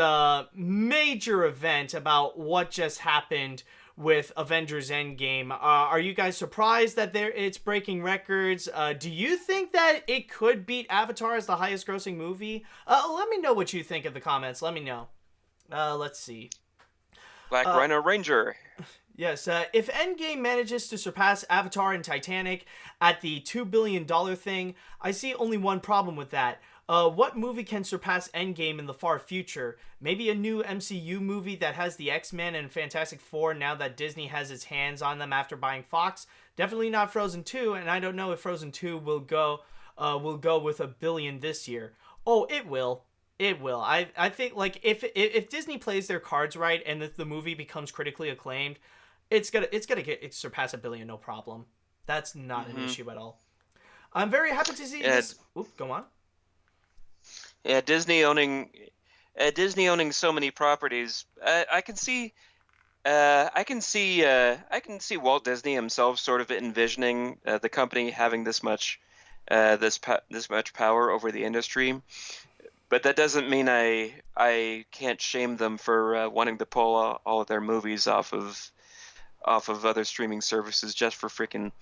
major event, about what just happened with Avengers Endgame? Are you guys surprised that it's breaking records? Do you think that it could beat Avatar as the highest grossing movie? Let me know what you think in the comments. Let me know. Let's see. Black Rhino Ranger. Yes, if Endgame manages to surpass Avatar and Titanic at the $2 billion thing, I see only one problem with that. What movie can surpass Endgame in the far future? Maybe a new MCU movie that has the X-Men and Fantastic Four now that Disney has its hands on them after buying Fox. Definitely not Frozen 2, and I don't know if Frozen 2 will go with $1 billion this year. Oh, it will. It will. I think like if Disney plays their cards right and if the movie becomes critically acclaimed, it's gonna surpass $1 billion, no problem. That's not an issue at all. I'm very happy to see this. Oop, go on. Yeah, Disney owning so many properties. I can see Walt Disney himself sort of envisioning the company having this much power over the industry. But that doesn't mean I can't shame them for wanting to pull all of their movies off of other streaming services just for freaking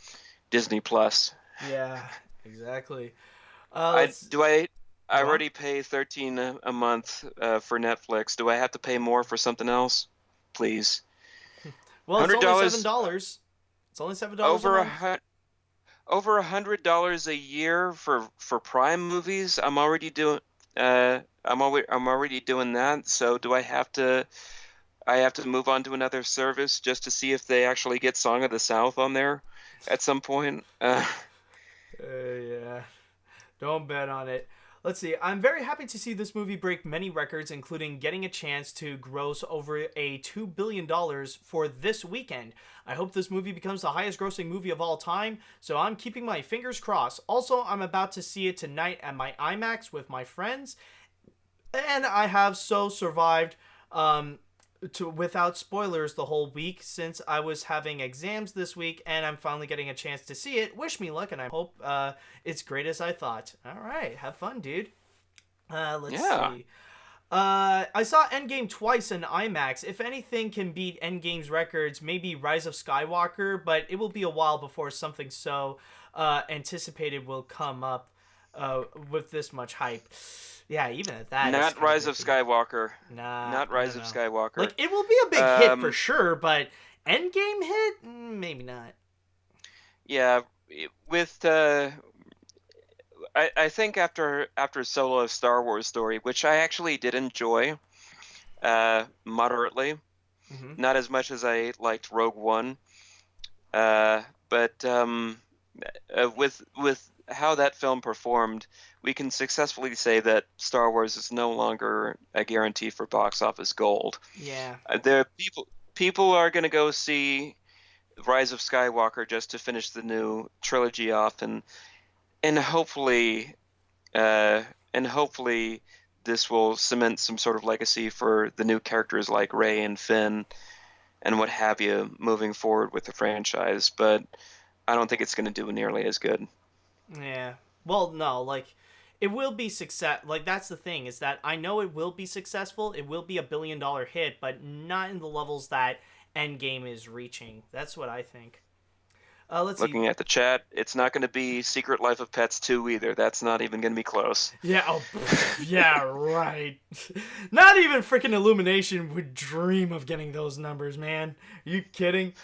Disney Plus. Yeah, exactly. I already pay $13 a month for Netflix. Do I have to pay more for something else? Please. Well, it's only $7. It's only $7 over $100 a year for Prime movies. I'm already doing that. So do I have to move on to another service just to see if they actually get Song of the South on there at some point? Yeah. Don't bet on it. Let's see. I'm very happy to see this movie break many records, including getting a chance to gross over $2 billion for this weekend. I hope this movie becomes the highest grossing movie of all time, so I'm keeping my fingers crossed. Also, I'm about to see it tonight at my IMAX with my friends, and I have survived without spoilers the whole week since I was having exams this week, and I'm finally getting a chance to see it. Wish me luck, and I hope it's great as I thought. All right, have fun, dude. Let's see. I saw Endgame twice in IMAX. If anything can beat Endgame's records, maybe Rise of Skywalker, but it will be a while before something so anticipated will come up with this much hype. Yeah, even at that. Not Rise of Skywalker. Nah. Not Rise of Skywalker. Like, it will be a big hit for sure, but Endgame hit? Maybe not. Yeah, with I think after Solo Star Wars story, which I actually did enjoy moderately, not as much as I liked Rogue One, but with how that film performed, we can successfully say that Star Wars is no longer a guarantee for box office gold. Yeah. People are going to go see Rise of Skywalker just to finish the new trilogy off, and hopefully this will cement some sort of legacy for the new characters like Rey and Finn and what have you moving forward with the franchise. But I don't think it's going to do nearly as good. Yeah. Well, no, like, it will be success. Like, that's the thing, is that I know it will be successful. It will be $1 billion hit, but not in the levels that Endgame is reaching. That's what I think. Looking at the chat, it's not going to be Secret Life of Pets 2 either. That's not even going to be close. Yeah, yeah, right. Not even freaking Illumination would dream of getting those numbers, man. Are you kidding?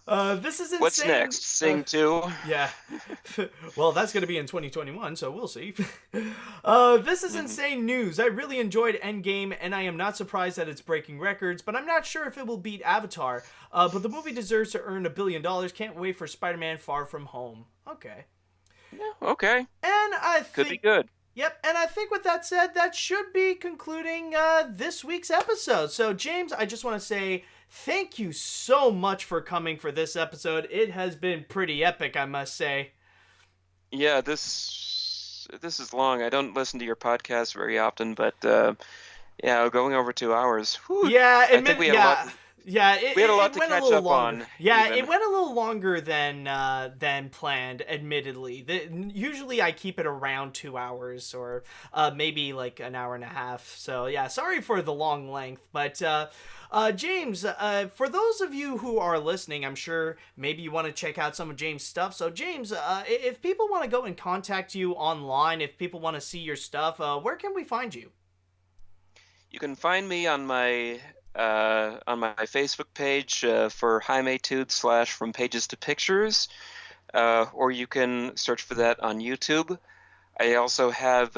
This is insane. What's next? Sing 2? Yeah. Well, that's going to be in 2021, so we'll see. This is insane news. I really enjoyed Endgame, and I am not surprised that it's breaking records, but I'm not sure if it will beat Avatar. But the movie deserves to earn $1 billion. Can't wait for Spider-Man Far From Home. Okay. Yeah, okay. And I Could be think good. Yep, and I think with that said, that should be concluding this week's episode. So, James, I just want to say thank you so much for coming for this episode. It has been pretty epic, I must say. Yeah, this is long. I don't listen to your podcast very often, but yeah, going over 2 hours. Whew, Yeah, I think we had a lot. yeah, We had a lot it to went a catch little up longer. on, Yeah, it even. went a little longer than planned. Admittedly, usually I keep it around 2 hours or maybe like an hour and a half. So yeah, sorry for the long length, but. James, for those of you who are listening, I'm sure maybe you want to check out some of James' stuff. So, James, if people want to go and contact you online, if people want to see your stuff, where can we find you? You can find me on my Facebook page for Jaimetud / From Pages to Pictures, or you can search for that on YouTube. I also have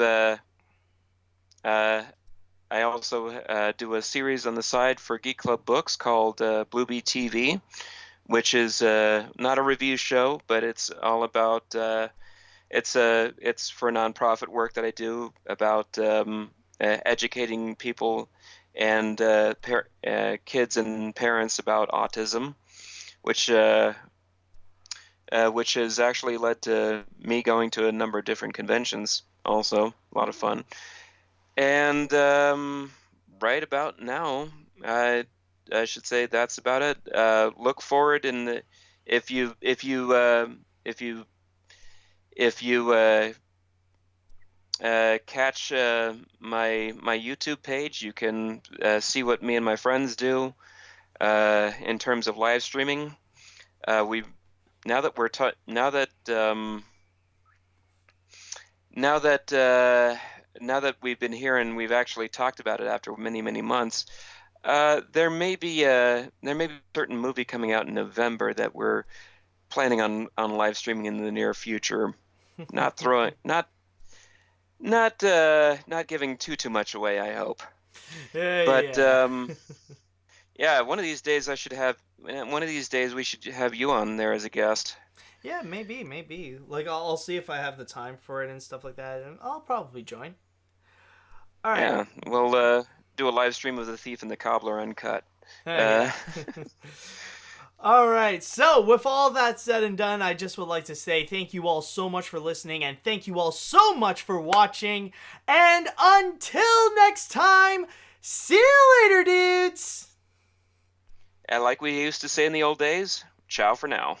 do a series on the side for Geek Club Books called Bluebee TV, which is not a review show, but it's all about it's for nonprofit work that I do about educating people and kids and parents about autism, which has actually led to me going to a number of different conventions. Also, a lot of fun. And right about now, I should say that's about it. Look forward in the if you catch my YouTube page, you can see what me and my friends do in terms of live streaming. We now that we're now that now that we've been here and we've actually talked about it after many months, there may be a certain movie coming out in November that we're planning on live streaming in the near future. Not giving too much away, I hope. But Yeah. yeah, one of these days we should have you on there as a guest. Yeah, maybe. Like, I'll see if I have the time for it and stuff like that, and I'll probably join. All right. Yeah, we'll do a live stream of The Thief and the Cobbler uncut. Yeah. All right. So, with all that said and done, I just would like to say thank you all so much for listening, and thank you all so much for watching. And until next time, see you later, dudes. And like we used to say in the old days, ciao for now.